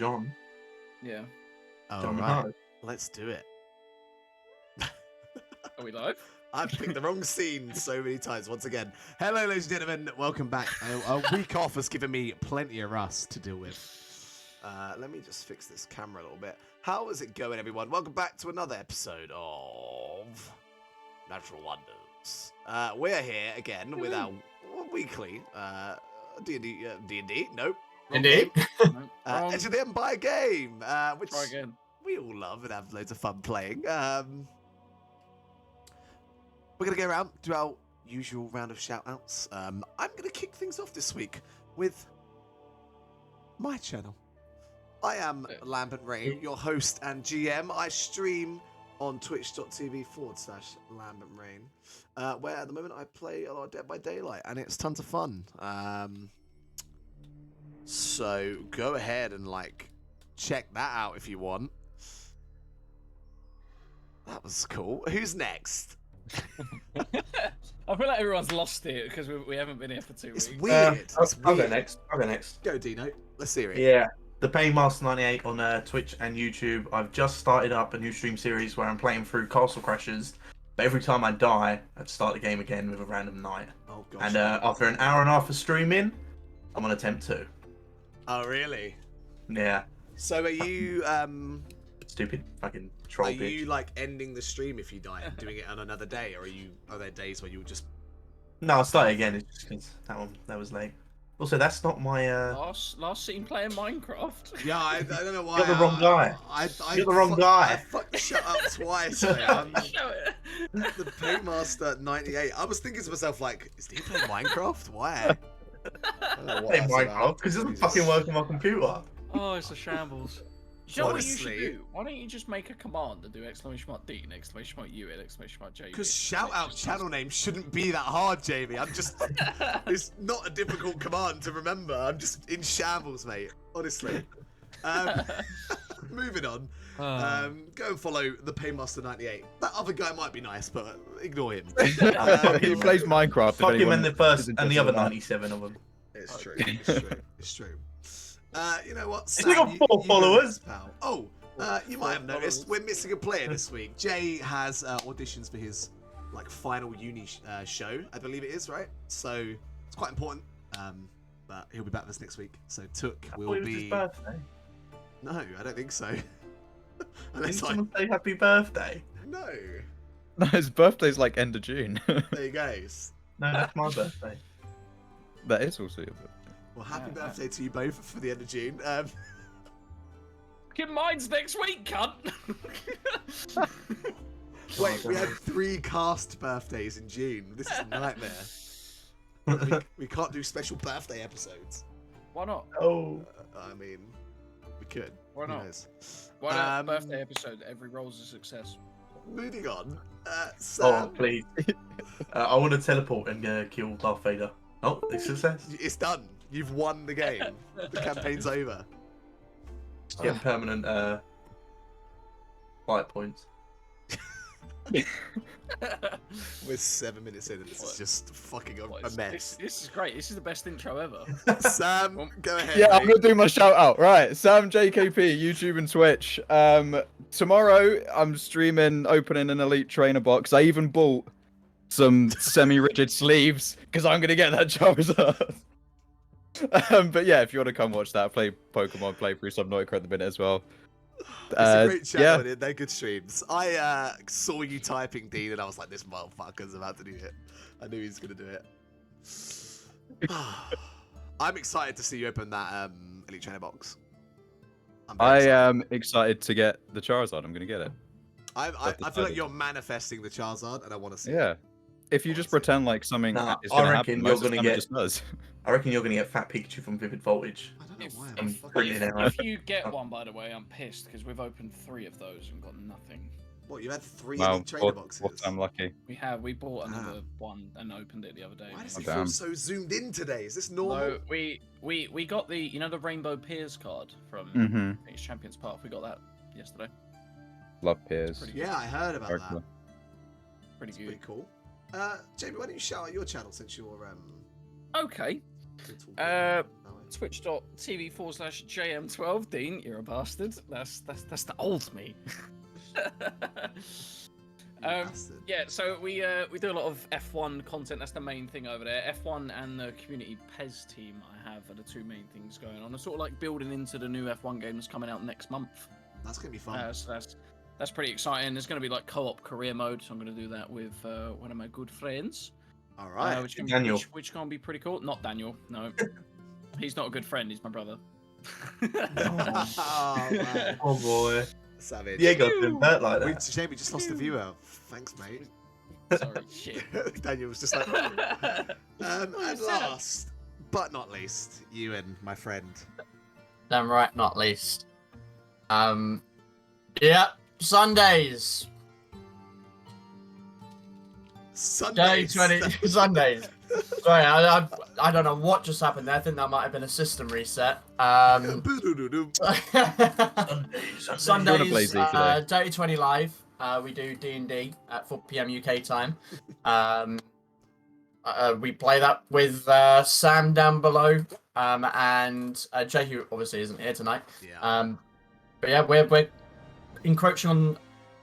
John. Yeah. All right, Hart. let's do it. Are we live? I've picked the wrong scene so many times. Once again, hello, ladies and gentlemen. Welcome back. A week off has given me plenty of rust to deal with. Let me just fix this camera a little bit. How is it going, everyone? Welcome back to another episode of Natural Onedars. We're here again with our weekly D&D. Nope. Wrong Indeed. game. Wrong. Enter the Empire game, which Try again. we all love and have loads of fun playing. We're going to go around, do our usual round of shout-outs. I'm going to kick things off this week with my channel. I am Lambent Rain, your host and GM. I stream on twitch.tv/Lambent Rain, where at the moment I play a lot of Dead by Daylight, and it's tons of fun. So go ahead and check that out if you want. That was cool. Who's next? I feel like everyone's lost it because we haven't been here for 2 weeks. It's weird. I'll go next. Go, Dino. Let's hear it. Yeah. The Paymaster98 on Twitch and YouTube. I've just started up a new stream series where I'm playing through Castle Crashers. But every time I die, I start the game again with a random night. Oh, gosh. And after an hour and a half of streaming, I'm on attempt 2. Oh, really? Yeah. So are you, Stupid fucking troll are bitch. you, ending the stream if you die and doing it on another day? Or are there days where you'll just... No, I'll start again. It's just because that was late. Also, that's not my... Last seen playing Minecraft. Yeah, I don't know why. You're the wrong guy. You're the wrong guy. I fucked shut up twice, mate. The Paymaster98. I was thinking to myself, is he playing Minecraft? Why? I don't know what Play that's Minecraft about. because it doesn't Jesus. fucking work on my computer. Oh, it's a shambles. You know what you Honestly. should do? Why don't you just make a command and do !D, !U, !J. Because shout-out channel names shouldn't be that hard, Jamie. It's not a difficult command to remember. I'm just in shambles, mate. Honestly. Moving on. Go and follow the Paymaster98. That other guy might be nice, but ignore him. He plays Minecraft. Fuck if him anyone and the first is and the interested other in that. 97 of them. It's true. It's true. It's true. You know what? He's got 4 go followers. next, pal. Oh, you might have noticed we're missing a player this week. Jay has auditions for his final uni show, I believe it is, right? So it's quite important. But he'll be back with us next week. So Took will It was his be. birthday. No, I don't think so. Didn't Unless someone say happy birthday? No. No, his birthday's end of June. There you go. No, that's my birthday. That is also your birthday. Well, happy birthday to you both for the end of June. Fucking mine's next week, cunt. Wait, we had 3 cast birthdays in June. This is a nightmare. we can't do special birthday episodes. Why not? Oh. I mean, we could. Why Who not? knows? Why not? Birthday episode. Every role's a success. Moving on. Oh, Sam, please. I want to teleport and kill Darth Vader. Oh, it's success. it's done. You've won the game. The campaign's over. Get permanent fight points. We're 7 minutes in and this is just fucking a mess. This is great. This is the best intro ever. Sam, go ahead. Yeah, I'm mate. gonna do my shout out. Right, Sam JKP, YouTube and Twitch. Tomorrow I'm streaming opening an Elite Trainer box. I even bought some semi-rigid sleeves because I'm gonna get that Charizard. But yeah, if you want to come watch that, play Pokemon playthrough, some Noiker at the minute as well. It's a great channel, yeah. they're good streams. I saw you typing Dean and I was like, this motherfucker's about to do it. I knew he was going to do it. I'm excited to see you open that Elite Trainer box. I am excited to get the Charizard. I'm gonna get it. I feel like you're manifesting the Charizard and I want to see it. Yeah. If you just pretend like something Nah, is I gonna reckon happen, you're most of the gonna time it get- just does. I reckon you're going to get Fat Pikachu from Vivid Voltage. I don't know why. I'm fucking- printing it out. If you get one, by the way, I'm pissed because we've opened 3 of those and got nothing. What, you had 3 Well, Elite Trainer boxes? I'm lucky. We bought Wow. another one and opened it the other day. Why does Oh, he feel damn. so zoomed in today? Is this normal? So we got the the Rainbow Piers card from Mm-hmm. Phoenix Champions Path. We got that yesterday. Love Piers. Pretty Yeah, I heard about Very that. cool. Pretty That's good. pretty cool. Jamie, why don't you shout out your channel since you're Okay. good talking Uh, that way? twitch.tv/JM12. Dean, you're a bastard. That's the old me. Bastard. Yeah, so we do a lot of F1 content. That's the main thing over there. F1 and the community PES team I have are the two main things going on. I'm sort of like building into the new F1 game that's coming out next month. That's gonna be fun. So that's pretty exciting. There's going to be like co-op career mode, so I'm going to do that with one of my good friends. All right. Daniel. Which can be pretty cool. Not Daniel, no. He's not a good friend. He's my brother. Oh, man. Oh boy. Savage. Diego didn't bet like that. Shame we just lost a viewer. Thanks, mate. Sorry, shit. Daniel was just like, and last but not least, Ewan, my friend. Damn right, not least. Yeah, Sundays. Day Sundays. 20 Sundays. Sorry, I don't know what just happened there. I think that might have been a system reset. Sundays, Day 20 live. We do D&D at 4 PM UK time. We play that with Sam down below, and Jay, who obviously isn't here tonight. Yeah. But yeah, we're encroaching on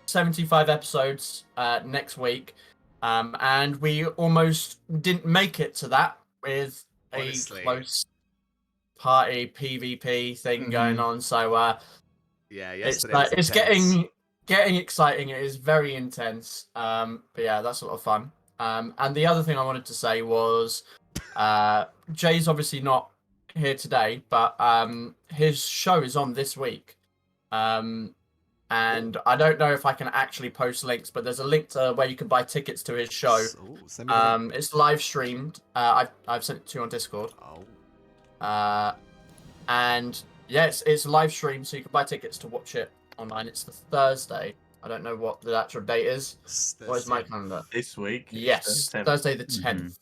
75 episodes next week, and we almost didn't make it to that with Honestly. a close party PvP thing going on. So Yeah, it's yesterday was it's intense. getting exciting. It is very intense. But yeah, that's a lot of fun. And the other thing I wanted to say was, Jay's obviously not here today, but his show is on this week. And I don't know if I can actually post links, but there's a link to where you can buy tickets to his show. Ooh, send me the link. It's live streamed. I've sent it to you on Discord. Oh. And yeah, it's live streamed, so you can buy tickets to watch it online. It's the Thursday. I don't know what the actual date is. What is my calendar? This week. Yes, the 10th. Thursday the 10th.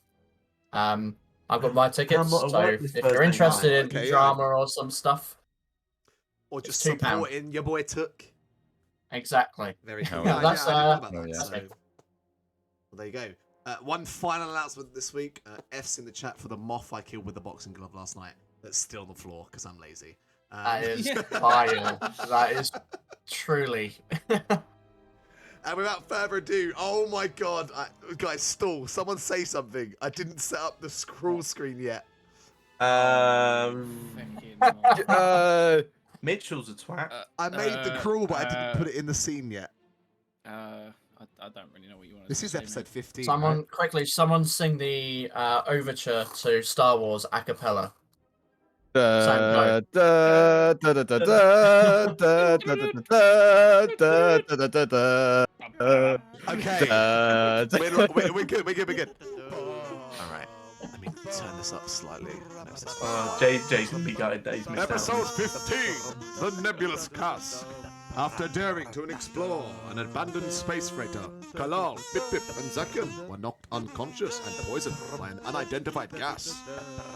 I've got my tickets, I'm not at so work if this you're Thursday interested night. in Okay, yeah. drama or some stuff, Or just it's £2. supporting your boy Took. exactly. Very cool. Yeah, that's, I didn't know about oh, that, yeah. so- Well, there you go. One final announcement this week. F's in the chat for the moth I killed with the boxing glove last night. That's still on the floor because I'm lazy. That is vile. That is truly. And without further ado, oh my god, guys, stall. Someone say something. I didn't set up the scroll screen yet. Mitchell's a twat. I made the crawl, but I didn't put it in the scene yet. I don't really know what you want to This is say, episode 15. Someone right? quickly, someone sing the overture to Star Wars a cappella. Da, da, da, da, da, da, da, da, da, da, da, da, da, da. Okay. Da, da. We're good. All right. Let me turn this up slightly. Jay's gonna be gutted that he's missed Episode out. 15, The Nebulous Cask. After daring to explore an abandoned space freighter, Kalal, Bip Bip, and Zakin were knocked unconscious and poisoned by an unidentified gas.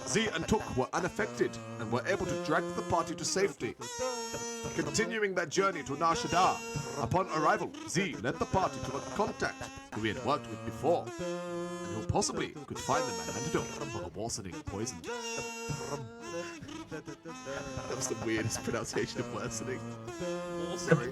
Z and Tuk were unaffected and were able to drag the party to safety. Continuing their journey to Nar Shaddaa, upon arrival, Z led the party to a contact who he had worked with before, and who possibly could find them an antidote for the worsening poison. That was the weirdest pronunciation of worsening. Sorry.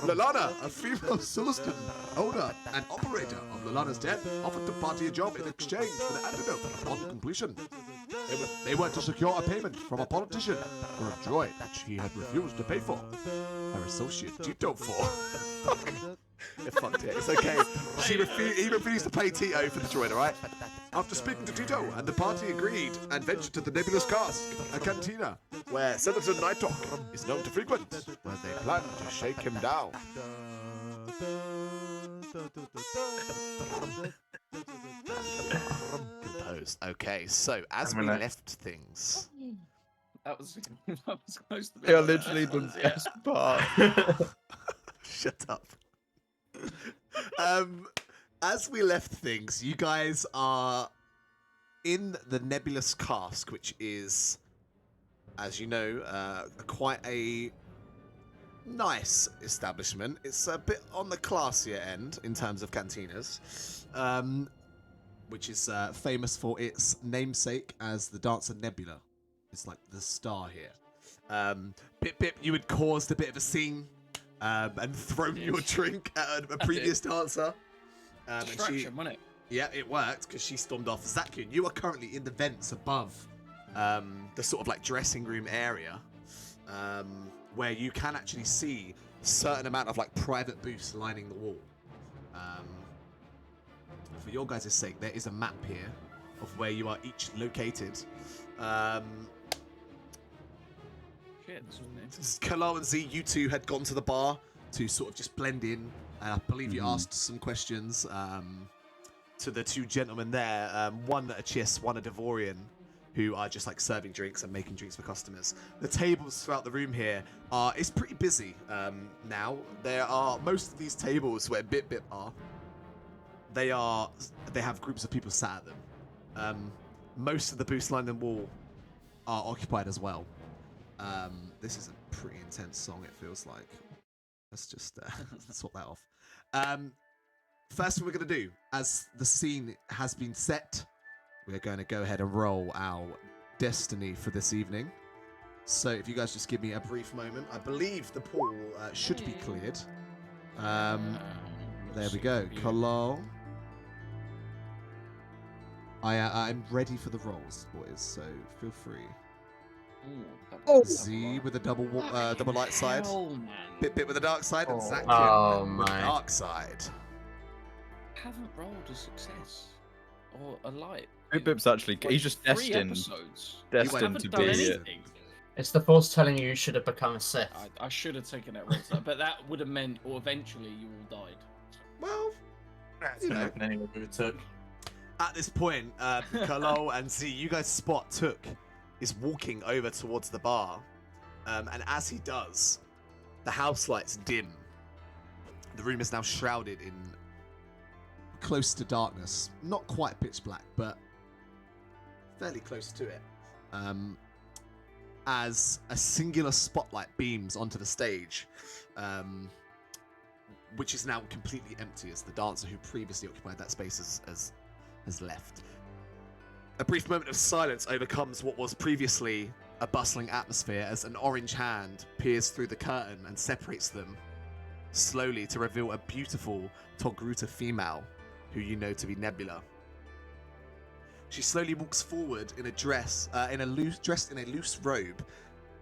Lalana, a female Sulistan owner and operator of Lalana's Den, offered the party a job in exchange for the antidote upon completion. They were to secure a payment from a politician for a droid which he had refused to pay for. Her associate Tito for. It fucked it. It's okay. He refused to pay Tito for the droid, alright? After speaking to Tito, and the party agreed and ventured to the Nebulous Cask, a cantina, where Senator Nighthawk is known to frequent, where they plan to shake him down. Composed. Okay, so as we left things. That was close to They are literally the best part. Shut up. As we left things, you guys are in the Nebulous Cask, which is, as you know, quite a nice establishment. It's a bit on the classier end in terms of cantinas. which is famous for its namesake as the dancer Nebula. It's like the star here. Bip Bip, you had caused a bit of a scene and thrown your drink at a previous dancer. Distraction, wasn't it? Yeah, it worked because she stormed off. Zakyun, you are currently in the vents above the sort of like dressing room area, where you can actually see a certain amount of like private booths lining the wall. For your guys' sake, there is a map here of where you are each located. Shit, this wasn't it. Kalo and Z, you two had gone to the bar to sort of just blend in, and I believe you asked some questions to the two gentlemen there, one a Chiss, one a Devorian, who are just like serving drinks and making drinks for customers. The tables throughout the room here it's pretty busy now. There are most of these tables where Bip Bip are. They have groups of people sat at them. Most of the booths lining the wall are occupied as well. This is a pretty intense song, it feels like. Let's just sort that off. First thing we're going to do, as the scene has been set, we're going to go ahead and roll our destiny for this evening. So if you guys just give me a brief moment. I believe the pool should be cleared. There we go. Kalo. I'm ready for the rolls, boys, so feel free. Z with a double light side. Bit with the dark side, and Zakyun with the dark side. Haven't rolled a success or a light. Bip Bip's actually, he's just 3 destined episodes. to Haven't done be anything. It's the Force telling you should have become a Sith. I should have taken that route, but that would have meant, or eventually, you all died. Well, That's gonna happen anyway with it took. at this point, Kalo and Z, you guys spot Took is walking over towards the bar, and as he does, the house lights dim. The room is now shrouded in close to darkness. Not quite pitch black, but fairly close to it. As a singular spotlight beams onto the stage, which is now completely empty as the dancer who previously occupied that space has left. A brief moment of silence overcomes what was previously a bustling atmosphere as an orange hand peers through the curtain and separates them slowly to reveal a beautiful Togruta female who you know to be Nebula. She slowly walks forward in a dressed in a loose robe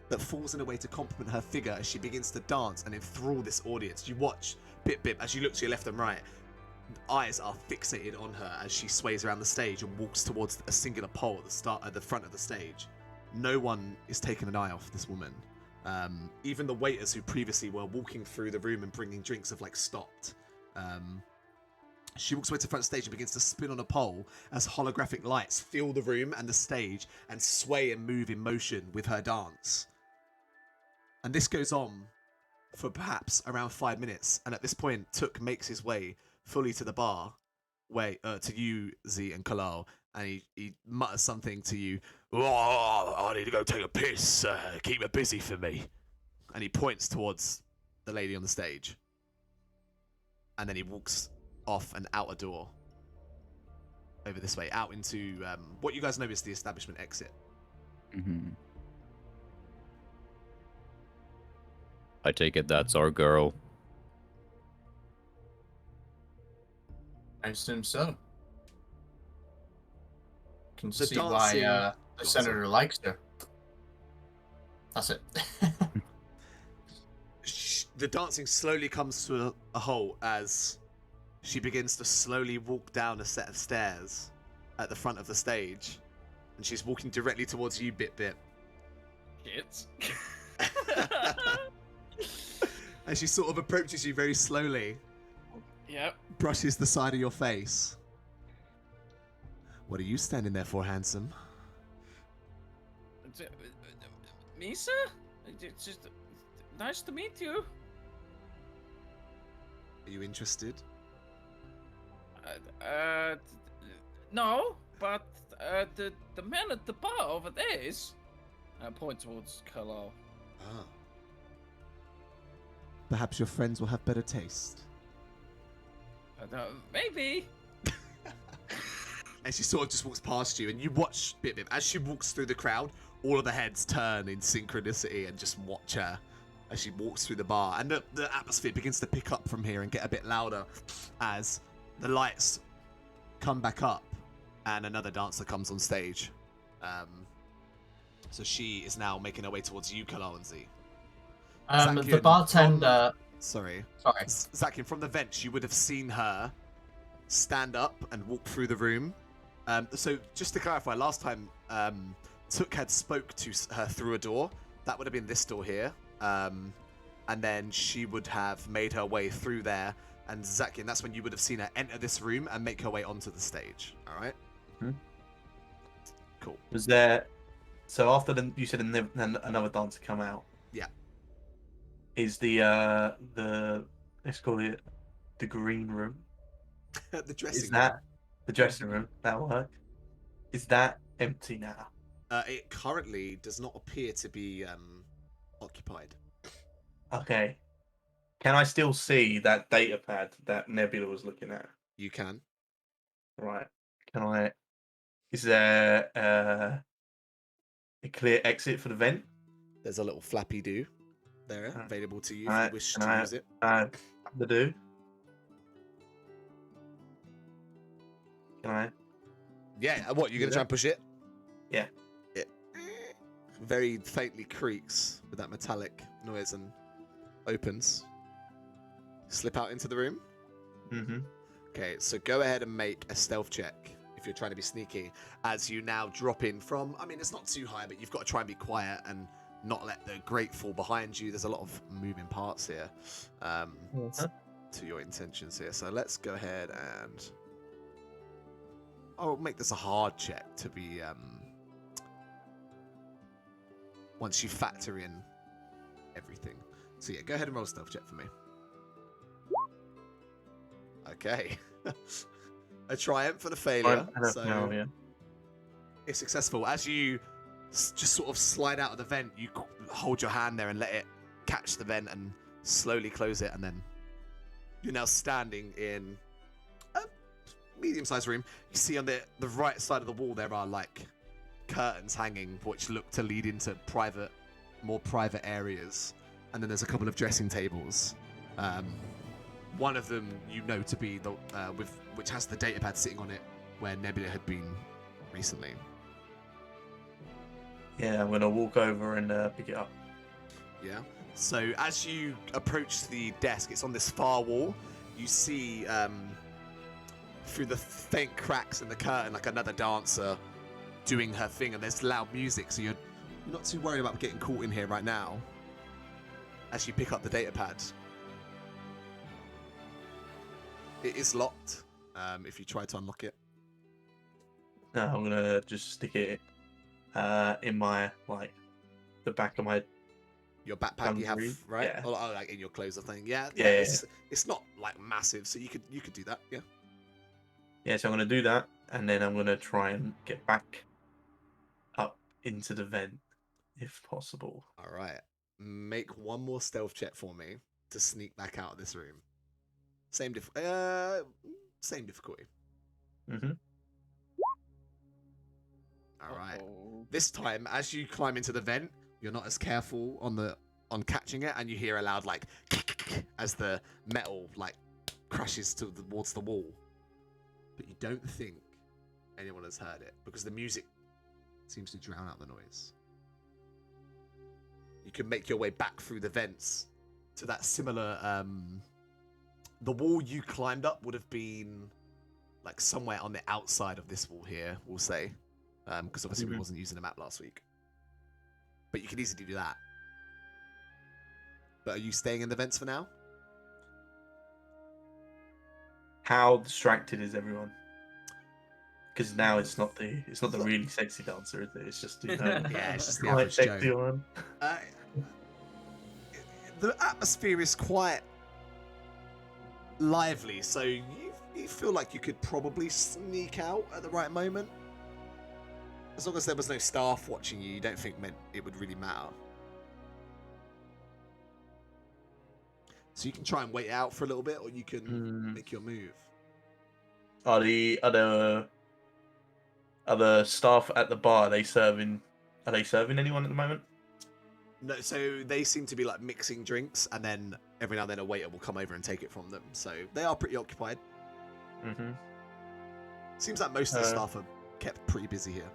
that falls in a way to complement her figure as she begins to dance and enthrall this audience. You watch Bip Bip as you look to your left and right. Eyes are fixated on her as she sways around the stage and walks towards a singular pole at the front of the stage. No one is taking an eye off this woman. Even the waiters who previously were walking through the room and bringing drinks have stopped. She walks away to the front stage and begins to spin on a pole as holographic lights fill the room and the stage and sway and move in motion with her dance. And this goes on for perhaps around 5 minutes. And at this point, Took makes his way fully to the bar, to you, Z and Kalal, and he mutters something to you. Oh, I need to go take a piss. Keep it busy for me. And he points towards the lady on the stage. And then he walks off and out a door over this way, out into what you guys know is the establishment exit. I take it that's our girl. I assume so. Can The see dancing- why the senator likes her. That's it. The dancing slowly comes to a halt as she begins to slowly walk down a set of stairs at the front of the stage, and she's walking directly towards you, Bip Bip. Shit. And she sort of approaches you very slowly, Yep. brushes the side of your face. What are you standing there for, handsome? Misa? It's just nice to meet you. Are you interested? No, but the man at the bar over there is. I point towards Kalal. Ah. Perhaps your friends will have better taste. Maybe. and she sort of just walks past you, and you watch Bip Bip as she walks through the crowd. All of the heads turn in synchronicity and just watch her as she walks through the bar, and the atmosphere begins to pick up from here and get a bit louder as the lights come back up and another dancer comes on stage. So she is now making her way towards you, Kalawanzi. The bartender. Sorry. Sorry. Zakian, from the vents, you would have seen her stand up and walk through the room. So just to clarify, last time Took had spoke to her through a door. That would have been this door here. And then she would have made her way through there. And Zakian, that's when you would have seen her enter this room and make her way onto the stage. All right? Mm-hmm. Cool. Was there... So after you said another dancer come out. Yeah. Is the let's call it the green room? The dressing Is room. that the dressing room? That'll work. Is that empty now? It currently does not appear to be occupied. Okay. Can I still see that data pad that Nebula was looking at? You can. Right. Can I? Is there a clear exit for the vent? There's a little flappy do there available to you if you wish Can to I use it. the do? Can I? Yeah, what, you're going to try and push it? Yeah. It very faintly creaks with that metallic noise and opens. Slip out into the room. Mm-hmm. Okay, so go ahead and make a stealth check if you're trying to be sneaky, as you now drop in from, I mean, it's not too high, but you've got to try and be quiet and not let the grate fall behind you. There's a lot of moving parts here to your intentions here. So let's go ahead and I'll make this a hard check to be once you factor in everything. So yeah, go ahead and roll a stealth check for me. Okay. A triumph and a failure. So it's successful. As you just sort of slide out of the vent, you hold your hand there and let it catch the vent and slowly close it, and then you're now standing in a medium-sized room. You see on the right side of the wall there are like curtains hanging which look to lead into more private areas, and then there's a couple of dressing tables. One of them you know to be the which has the datapad sitting on it where Nebula had been recently. Yeah, I'm gonna walk over and pick it up. Yeah. So as you approach the desk, it's on this far wall. You see through the faint cracks in the curtain like another dancer doing her thing, and there's loud music, so you're not too worried about getting caught in here right now. As you pick up the datapad, it is locked. If you try to unlock it. No, I'm gonna just stick it in my the back of my your backpack you have, right? Yeah. Or like in your clothes or something. Yeah. Yeah. It's not like massive, so you could do that. Yeah. Yeah, so I'm gonna do that, and then I'm gonna try and get back up into the vent if possible. All right. Make one more stealth check for me to sneak back out of this room. Same difficulty. Mm-hmm. All right. This time, as you climb into the vent, you're not as careful on catching it, and you hear a loud like as the metal like crashes towards the wall. But you don't think anyone has heard it because the music seems to drown out the noise. You can make your way back through the vents to that similar. The wall you climbed up would have been like somewhere on the outside of this wall here, we'll say. Because obviously we wasn't using the map last week. But you can easily do that. But are you staying in the vents for now? How distracted is everyone? Because now it's not the really sexy dancer, is it? It's just yeah, it's just the quite average sexy Joe. one. The atmosphere is quite lively, so you feel like you could probably sneak out at the right moment. As long as there was no staff watching you, you don't think it would really matter. So you can try and wait it out for a little bit, or you can make your move. Are the other Are the staff at the bar, are they serving anyone at the moment? No, so they seem to be like mixing drinks, and then every now and then a waiter will come over and take it from them. So they are pretty occupied. Mm-hmm. Seems like most of the staff are kept pretty busy here.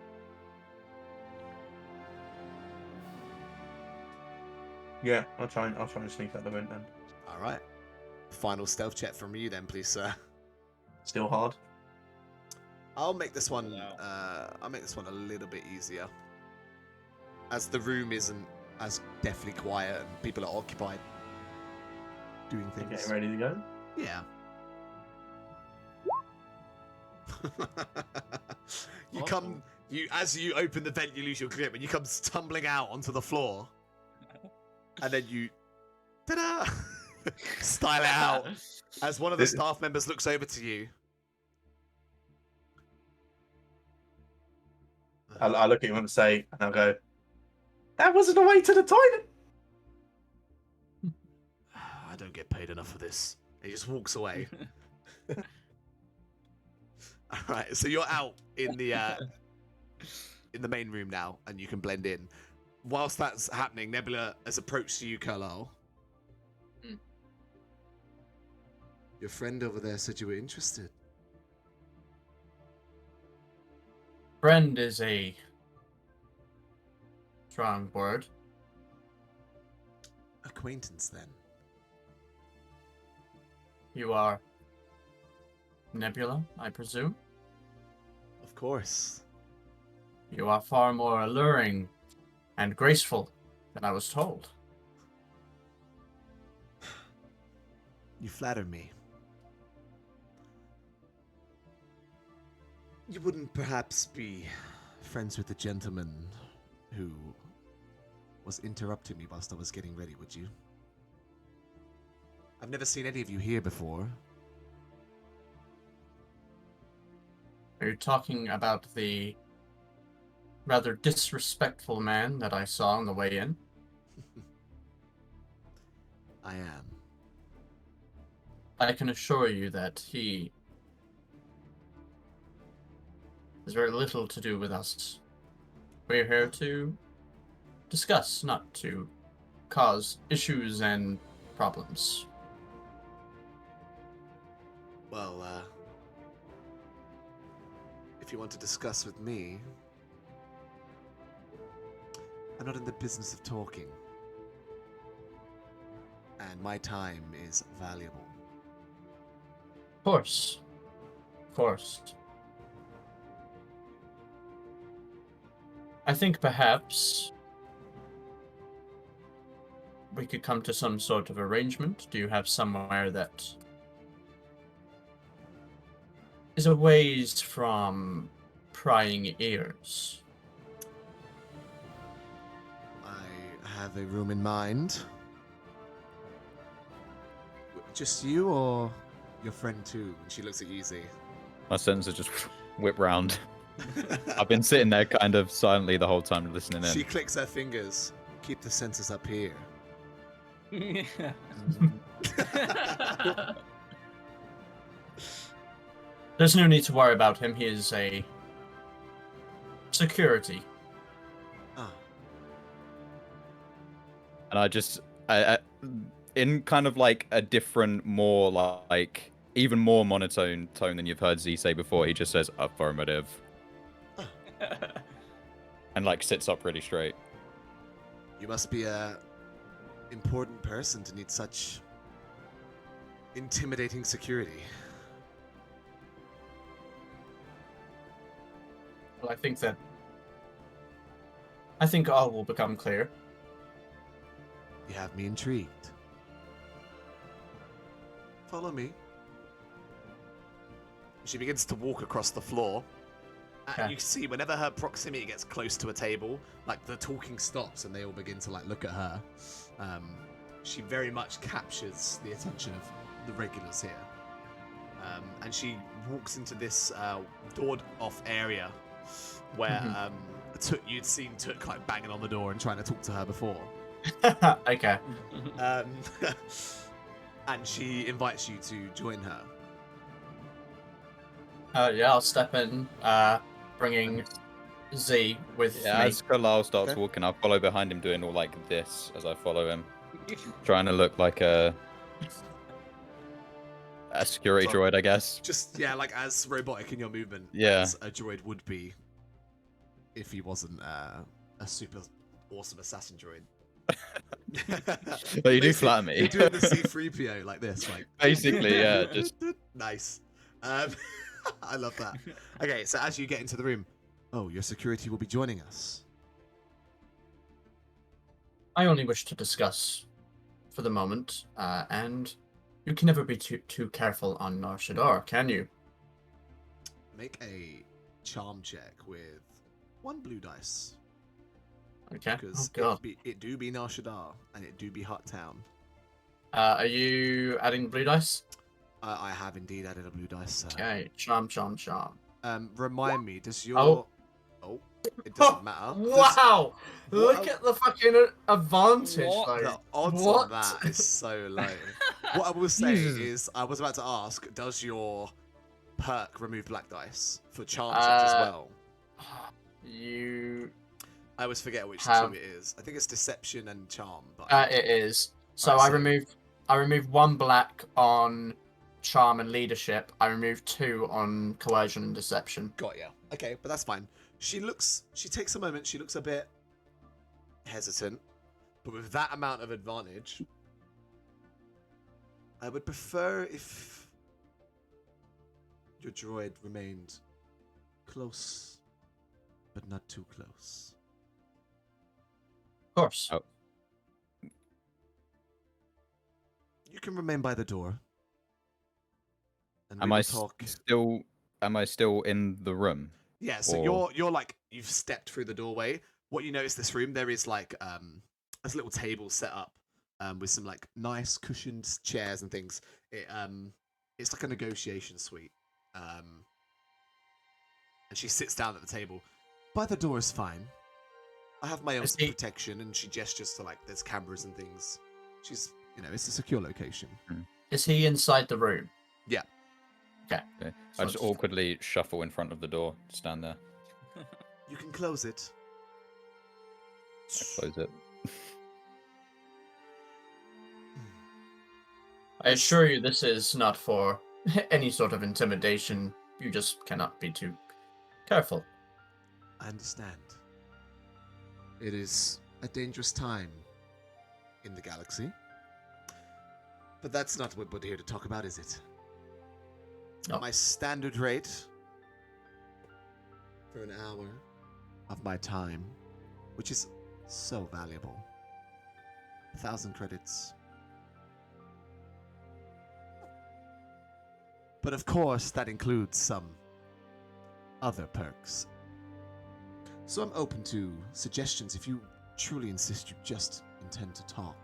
Yeah, I'll try and sneak out the vent then. All right. Final stealth check from you then, please, sir. Still hard. I'll make this one. Wow. I'll make this one a little bit easier, as the room isn't as deathly quiet and people are occupied doing things. Getting ready to go. Yeah. As you open the vent, you lose your grip and you come tumbling out onto the floor, and then you, ta-da, style it out as one of the staff members looks over to you. I look at him and say, and I'll go, "That wasn't a way to the toilet." I don't get paid enough for this. He just walks away. All right, so you're out in the main room now, and you can blend in. Whilst that's happening, Nebula has approached you, Carlisle. Your friend over there said you were interested. Friend is a strong word. Acquaintance, then. You are Nebula, I presume? Of course. You are far more alluring and graceful than I was told. You flatter me. You wouldn't perhaps be friends with the gentleman who was interrupting me whilst I was getting ready, would you? I've never seen any of you here before. Are you talking about the rather disrespectful man that I saw on the way in? I am. I can assure you that he has very little to do with us. We're here to discuss, not to cause issues and problems. Well, if you want to discuss with me, I'm not in the business of talking. And my time is valuable. Of course. Of course. I think perhaps we could come to some sort of arrangement. Do you have somewhere that is a ways from prying ears? I have a room in mind. Just you or your friend too? And she looks at you, Z. My senses just whip round. I've been sitting there kind of silently the whole time listening in. She clicks her fingers. Keep the sensors up here. There's no need to worry about him. He is a security. Ah. And I just, in kind of like a different, more like, even more monotone tone than you've heard Z say before, he just says, affirmative. And like sits up really straight. You must be a important person to need such intimidating security. Well, I think all will become clear. You have me intrigued. Follow me. She begins to walk across the floor. And Okay. you see, whenever her proximity gets close to a table, like the talking stops and they all begin to like look at her. She very much captures the attention of the regulars here. And she walks into this doored-off area where you'd seen Took like banging on the door and trying to talk to her before. Okay. And she invites you to join her. Yeah, I'll step in. bringing Z with Yeah, me. as Kalal starts Okay. walking, I'll follow behind him, doing all like this as I follow him, trying to look like a security So- droid, I guess. Just yeah, like as robotic in your movement Yeah. as a droid would be if he wasn't a super awesome assassin droid. But you do Basically, flatter me. You're doing the C-3PO like this, like Basically, yeah, just nice. I love that. Okay, so as you get into the room, oh, your security will be joining us. I only wish to discuss for the moment, and you can never be too careful on Nar Shaddaa, can you? Make a charm check with 1 blue dice. Okay. Because Oh god. it do be Nar Shaddaa, and it do be Hut Town. Are you adding blue dice? I have indeed added a blue dice, sir. Okay. Charm. Remind me, does your... Oh. Oh, it doesn't matter. Does- Wow! Look What? at the fucking advantage, What? though. The odds What? on that is so low. What I will say is, I was about to ask, does your perk remove black dice for charm checks as well? You. I always forget which have- two it is. I think it's deception and charm. But It is. So Alright, I removed 1 black on charm and leadership. I removed 2 on coercion and deception. got ya. Okay, but that's fine. She takes a moment. She looks a bit hesitant, but with that amount of advantage, I would prefer if your droid remained close, but not too close. Of course. Oh. You can remain by the door. And am we I will talk. still in the room? Yeah, so or- you're like you've stepped through the doorway. What you notice this room, there is like this little table set up with some like nice cushioned chairs and things. It's like a negotiation suite. And she sits down at the table. By the door is fine. I have my own Is he- protection, and she gestures to like there's cameras and things. She's it's a secure location. Is he inside the room? Yeah. Okay. Okay. So I just awkwardly shuffle in front of the door, stand there, You can close it. close it. I assure you, this is not for any sort of intimidation. You just cannot be too careful. I understand. It is a dangerous time in the galaxy. But that's not what we're here to talk about, is it? No. My standard rate for an hour of my time, which is so valuable. 1,000 credits. But of course, that includes some other perks. So I'm open to suggestions if you truly insist you just intend to talk.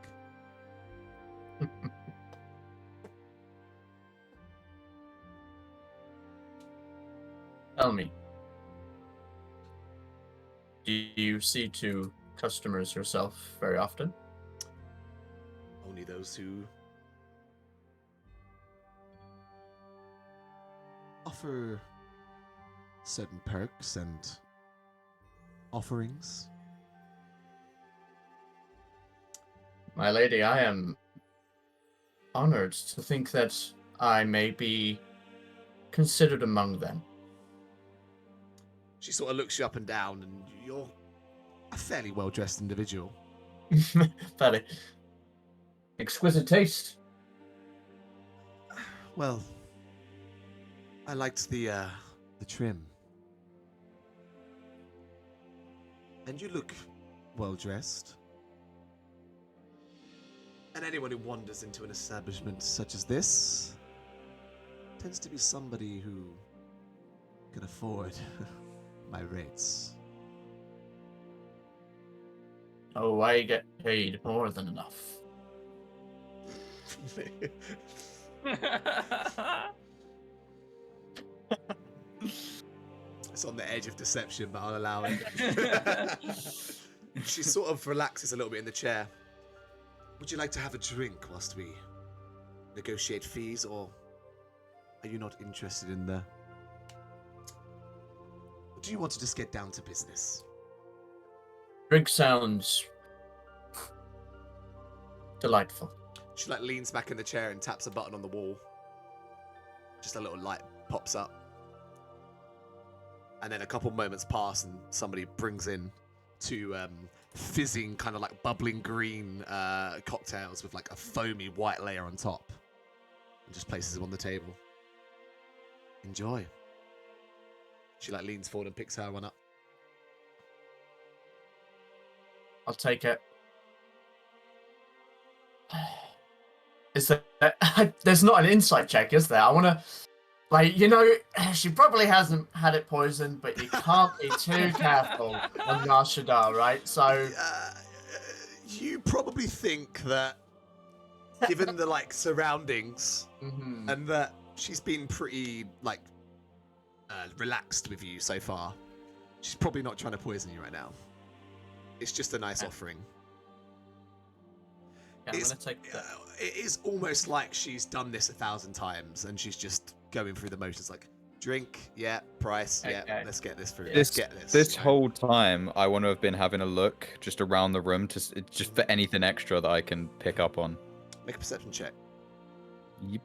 Tell me, do you see to customers yourself very often? Only those who offer certain perks and offerings. My lady, I am honored to think that I may be considered among them. She sort of looks you up and down, and you're a fairly well-dressed individual. Fairly exquisite taste. Well, I liked the trim. And you look well-dressed. And anyone who wanders into an establishment such as this tends to be somebody who can afford my rates. Oh, I get paid more than enough. It's on the edge of deception, but I'll allow it. She sort of relaxes a little bit in the chair. Would you like to have a drink whilst we negotiate fees, or are you not interested in the Or do you want to just get down to business? Drink sounds delightful. She like leans back in the chair and taps a button on the wall. Just a little light pops up. And then a couple moments pass and somebody brings in two fizzing, kind of like bubbling green cocktails with like a foamy white layer on top. And just places them on the table. Enjoy. She like leans forward and picks her one up. I'll take it. Is there? There's not an insight check, is there? I want to, like, you know, she probably hasn't had it poisoned, but you can't be too careful on Nar Shaddaa, right? So, you probably think that, given the like surroundings, and that she's been pretty like relaxed with you so far, she's probably not trying to poison you right now. It's just a nice offering. yeah, I'm gonna take that. It is almost like she's done this 1,000 times and she's just going through the motions. Like, drink, yeah, price, yeah, Okay. let's get this through. This, Let's get this. this right? whole time, I want to have been having a look just around the room to just for anything extra that I can pick up on. Make a perception check. Yep.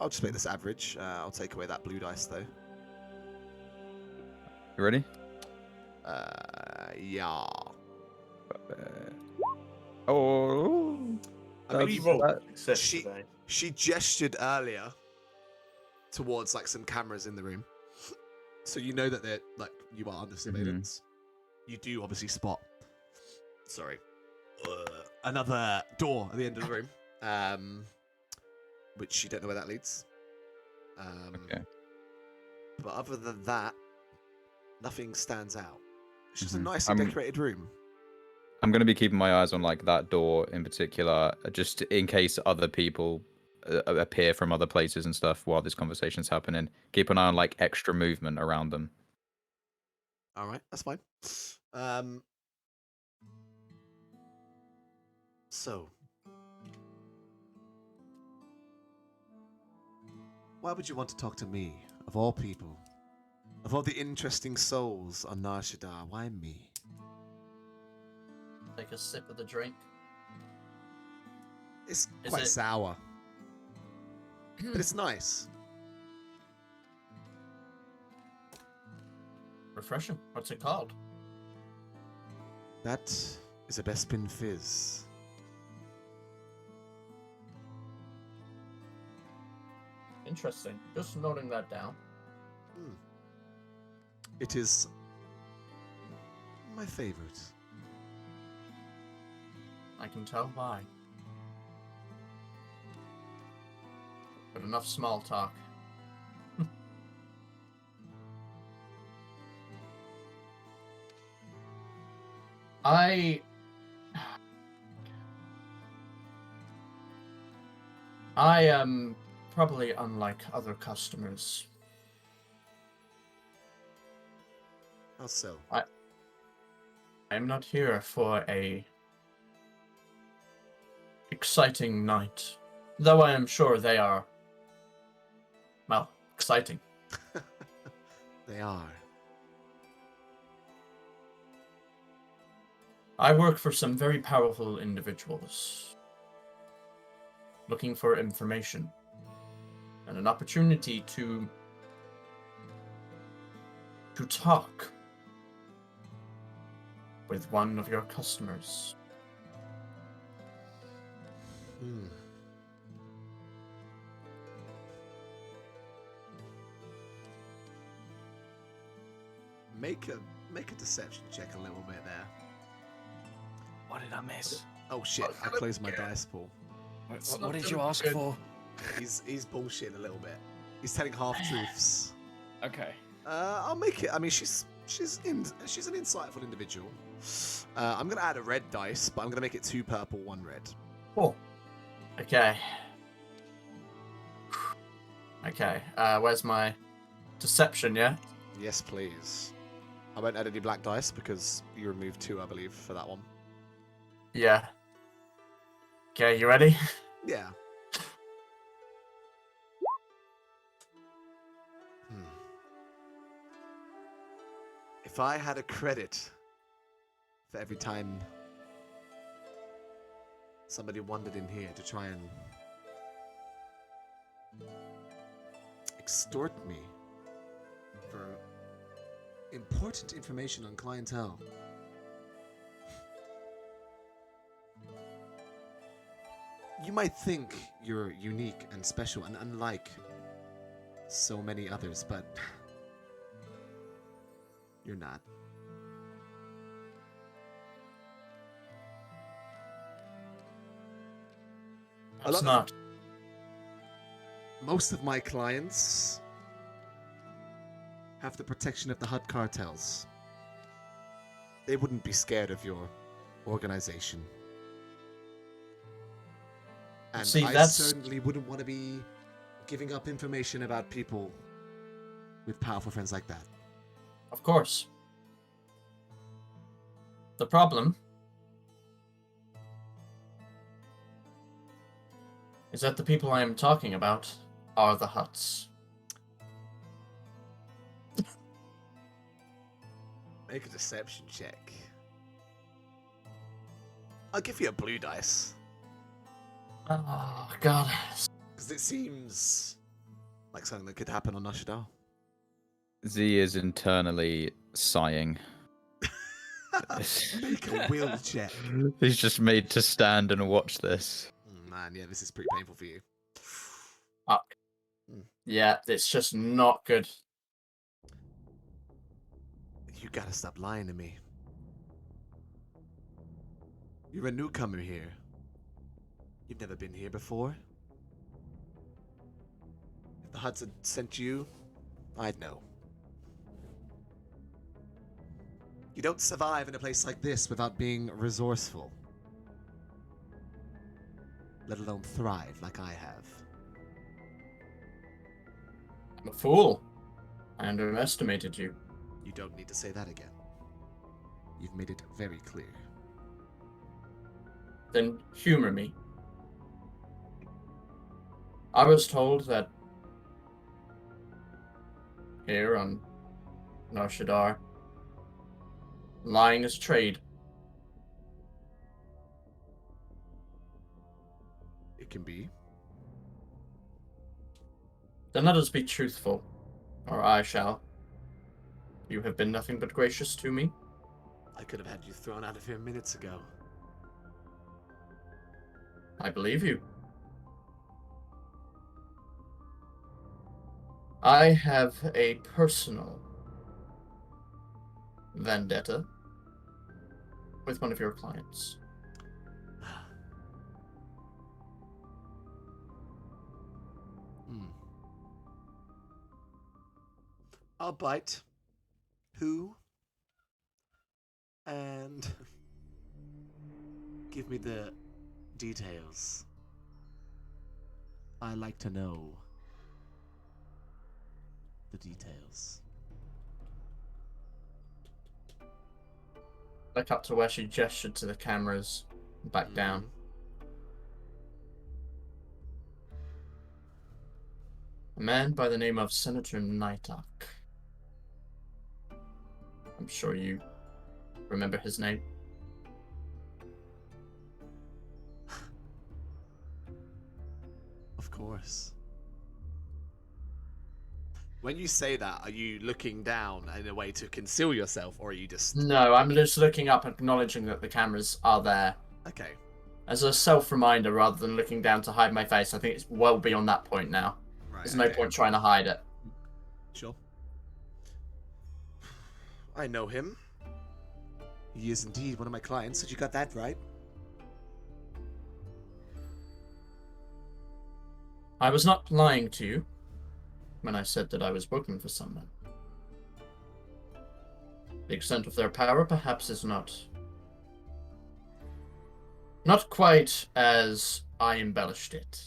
I'll just make this average. I'll take away that blue dice though. You ready? Yeah. Oh. I mean, We rolled that- success she- today. She gestured earlier towards like some cameras in the room, so you know that they're like you are under surveillance. You do obviously spot. Sorry, another door at the end of the room, which you don't know where that leads. Okay. But other than that, nothing stands out. It's just a Mhm. nicely decorated room. I'm going to be keeping my eyes on like that door in particular, just in case other people appear from other places and stuff while this conversation's happening. Keep an eye on like extra movement around them. All right, that's fine. So, why would you want to talk to me, of all people? Of all the interesting souls on Nar Shaddaa, why me? Take a sip of the drink. It's Is quite it- sour, but it's nice. Refreshing. What's it called? That is a Bespin Fizz. Interesting. Just noting that down. It is my favorite. I can tell why. But enough small talk. I am probably unlike other customers. How so? I am not here for a exciting night, though I am sure they are, well, exciting. They are. I work for some very powerful individuals, looking for information and an opportunity to talk with one of your customers. Make a deception check a little bit there. What did I miss? Oh shit! I closed my dice pool. What did you ask for? He's bullshitting a little bit. He's telling half truths. Okay. I'll make it. I mean, she's an insightful individual. I'm gonna add a red dice, but I'm gonna make it 2 purple, 1 red. Oh. Okay. Okay. Where's my deception? Yeah. Yes, please. I won't add any black dice because you removed 2, I believe, for that one. Yeah. Okay. You ready? Yeah. If I had a credit for every time somebody wandered in here to try and extort me for important information on clientele. You might think you're unique and special and unlike so many others, but you're not. It's not. Most of my clients have the protection of the HUD cartels. They wouldn't be scared of your organization. And See, I that's- certainly wouldn't want to be giving up information about people with powerful friends like that. Of course. The problem is that the people I am talking about are the Huts. Make a deception check. I'll give you a blue dice. Oh, God. Because it seems like something that could happen on Nashidal. Z is internally sighing. Make a will check. He's just made to stand and watch this. Man, yeah, this is pretty painful for you. Fuck. Yeah, it's just not good. You gotta stop lying to me. You're a newcomer here. You've never been here before. If the Huts had sent you, I'd know. You don't survive in a place like this without being resourceful. Let alone thrive like I have. I'm a fool. I underestimated you. You don't need to say that again. You've made it very clear. Then humor me. I was told that here on Nar Shaddaa, lying is trade. It can be. Then let us be truthful, or I shall. You have been nothing but gracious to me. I could have had you thrown out of here minutes ago. I believe you. I have a personal vendetta with one of your clients. I'll bite. Who? And give me the details. I like to know the details. I cut to where she gestured to the cameras, back down. A man by the name of Senator Nighthawk. I'm sure you remember his name. Of course. When you say that, are you looking down in a way to conceal yourself, or are you just... No, I'm just looking up, acknowledging that the cameras are there. Okay. As a self-reminder, rather than looking down to hide my face. I think it's well beyond that point now. Right, There's no point trying to hide it. Sure. I know him. He is indeed one of my clients, so you got that right. I was not lying to you when I said that I was working for someone. The extent of their power perhaps is not quite as I embellished it.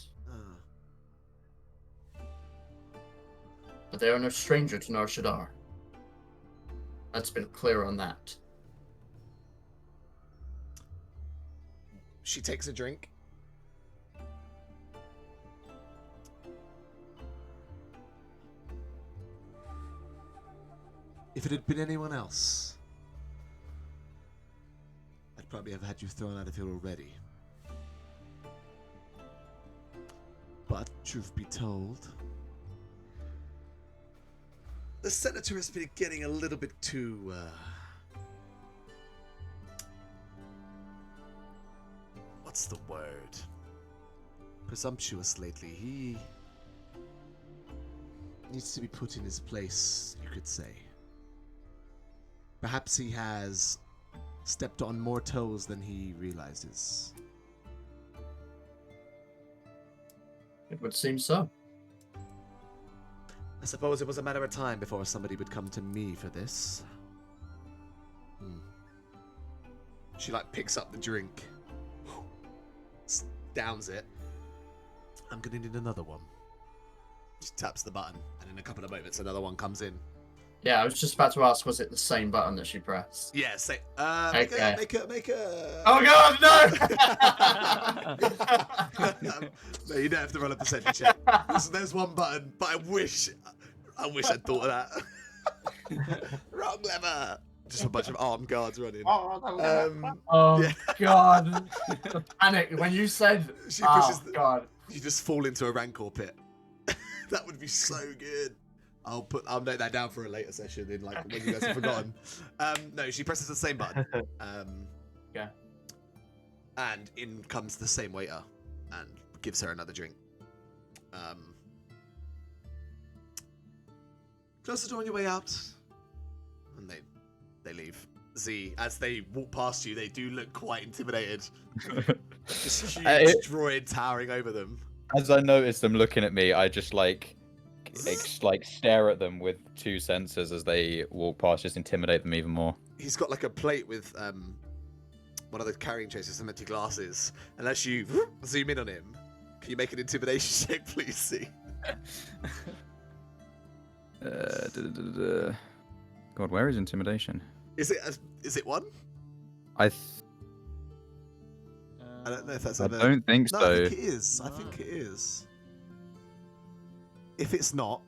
But they are no stranger to Nar Shaddaa. Let's be clear on that. She takes a drink. If it had been anyone else, I'd probably have had you thrown out of here already. But, truth be told, the senator has been getting a little bit too, what's the word? Presumptuous lately. He needs to be put in his place, you could say. Perhaps he has stepped on more toes than he realizes. It would seem so. I suppose it was a matter of time before somebody would come to me for this. She picks up the drink, downs it. I'm gonna need another one. She taps the button, and in a couple of moments, another one comes in. Yeah, I was just about to ask, was it the same button that she pressed? Yeah, say, Okay. make a. Oh god, no! No, you don't have to roll a percentage check. There's one button, but I wish I'd thought of that. Wrong lever. Just a bunch of armed guards running. Oh Yeah. god, the panic when you said, She pushes god. You just fall into a rancor pit. That would be so good. I'll note that down for a later session in when you guys have forgotten. No, she presses the same button. Yeah. And in comes the same waiter and gives her another drink. Close the door on your way out. And they leave. Z, as they walk past you, they do look quite intimidated. This huge droid towering over them. As I notice them looking at me, I just stare at them with two sensors as they walk past, just intimidate them even more. He's got a plate with one of the carrying chases, some empty glasses, and as you zoom in on him, can you make an intimidation check, please? See. God, where is intimidation? Is it one? I don't know if that's. don't think No, so. I think it is. I think it is. If it's not,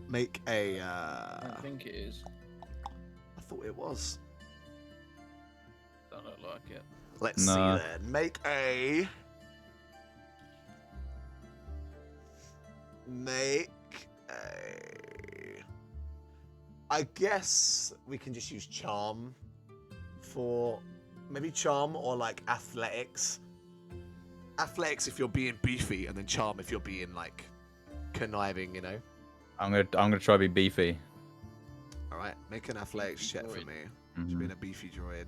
make a. I don't think it is. I thought it was. Don't look like it. Let's see Nah. then. Make a. I guess we can just use charm for maybe charm or athletics. Athletics if you're being beefy, and then charm if you're being conniving, you know. I'm gonna try to be beefy. All right, make an athletics Beefy check droid. for me. Mhm. Just being a beefy droid.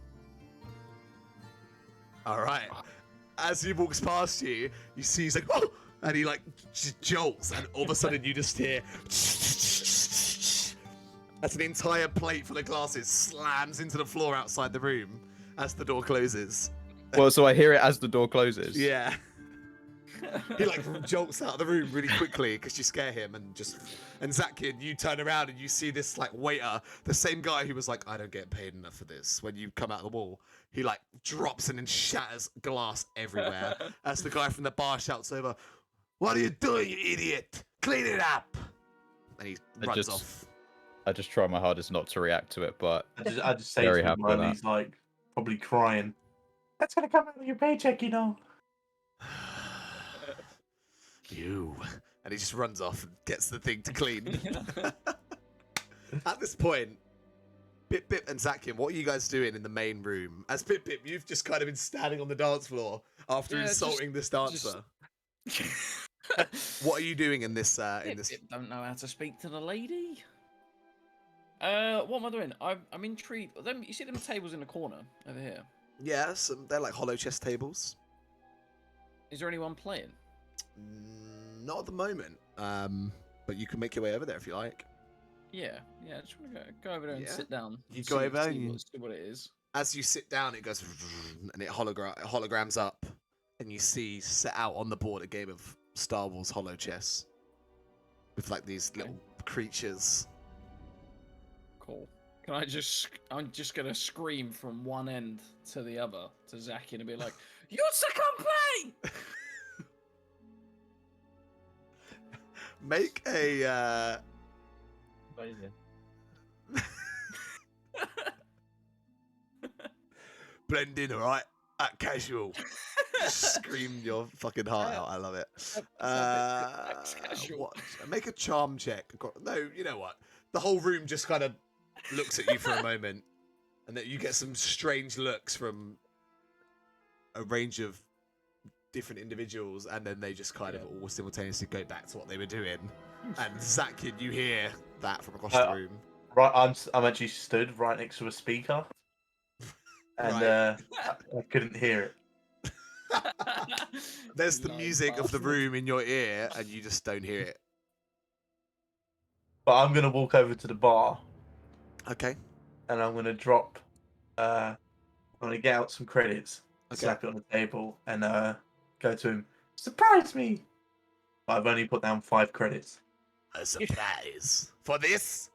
All right. As he walks past you, you see he's like, oh, and he just jolts, and all of a sudden you just hear. As an entire plate full of glasses slams into the floor outside the room as the door closes. Well, so I hear it as the door closes. Yeah. He jolts out of the room really quickly because you scare him, and Zakian, you turn around and you see this waiter, the same guy who was like, I don't get paid enough for this. When you come out of the wall, he drops in and shatters glass everywhere as the guy from the bar shouts over, "What are you doing, you idiot? Clean it up!" And he runs off. I just try my hardest not to react to it, but I just say Very to him happy with while that. he's probably crying. That's gonna come out of your paycheck, you know. You. And he just runs off and gets the thing to clean. At this point, Pip Pip and Zakian, what are you guys doing in the main room? As Pip Pip, you've just kind of been standing on the dance floor after Yeah, insulting this dancer. What are you doing in this? Don't know how to speak to the lady. What am I doing? I'm intrigued. You see them tables in the corner over here? Yes, they're hollow chess tables. Is there anyone playing? Not at the moment. But you can make your way over there if you like. Yeah. I just want to go over there and Yeah. sit down. You and go see- over see and what it is. As you sit down, it goes and it holograms up, and you see set out on the board a game of Star Wars hollow chess with these little creatures. Cool. I'm just gonna scream from one end to the other to Zakian and be like, "You second play!" Make a Amazing. blend in, all right? Act casual. Scream your fucking heart out. I love it. Act casual. What? Make a charm check. No, you know what? The whole room just kind of looks at you for a moment, and then you get some strange looks from a range of different individuals, and then they just kind of all simultaneously go back to what they were doing. And Zakin, you hear that from across the room. Right, I'm actually stood right next to a speaker, and Right. I couldn't hear it. There's the Lying music of the bastard. room in your ear, and you just don't hear it. But I'm gonna walk over to the bar, Okay. and I'm gonna drop. I'm gonna get out some credits, Okay. slap it on the table, and go to him. Surprise me! But I've only put down 5 credits. A surprise for this.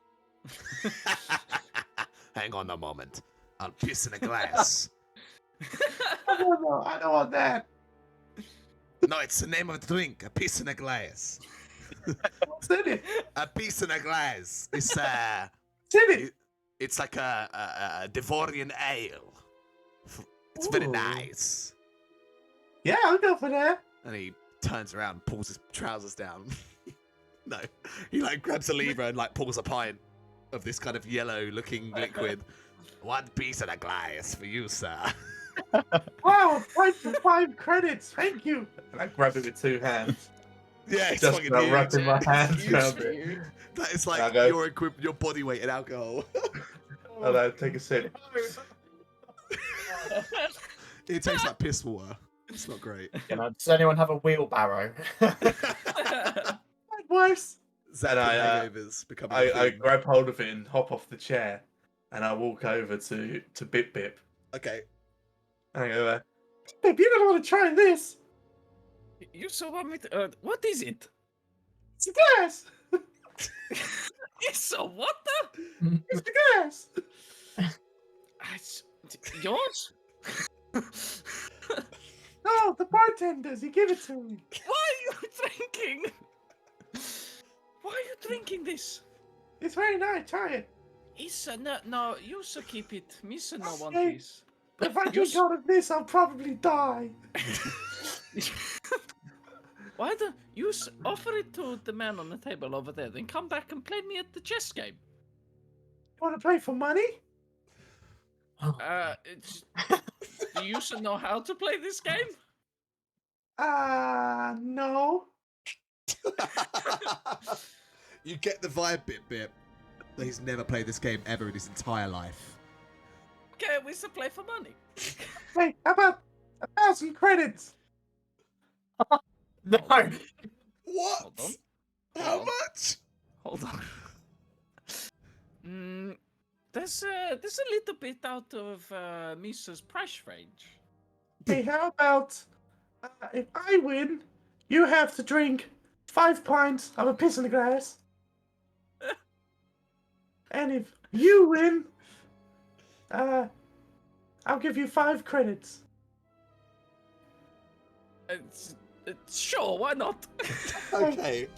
Hang on a moment. I'll piss in a glass. I don't want that. No, it's the name of the drink. A piss in a glass. What's in it? A piss in a glass. It's What's in it? it's like a Devorian ale. It's very Ooh. nice. Yeah, I'll go for that. And he turns around, and pulls his trousers down. No, he like grabs a lever and like pulls a pint of this kind of yellow-looking liquid. 1 piece in a glass for you, sir. Wow, 5 credits. Thank you. And I grab it with 2 hands. Yeah, it's Just fucking about huge. wrapping my hands Huge around for it. you. That is I'll like go. your body weight in alcohol. And I take a sip. It tastes like piss water. It's not great. Does anyone have a wheelbarrow? Worse. Zach And I, hangovers become a I thing. grab hold of it and hop off the chair, and I walk over to Bip Bip. Okay. And I go, Bip, you don't want to try this. You so want me to, what is it? It's a glass. It's a what It's the glass. It's yours? No, the bartenders. He gave it to me. Why are you drinking? Why are you drinking this? It's very nice. Try it. It's no, you should keep it. Miss no one Okay. this. If I You drink out of this, I'll probably die. Why don't you offer it to the man on the table over there, then come back and play me at the chess game? You want to play for money? Do you should know how to play this game? No. You get the vibe, Bip, that he's never played this game ever in his entire life. Okay, we should play for money. Hey, how about 1,000 credits? No. What? Hold on. How Hold on. much? Hold on. There's a little bit out of Misa's price range. Hey, how about if I win, you have to drink 5 pints of a piss in the glass. And if you win, I'll give you 5 credits. Sure, why not? Okay.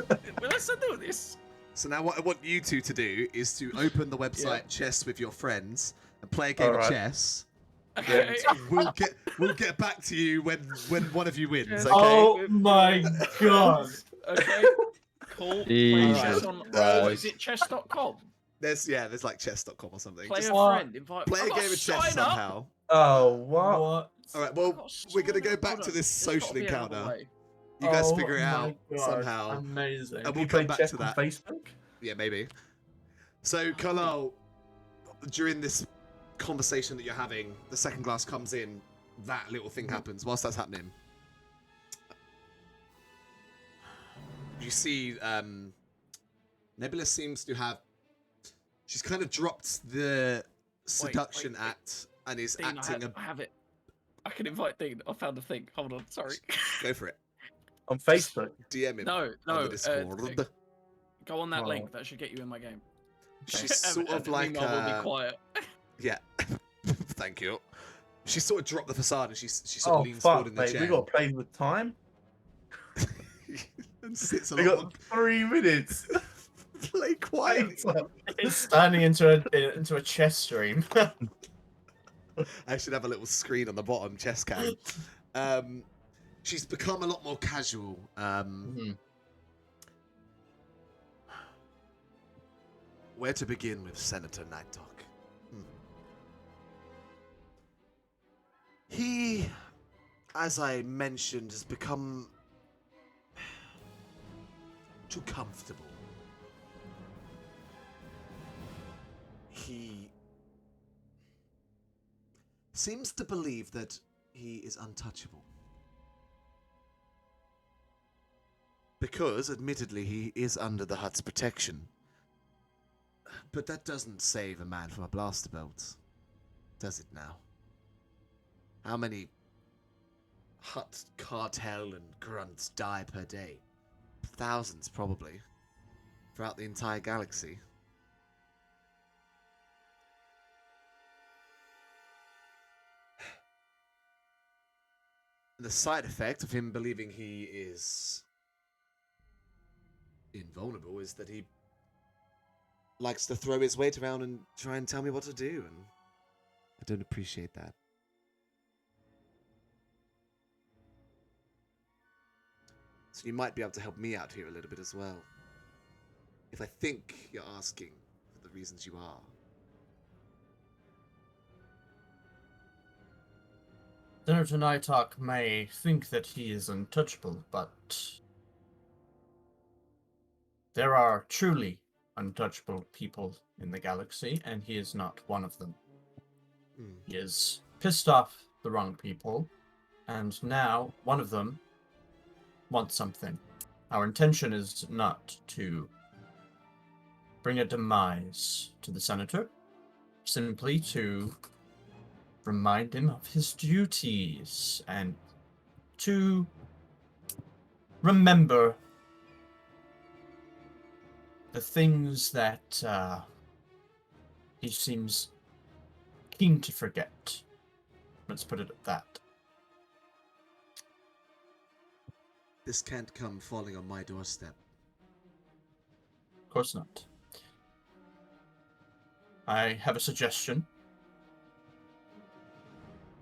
Well, let's do this. So now what I want you two to do is to open the website Chess with your friends and play a game of Alright. chess. Okay. We'll get back to you when one of you wins, Yes. okay? Oh my god. Okay. Cool. Play Jesus chess on. Christ. Is it chess.com? There's like chess.com or something. Play Just a What? friend. Invite. play I've a got game to of chess sign up. somehow. Oh, what? What? Alright, well, I've got we're gonna sign go up. back Hold to on. this There's social gotta be another encounter. way. You guys Oh figure it my out God, somehow. Amazing. And You we'll play come back chess to on that. Facebook? Yeah, maybe. So, Carlisle, during this conversation that you're having, the second glass comes in, that little thing happens. Whilst that's happening, you see Nebula seems to have... She's kind of dropped the seduction wait. act and is Dean, acting I have it. I can invite Dean. I found a thing. Hold on. Sorry. Go for it. On Facebook? DM him No, on no. the Discord. Go on that Oh. link. That should get you in my game. She's sort of like... Meanwhile, we'll be quiet. Yeah. Thank you. She sort of dropped the facade and she sort Oh, of leans forward fuck, in the mate. chair. We got to play with time? and sits a We lot got 3 minutes. play quiet. It's turning into a chess stream. I should have a little screen on the bottom chest cam. She's become a lot more casual. Where to begin with Senator Nighthawk? He, as I mentioned, has become too comfortable. He seems to believe that he is untouchable. Because, admittedly, he is under the Hutt's protection. But that doesn't save a man from a blaster belt, does it now? How many Hutt cartel and grunts die per day? Thousands, probably. Throughout the entire galaxy. The side effect of him believing he is invulnerable is that he likes to throw his weight around and try and tell me what to do, and I don't appreciate that. So you might be able to help me out here a little bit as well. If I think you're asking for the reasons you are. Senator Nighthawk may think that he is untouchable, but there are truly untouchable people in the galaxy, and he is not one of them. He has pissed off the wrong people, and now one of them wants something. Our intention is not to bring a demise to the senator, simply to remind him of his duties and to remember the things that he seems keen to forget. Let's put it at that. This can't come falling on my doorstep. Of course not. I have a suggestion.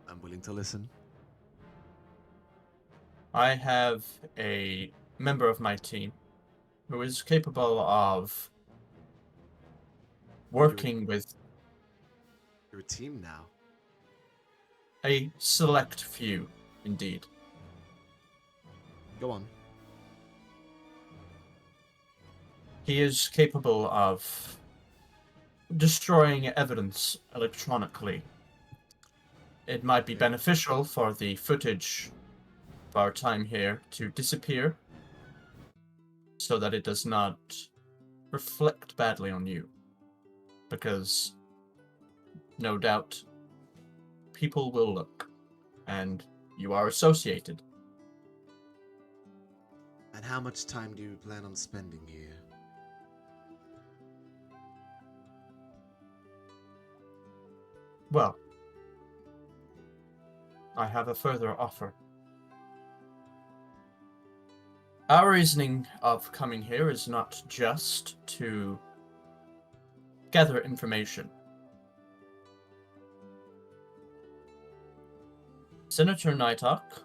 I'm willing to listen. I have a member of my team who is capable of working with You're a team now. a select few, indeed. Go on. He is capable of destroying evidence electronically. It might be beneficial for the footage of our time here to disappear so that it does not reflect badly on you. Because, no doubt, people will look, and you are associated. And how much time do you plan on spending here? Well, I have a further offer. Our reasoning of coming here is not just to gather information. Senator Nighthawk,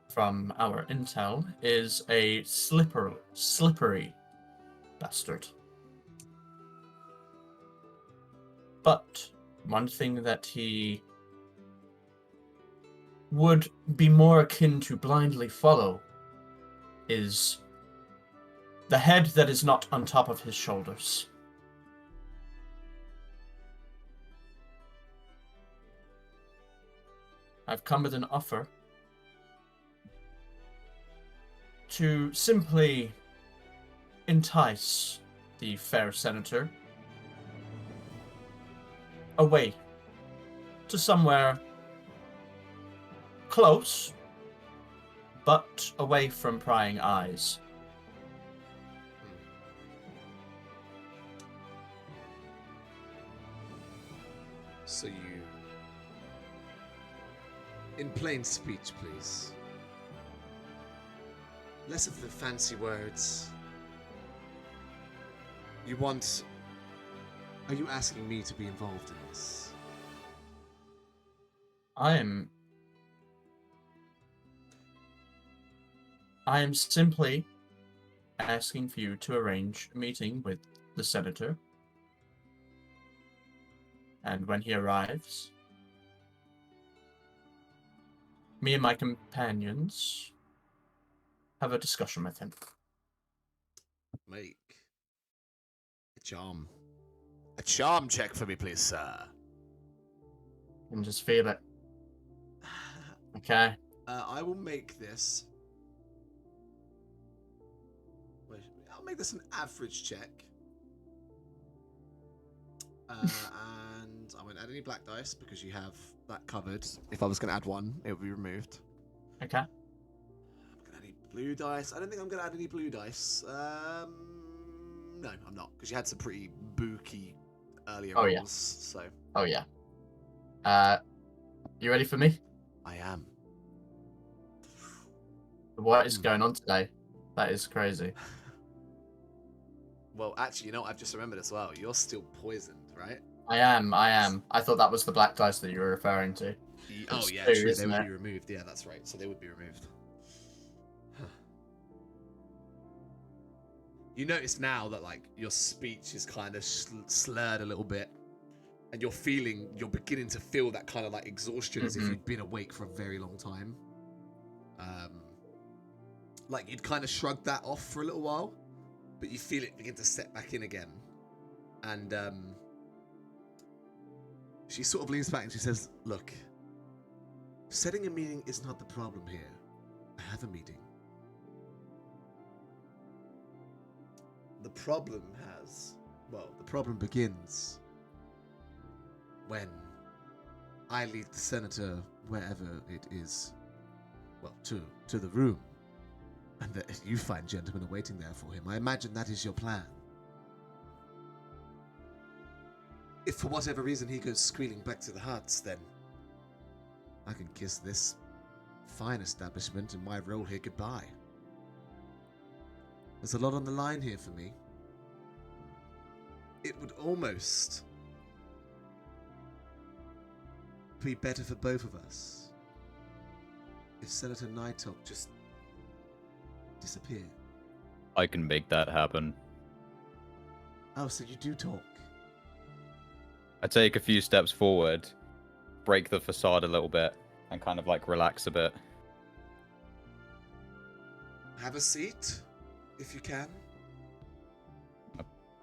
from our intel, is a slippery bastard. But one thing that he would be more akin to blindly follow is the head that is not on top of his shoulders. I've come with an offer to simply entice the fair senator away to somewhere close, but away from prying eyes. So you... In plain speech, please. Less of the fancy words. You want... Are you asking me to be involved in this? I am simply asking for you to arrange a meeting with the senator. And when he arrives, me and my companions have a discussion with him. Make a charm check for me, please, sir. And just feel it. Okay. I will make this. Wait, I'll make this an average check. And I won't add any black dice because you have that covered. If I was going to add one, it would be removed. Okay. I'm going to add any blue dice. I don't think I'm going to add any blue dice. No, I'm not, because you had some pretty booky earlier rolls. Yeah. So Oh yeah. You ready for me? I am. What is going on today? That is crazy. Well, actually, you know what? I've just remembered as well. You're still poisoned, right? I am. I thought that was the black dice that you were referring to. Oh, It's yeah, two, true. They isn't would it? be removed. Yeah, that's right. So they would be removed. Huh. You notice now that, like, your speech is kind of slurred a little bit. And you're beginning to feel that kind of, like, exhaustion as if you'd been awake for a very long time. Like, you'd kind of shrugged that off for a little while. But you feel it begin to set back in again. And, she sort of leans back and she says, look, setting a meeting is not the problem here. I have a meeting. The problem begins when I lead the senator wherever it is, well, to the room, and that you find gentlemen are waiting there for him. I imagine that is your plan. If for whatever reason he goes squealing back to the huts, then I can kiss this fine establishment and my role here goodbye. There's a lot on the line here for me. It would almost be better for both of us if Senator Nighthawk just disappeared. I can make that happen. Oh, so you do talk? I take a few steps forward, break the facade a little bit, and kind of like relax a bit. Have a seat, if you can.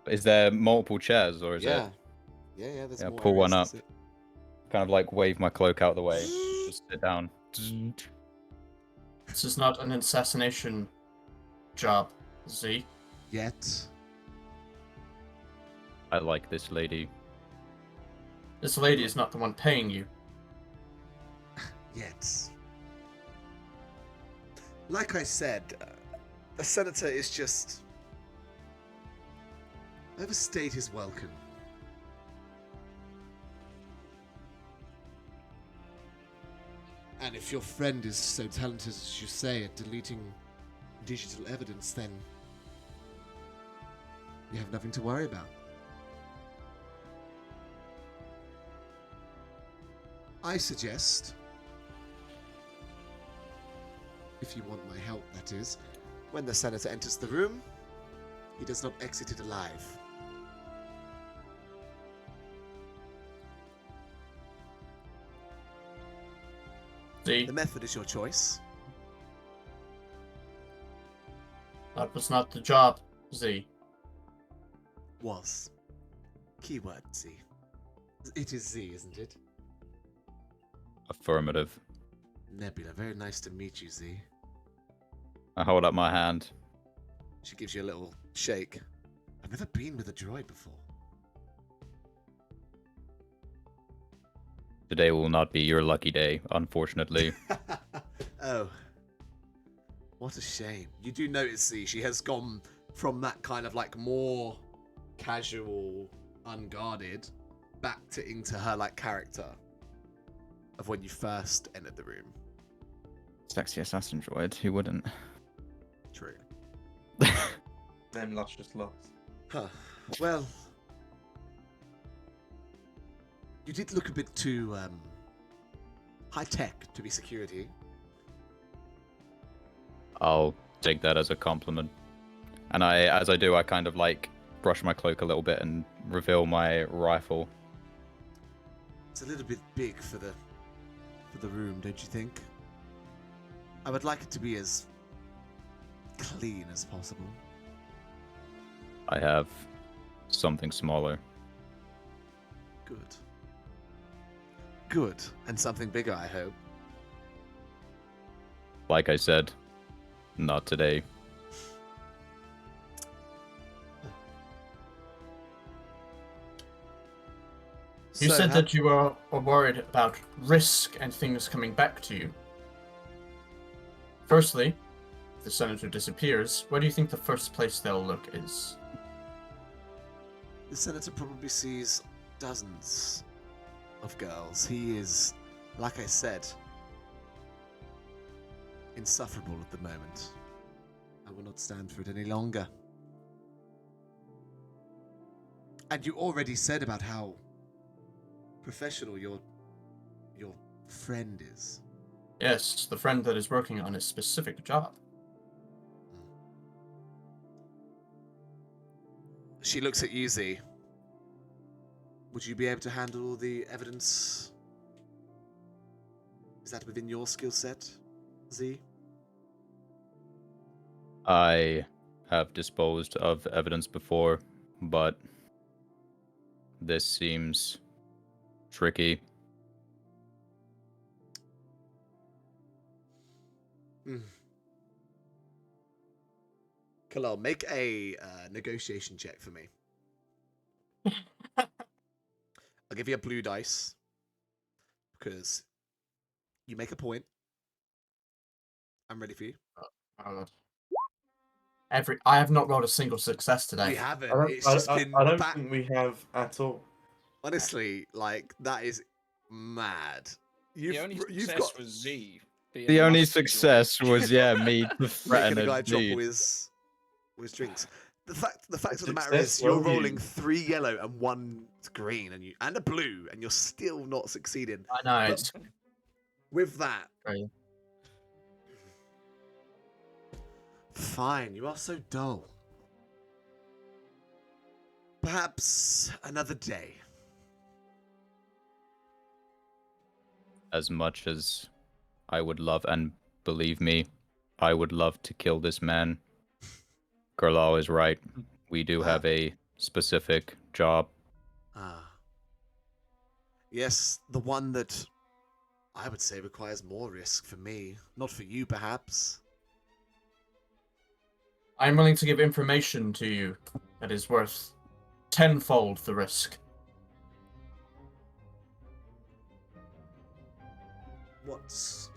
Is there multiple chairs, or is it Yeah, there's Yeah, more pull one areas to up. sit. kind of like wave my cloak out of the way, just sit down? This is not an assassination job, Z. Yet. I like this lady. This lady is not the one paying you. Yet. Like I said, the senator is just overstayed his welcome. And if your friend is so talented as you say at deleting digital evidence, then you have nothing to worry about. I suggest, if you want my help, that is, when the senator enters the room, he does not exit it alive. Z, The method is your choice. that was not the job, Z. Was. Keyword Z. It is Z, isn't it? Affirmative. Nebula, very nice to meet you, Z. I hold up my hand. She gives you a little shake. I've never been with a droid before. Today will not be your lucky day, unfortunately. Oh. What a shame. You do notice, see, she has gone from that kind of like more casual, unguarded, back to into her like character of when you first entered the room. Sexy assassin droid, who wouldn't? True. Them luscious locks. Huh. Well, you did look a bit too high tech to be security. I'll take that as a compliment. And as I do, I kind of like brush my cloak a little bit and reveal my rifle. It's a little bit big for the room, don't you think? I would like it to be as clean as possible. I have something smaller. Good. Good. And something bigger, I hope. Like I said, not today. You said that you were worried about risk and things coming back to you. Firstly, if the senator disappears, where do you think the first place they'll look is? The senator probably sees dozens of girls. He is, like I said, insufferable at the moment. I will not stand for it any longer. And you already said about how professional your friend is. Yes, the friend that is working on a specific job. She looks at you, Z. Would you be able to handle all the evidence? Is that within your skill set, Z? I have disposed of evidence before, but this seems tricky. Kalal, make a negotiation check for me. I'll give you a blue dice because you make a point. I'm ready for you. Oh, I have not rolled a single success today. You haven't. I don't, It's just I, been. I don't think we have at all. Honestly, like that is mad. The only You've success got was Z. being The a only muscular. success was, me to threaten making a guy a drop dude. with drinks. The fact of the matter Success is, you're will you. rolling 3 yellow and 1 green, and a blue, and you're still not succeeding. I know. But It's with that, crazy. fine. You are so dull. Perhaps another day. As much as I would love, and believe me, I would love to kill this man. Gerlau is right. We do have a specific job. Ah. Yes, the one that I would say requires more risk for me. Not for you, perhaps. I'm willing to give information to you that is worth tenfold the risk. What's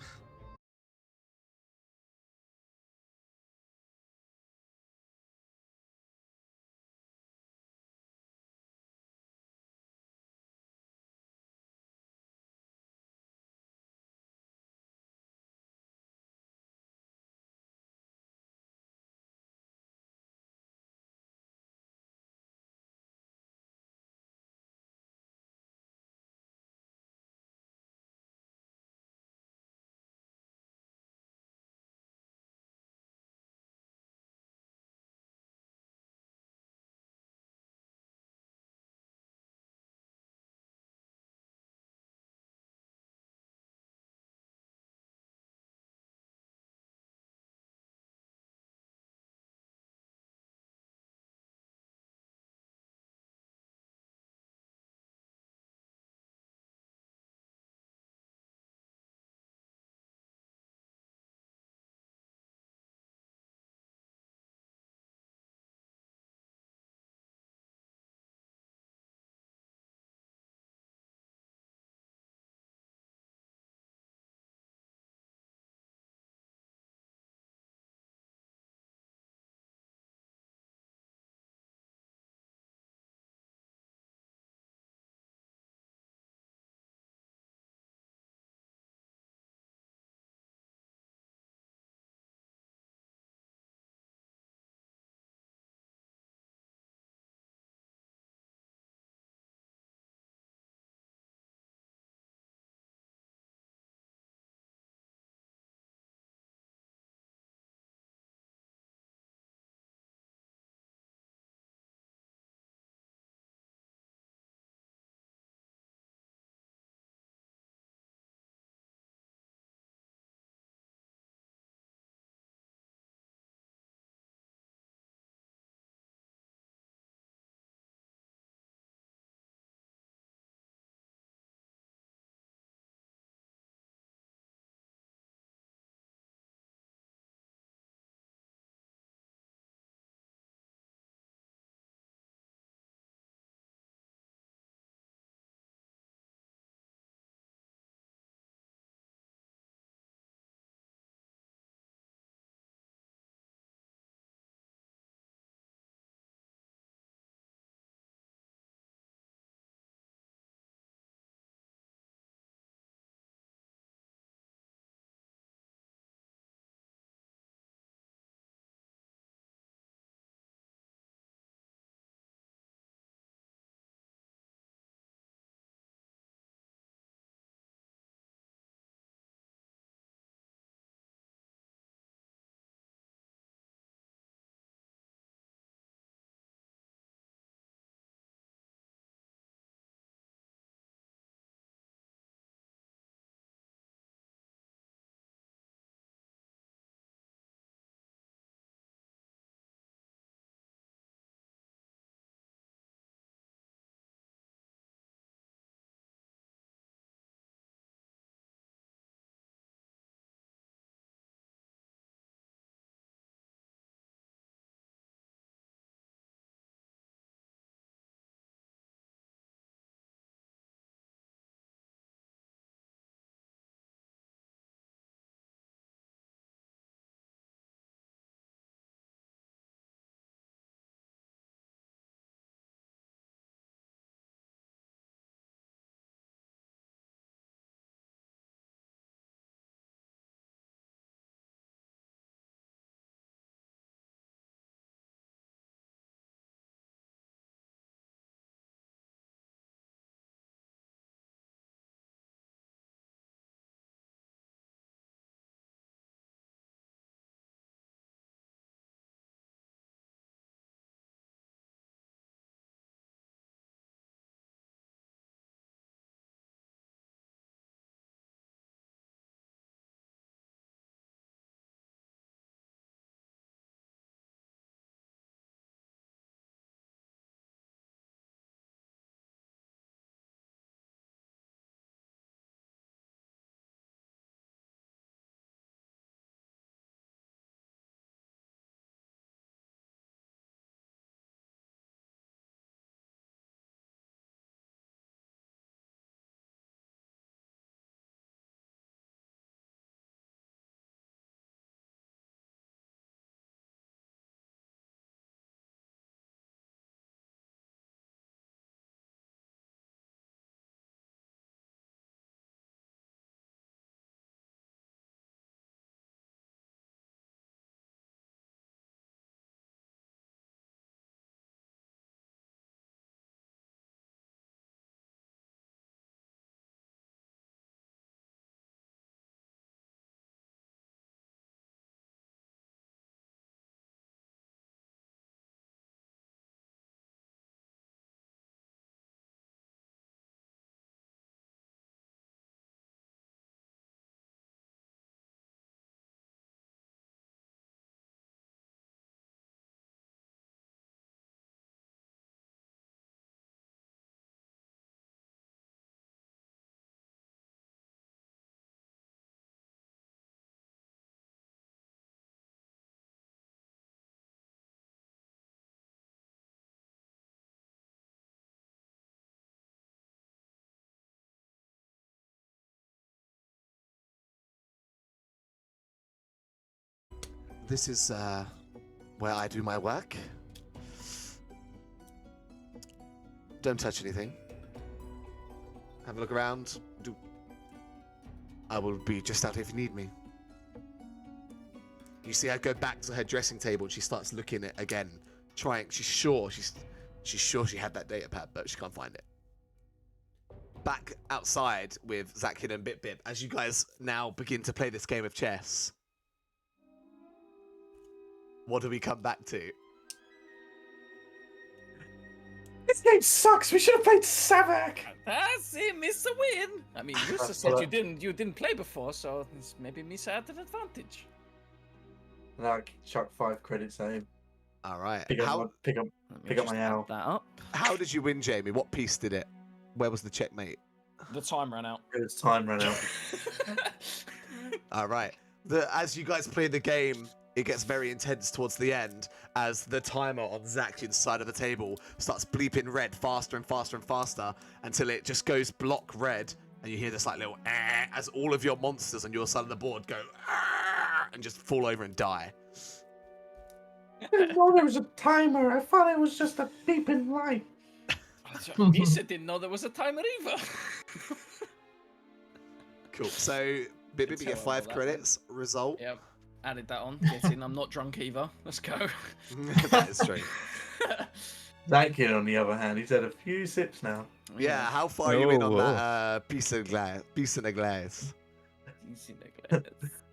this is where I do my work. Don't touch anything. Have a look around. I will be just out if you need me. You see her go back to her dressing table and she starts looking at it again, trying. She's sure she had that data pad, but she can't find it. Back outside with Zakin and Bip Bip, as you guys now begin to play this game of chess. What do we come back to? This game sucks. We should have played Savak. That's it, Mr. Win. I mean, you said you didn't play before, so maybe Misa had an advantage. Like, chuck 5 credits at him. All right. Pick up my owl. That up. How did you win, Jamie? What piece did it? Where was the checkmate? The time ran out. It's time ran out. All right. As you guys play the game, it gets very intense towards the end as the timer on Zakin's side of the table starts bleeping red faster and faster and faster until it just goes block red, and you hear this like little as all of your monsters on your side of the board go and just fall over and die. I didn't know there was a timer. I thought it was just a beeping light. Misa didn't know there was a timer either. Cool. So, Bip, you get 5 credits. Result. Yep. Added that on. Get in. I'm not drunk either. Let's go. That is true. That kid, on the other hand, he's had a few sips now. Yeah, how far are you in on Oh. that piece of glass? Piece of glass.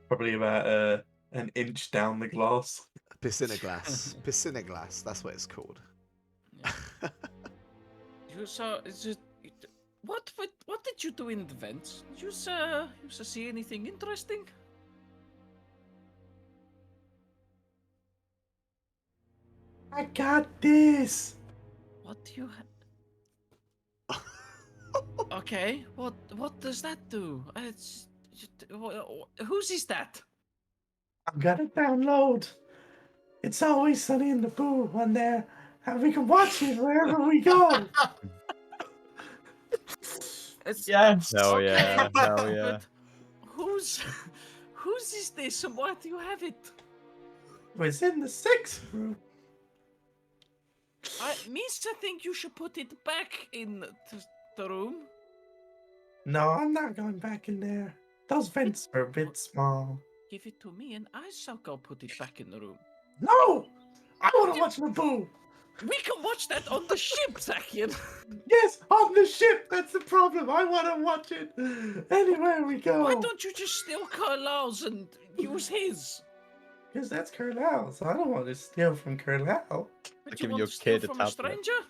Probably about an inch down the glass. Piscinaglass. Piscinaglass, that's what it's called. Yeah. You saw what did you do in the vents? Did you see anything interesting? I got this. What do you have? Okay, what does that do? Whose is that? I'm gonna download. It's Always Sunny in the Boo on there, and we can watch it wherever we go. Yes. Hell Okay, yeah. Hell yeah. but whose is this, and why do you have it? It's in the 6th room. Misa think you should put it back in the room. No, I'm not going back in there. Those vents are a bit small. Give it to me, and I shall go put it back in the room. No! I want to watch the Boo. We can watch that on the ship, Zakian. Yes, on the ship. That's the problem. I want to watch it anywhere we go. Why don't you just steal Carlisle's and use his? Because that's Carlisle, so I don't want to steal from Carlisle. But giving want your to steal kid a from tablet. stranger?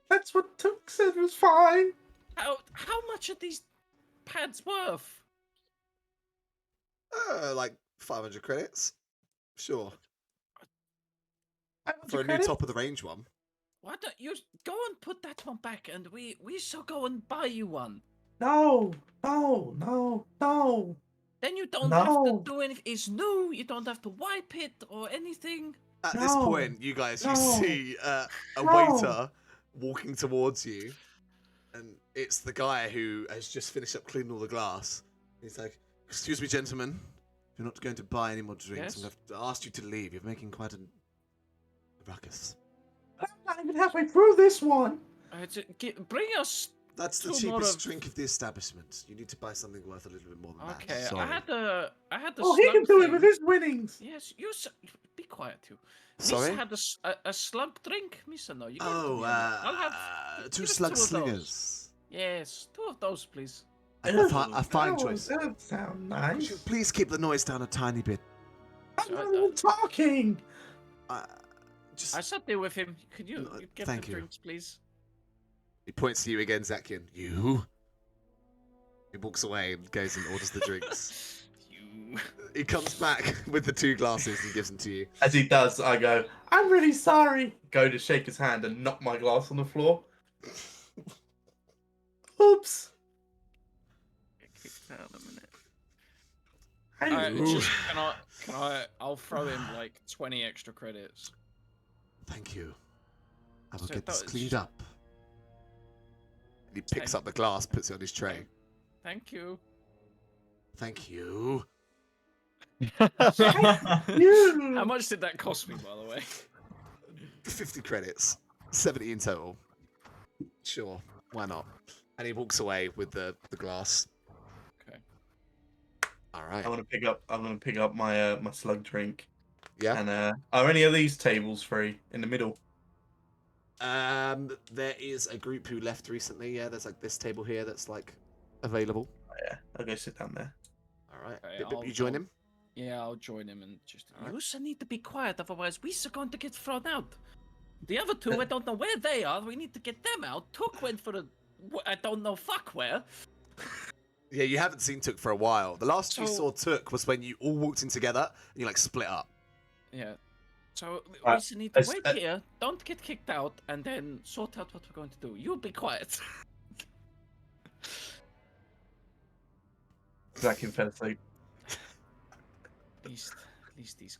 That's what Took said was fine. How much are these pads worth? Like 500 credits. Sure. I want For a your new credit. top of the range one. Why don't you go and put that one back, and we shall go and buy you one. No. Then you don't have to No. do anything. It's new. You don't have to wipe it or anything. At this No. point, you guys, you No. see a No. waiter walking towards you, and it's the guy who has just finished up cleaning all the glass. He's like, "Excuse me, gentlemen, you're not going to buy any more drinks. Yes? I'm going to ask you to leave. You're making quite a ruckus." I'm not even halfway through this one. Bring us. That's the Two more cheapest of- drink of the establishment. You need to buy something worth a little bit more than Okay, that. Sorry. I had a. Oh, he can slump do it thing. with his winnings. Yes, be quiet too. Sorry? Misa had a slump drink. Misa, no, you gave it to Oh, me. I'll have 2 give us slug 2 of those. slingers. Yes, 2 of those, please. A fine Oh, choice. That sounds Could nice. you please keep the noise down a tiny bit? I'm not even talking. Just I sat there with him. Could you No, get thank the you. drinks, please? He points to you again, Zakian. You? He walks away and goes and orders the drinks. You. He comes back with the 2 glasses and gives them to you. As he does, I go, I'm really sorry. Go to shake his hand and knock my glass on the floor. Oops. Get kicked out in a minute. I Just, I'll throw in like 20 extra credits. Thank you. I will So get this that was- cleaned up. And he picks up the glass, puts it on his tray. Thank you. Thank you. How much did that cost me, by the way? 50 credits, 70 in total. Sure, why not? And he walks away with the glass. Okay. All right. I'm gonna pick up my my slug drink. Yeah. And are any of these tables free in the middle? There is a group who left recently. Yeah, there's like this table here that's like available. Oh, yeah, I'll go sit down there. All right. Okay, Bip, bip, I'll- you join I'll- him? Yeah, I'll join him and just. Alright. You also need to be quiet, otherwise we're going to get thrown out. The other two, I don't know where they are. We need to get them out. Took went for the. I don't know fuck where. Yeah, you haven't seen Took for a while. The last you So- saw Took was when you all walked in together and you like split up. Yeah. So we Uh, just need to as- wait here. Don't get kicked out, and then sort out what we're going to do. You be quiet. Zach fell asleep. At least these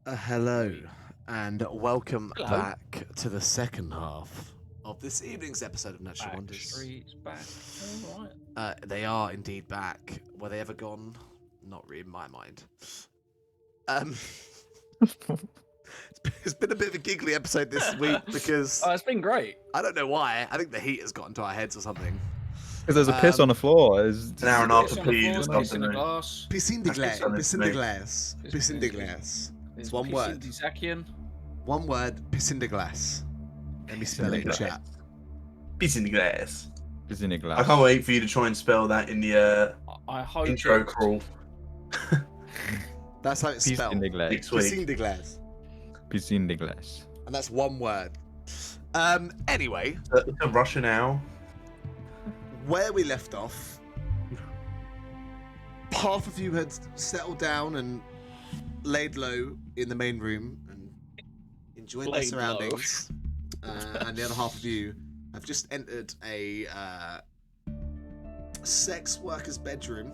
Hello, and welcome Hello. back to the second half of this evening's episode of Natural Wonders. Streets back. All right. They are indeed back. Were they ever gone? Not really in my mind. It's been a bit of a giggly episode this week because Oh, it's been great. I don't know why. I think the heat has gotten to our heads or something. Because there's a piss on the floor. It's An hour and a half Piss to on the pee floor, this piss in a afternoon. glass. Piscine de That's glace. something Piscine to de me. glace. Piscine de glace. It's one word. Zakian. One word. Piscine de glace. Let me spell it in glace. chat. Piece in the glass. It's in a glass. I can't wait for you to try and spell that in the I hope intro it- crawl. That's how it's Piece spelled. in the glass. Next week. Piscine de glace. Piece in the glass. And that's one word. Anyway, It's a Russian owl. where we left off, half of you had settled down and laid low in the main room and enjoyed their Laid low. surroundings. And the other half of you have just entered a sex worker's bedroom,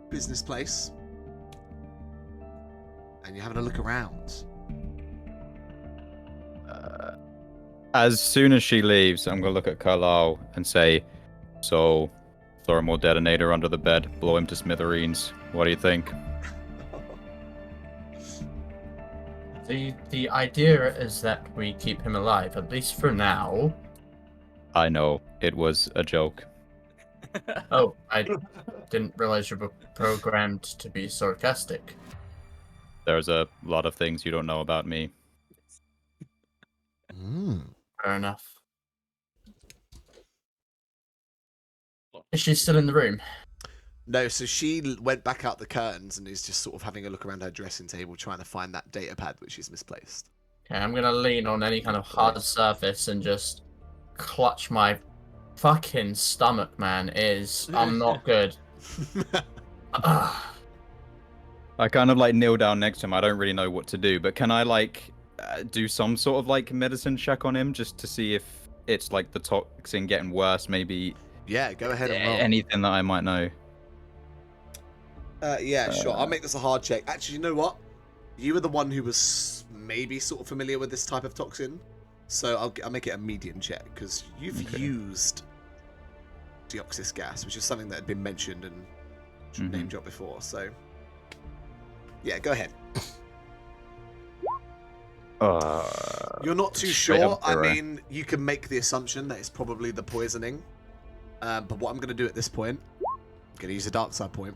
business place, and you're having a look around. As soon as she leaves, I'm gonna look at Carlisle and say, "So, throw a more detonator under the bed, blow him to smithereens. What do you think?" The idea is that we keep him alive, at least for now. I know it was a joke. Oh, I didn't realize you were programmed to be sarcastic. There's a lot of things you don't know about me. Fair enough. Is she still in the room? No, so she went back out the curtains and is just sort of having a look around her dressing table, trying to find that data pad which is misplaced. Okay, I'm gonna lean on any kind of hard surface and just clutch my fucking stomach, man. I'm not good. Ugh. I kind of like kneel down next to him. I don't really know what to do, but can I like do some sort of like medicine check on him just to see if it's like the toxin getting worse? Maybe Yeah, go ahead and roll. anything that I might know. Yeah, sure. I'll make this a hard check. Actually, you know what? You were the one who was maybe sort of familiar with this type of toxin, so I'll make it a medium check because you've used deoxys gas, which is something that had been mentioned and name dropped before. So, yeah, go ahead. You're not too sure. I mean, you can make the assumption that it's probably the poisoning, but what I'm going to do at this point, I'm going to use a dark side point.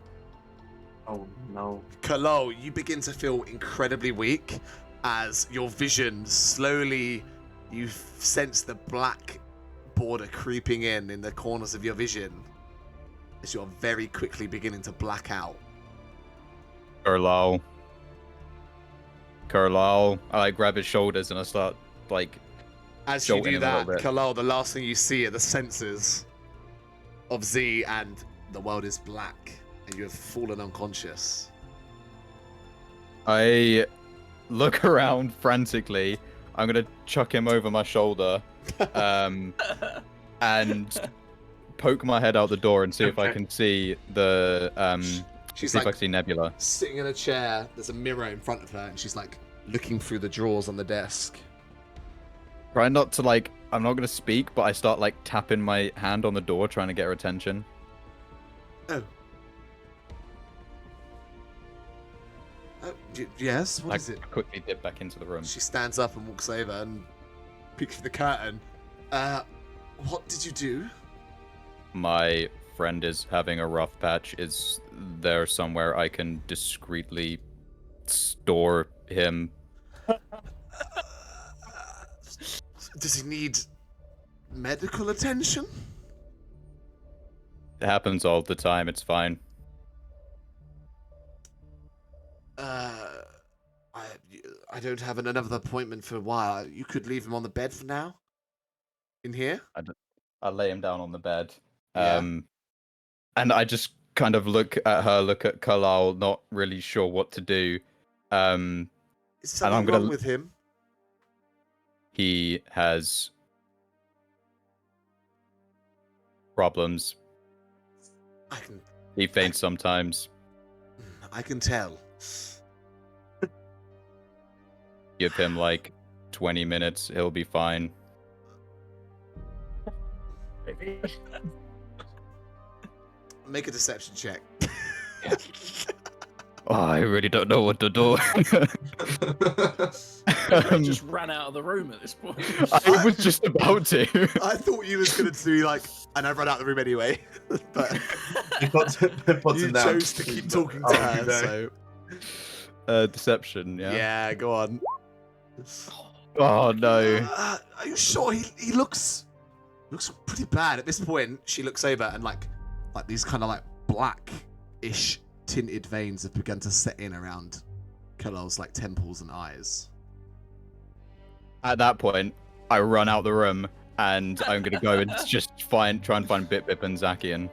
Oh no. Kalol, you begin to feel incredibly weak as your vision slowly, you sense the black border creeping in the corners of your vision as you're very quickly beginning to black out. Carlisle. I like grab his shoulders and I start like. As you do jolting him a little that, bit. Kalol, the last thing you see are the senses of Z, and the world is black, and you have fallen unconscious. I look around frantically. I'm gonna chuck him over my shoulder, and poke my head out the door and see if I can see the She's see if I like can see Nebula. sitting in a chair. There's a mirror in front of her, and she's like looking through the drawers on the desk. Try not to like. I'm not gonna speak, but I start like tapping my hand on the door, trying to get her attention. Oh. Yes. What I is it? quickly dip back into the room. She stands up and walks over and peeks through the curtain. What did you do? My friend is having a rough patch. Is there somewhere I can discreetly store him? Does he need medical attention? It happens all the time. It's fine. I don't have another appointment for a while. You could leave him on the bed for now. In here? I lay him down on the bed. Yeah. And I just kind of look at Kalal, not really sure what to do. Is something wrong with him? He has problems. He faints sometimes. I can tell. Give him like 20 minutes, he'll be fine. Make a deception check. Oh, I really don't know what to do. I just ran out of the room at this point. I was just about to. I thought you was going to do like, and I ran out of the room anyway. But You chose to keep talking to her, so. Deception, yeah? Yeah, go on. Oh, no. Are you sure? He looks pretty bad. At this point, she looks over and like these kind of like black-ish tinted veins have begun to set in around Kalal's like temples and eyes. At that point, I run out the room and I'm gonna go and just try and find Bip Bip and Zakian.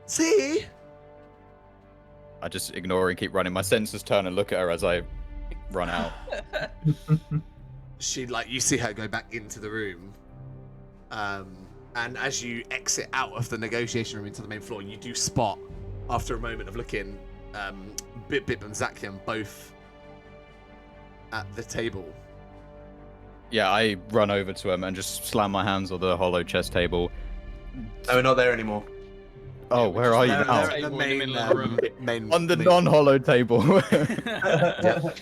See? I just ignore and keep running. My senses turn and look at her as I run out. She like, you see her go back into the room, and as you exit out of the negotiation room into the main floor, you do spot, after a moment of looking, Bip Bip and Zakian both at the table. Yeah, I run over to him and just slam my hands on the hollow chest table. No, we're not there anymore. Oh, where are you They're now? at the Table in the main, middle of the room. main On the main- non-hollow table. Yep.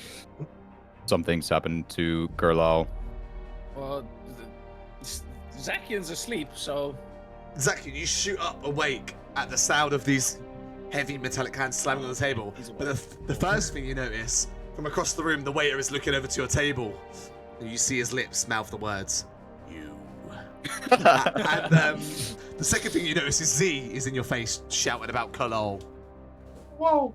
Something's happened to Gerlau. Well, Zakian's asleep, so Zakian, you shoot up awake at the sound of these heavy metallic hands slamming on the table. He's awake. But the first thing you notice, from across the room, the waiter is looking over to your table. And you see his lips mouth the words, "You." and the second thing you notice is Z is in your face, shouting about Kalal. Whoa,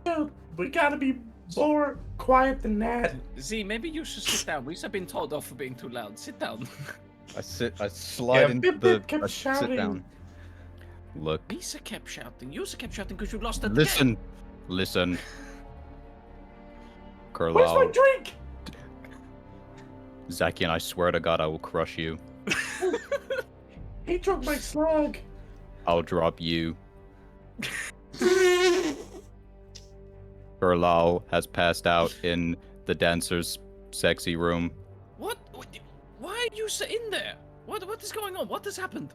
dude, we gotta be more quiet than that. Z, maybe you should sit down. We've been told off for being too loud. Sit down. I slide into Bip Bip the. kept I sit shouting. down. Look, Lisa kept shouting. You kept shouting because you lost the listen, Listen. Where's my Carlisle, drink? Zakian, I swear to God, I will crush you. He dropped my slug. I'll drop you. Carlisle has passed out in the dancer's sexy room. What? Why are you in there? What is going on? What has happened?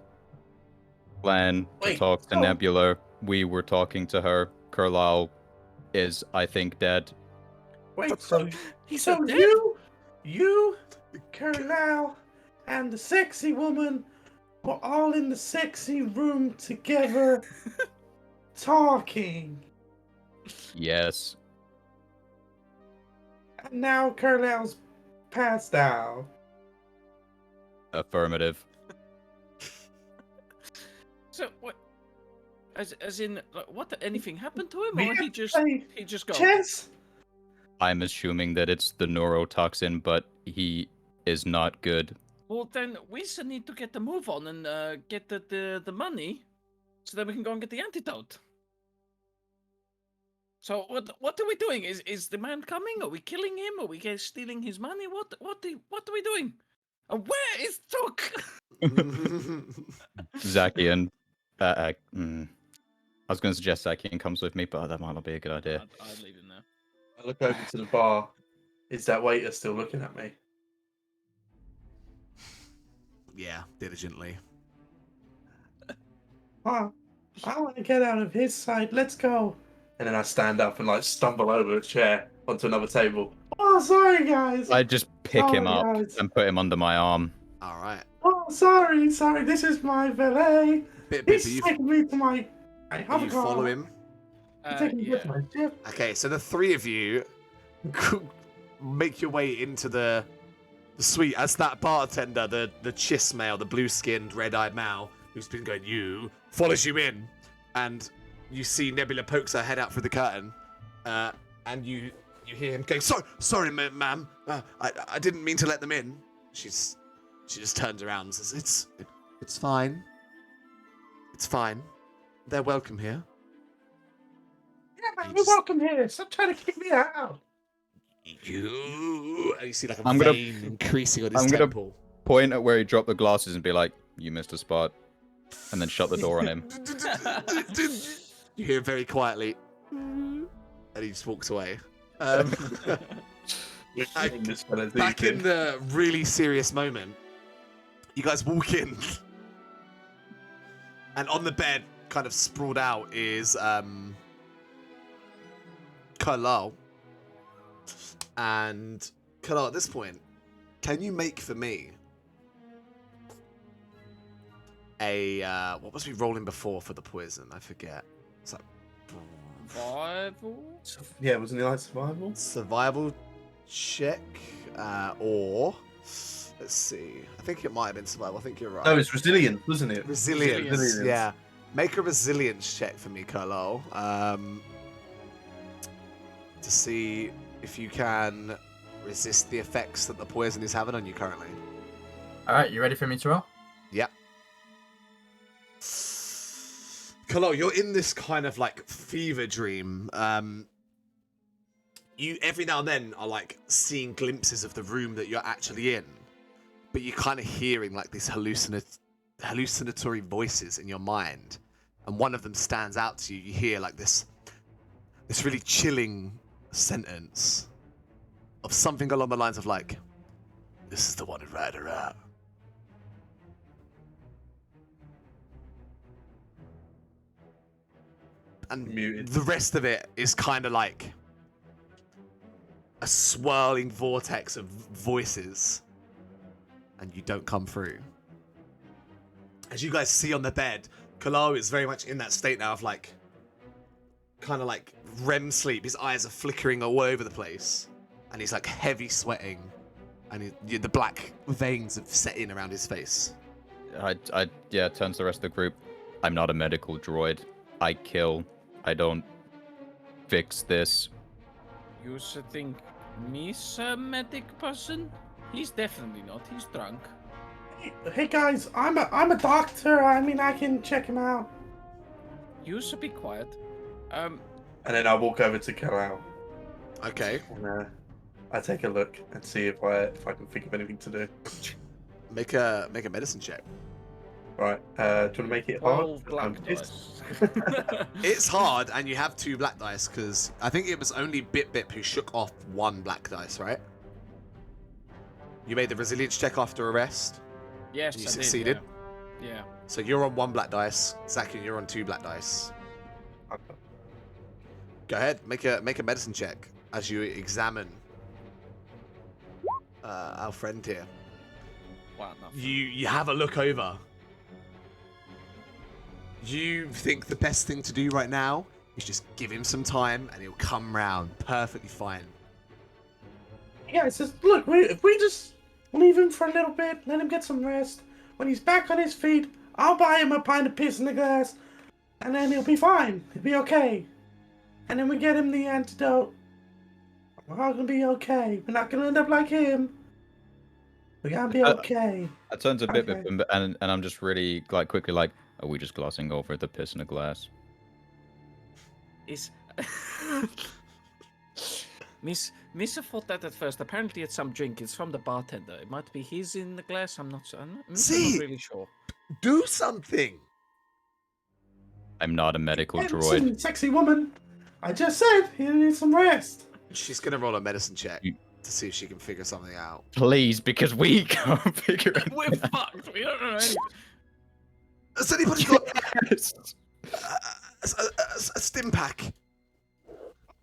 Plan to Wait, talk to oh. Nebula. We were talking to her. Carlisle is, I think, dead. Wait, so He's so dead? you, Carlisle, and the sexy woman were all in the sexy room together, talking. Yes. And now Carlisle's passed out. Affirmative. So what? As in, like, what? Anything happened to him, We or have he to just play got? Chess? I'm assuming that it's the neurotoxin, but he is not good. Well, then we still need to get the move on and get the money, so that we can go and get the antidote. So what are we doing? Is the man coming? Are we killing him? Are we stealing his money? What are we doing? And where is Took? Zakian. I was going to suggest Zakian comes with me, but that might not be a good idea. I'd leave him there. I look over to the bar. Is that waiter still looking at me? Yeah, diligently. I want to get out of his sight. Let's go. And then I stand up and like stumble over a chair onto another table. Oh, sorry, guys. I just pick him up guys. and put him under my arm. All right. Oh, sorry. This is my valet. Bit, He's you taking me to my. I have a car. follow him. He's taking me to my ship. Okay, so the three of you make your way into the suite as that bartender, the chismail, the blue-skinned, red-eyed Mal, who's been going, you, follows you in, and you see Nebula pokes her head out through the curtain, and you hear him going, sorry, ma'am, I didn't mean to let them in. She just turns around and says, it's fine. It's fine. They're welcome here. Yeah, man, we're welcome here. Stop trying to kick me out. And you see like a I'm gonna- vein increasing on his I'm gonna- temple. Point at where he dropped the glasses and be like, you missed a spot. And then shut the door on him. You hear very quietly, and he just walks away. Back in the really serious moment, you guys walk in, and on the bed, kind of sprawled out, is Carlisle. And Carlisle, at this point, can you make for me a what was we rolling before for the poison? I forget. It's like Survival? Yeah, wasn't it like survival? survival check, or let's see. I think it might have been survival. I think you're right. No, it's resilience, wasn't it? Resilience. Resilience. Yeah. Make a resilience check for me, Carlisle. To see if you can resist the effects that the poison is having on you currently. All right, you ready for me to roll? Yep. Carlisle, you're in this kind of like fever dream. You every now and then are like seeing glimpses of the room that you're actually in, but you're kind of hearing like these hallucinatory voices in your mind, and one of them stands out to you. You hear like this really chilling sentence of something along the lines of like, "This is the one who rat her out." And Muted. the rest of it is kind of like a swirling vortex of voices, and you don't come through. As you guys see on the bed, Carlisle is very much in that state now of like, kind of like REM sleep. His eyes are flickering all over the place, and he's like heavy sweating, and the black veins have set in around his face. Yeah, turns to the rest of the group. I'm not a medical droid. I kill. I don't fix this. You should think me's a medic person? He's definitely not. He's drunk. Hey guys, I'm a doctor. I mean, I can check him out. You should be quiet. And then I walk over to Kalal. Okay. And I take a look and see if I can think of anything to do. Make a medicine check. Right. Do you want to make it hard? 12 black dice. It's hard, and you have 2 black dice because I think it was only Bip who shook off 1 black dice, right? You made the resilience check after arrest. Yes, You I did, succeeded. Yeah. So you're on 1 black dice. Zakian, you're on 2 black dice. Okay. Go ahead, make a medicine check as you examine our friend here. Wow, nothing. You have a look over. You think the best thing to do right now is just give him some time, and he'll come round perfectly fine. Yeah, it's just, look, if we just leave him for a little bit, let him get some rest. When he's back on his feet, I'll buy him a pint of piss in the glass, and then he'll be fine. He'll be okay. And then we get him the antidote. We're all gonna be okay. We're not gonna end up like him. We're gonna be okay. I turn to Bip Okay. and I'm just really like quickly like, are we just glossing over the piss in a glass? Is Miss thought that at first. Apparently, it's some drink. It's from the bartender. It might be his in the glass. I'm not. I'm not really sure. Do something. I'm not a medical droid. Listen, sexy woman. I just said he needs some rest. She's gonna roll a medicine check to see if she can figure something out. Please, because we can't figure it We're fucked. We don't know anything. Has anybody got out. a stim pack?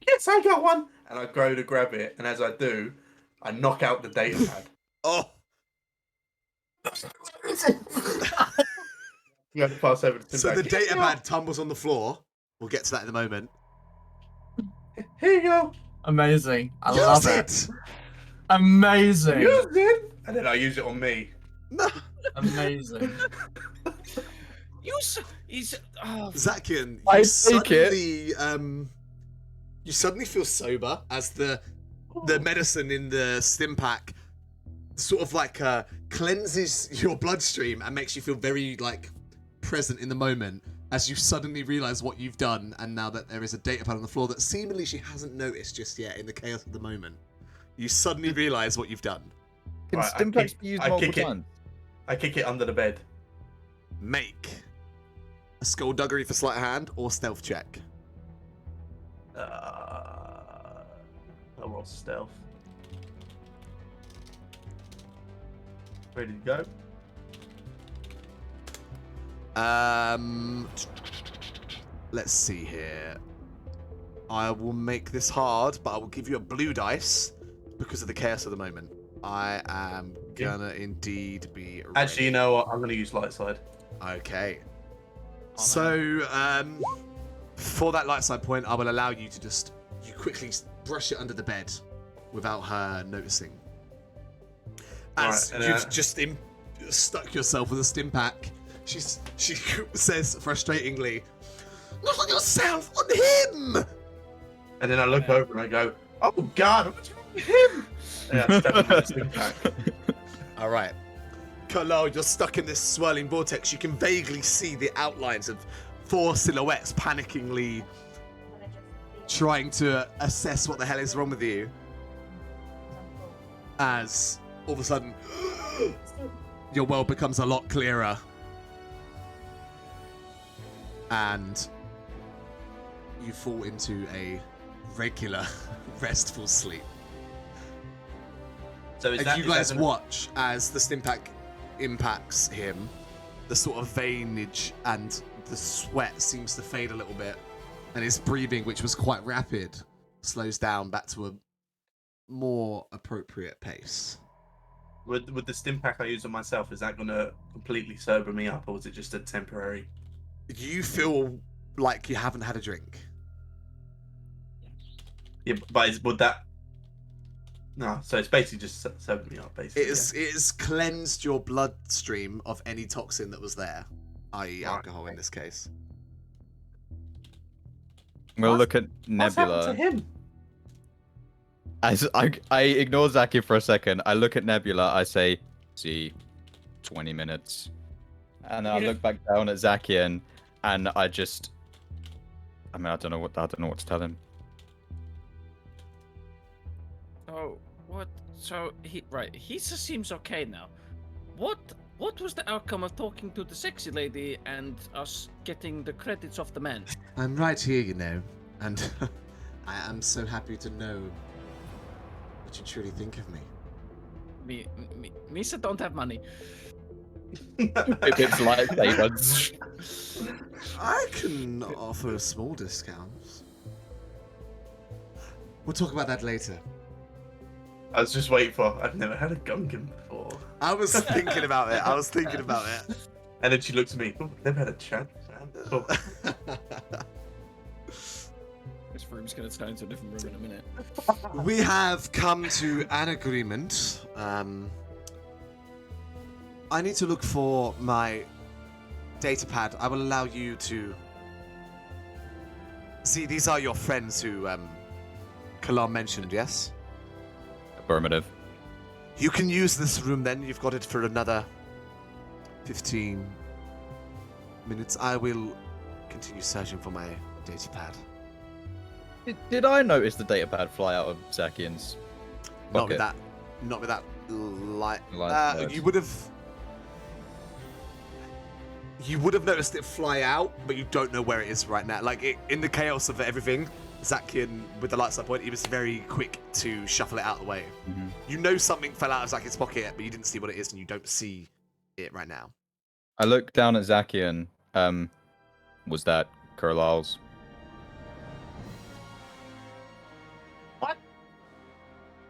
Yes, I got one. And I go to grab it, and as I do, I knock out the data pad. Oh, You have to pass over to so back. the data pad tumbles on the floor. We'll get to that in a moment. Here you go. Amazing. I Use love it. Amazing. Use it. And then I use it on me. No, Amazing. He's. Oh, Zakian, I you take it. suddenly you suddenly feel sober as the medicine in the stim pack sort of like cleanses your bloodstream and makes you feel very like present in the moment as you suddenly realize what you've done, and now that there is a data pad on the floor that seemingly she hasn't noticed just yet in the chaos of the moment, you suddenly realize what you've done. Can Right, stim packs be used I multiple kick it. times? I kick it under the bed. Make a skullduggery for sleight of hand or stealth check. I roll stealth. Ready to go? Let's see here. I will make this hard, but I will give you a blue dice because of the chaos of the moment. I am gonna indeed be ready. Actually, you know what? I'm going to use light side. Okay. So, for that light side point, I will allow you to you quickly brush it under the bed without her noticing. As Right, you've just stuck yourself with a stim pack, she says frustratingly, "Not on yourself, on him!" And then I look over and I go, oh God, what's wrong with him? And I step on the stim pack. All right. Kalal, you're stuck in this swirling vortex. You can vaguely see the outlines of 4 silhouettes panickingly trying to assess what the hell is wrong with you. As all of a sudden, your world becomes a lot clearer. And you fall into a regular, restful sleep. So is And that, you is that guys gonna- watch as the stim pack impacts him, the sort of veinage and the sweat seems to fade a little bit, and his breathing, which was quite rapid, slows down back to a more appropriate pace. With the stim pack I use on myself, is that going to completely sober me up, or was it just a temporary? You feel like you haven't had a drink. Yeah, but would that? No, so it's basically just sobered me up, basically. It is cleansed your bloodstream of any toxin that was there, i.e. alcohol in this case. We'll look at What's happened Nebula. to him? As I ignore Zaki for a second. I look at Nebula. I say, "See, 20 minutes," and I look back down at Zakian, and I just I mean, I don't know what to tell him. Oh, what? So he just seems okay now. What was the outcome of talking to the sexy lady and us getting the credits off the man? I'm right here, you know, and I am so happy to know what you truly think of me. Misa don't have money. It's lightsabers. I can offer small discounts. We'll talk about that later. I was just waiting for. I've never had a Gungan before. I was thinking about it. And then she looks at me. Oh, never had a chat. Oh. This room's gonna turn into a different room in a minute. We have come to an agreement. I need to look for my data pad. I will allow you to see. These are your friends who Kalam mentioned, yes? Affirmative. You can use this room then. You've got it for another 15 minutes. I will continue searching for my data pad. Did I notice the data pad fly out of Zakian's Not with bucket? that. Not with that light. Light You would have. You would have noticed it fly out, but you don't know where it is right now. Like in the chaos of everything, Zakian with the light side point, he was very quick to shuffle it out of the way. Mhm. You know something fell out of Zakian's pocket, but you didn't see what it is, and you don't see it right now. I looked down at Zakian. Was that Carlisle's? What?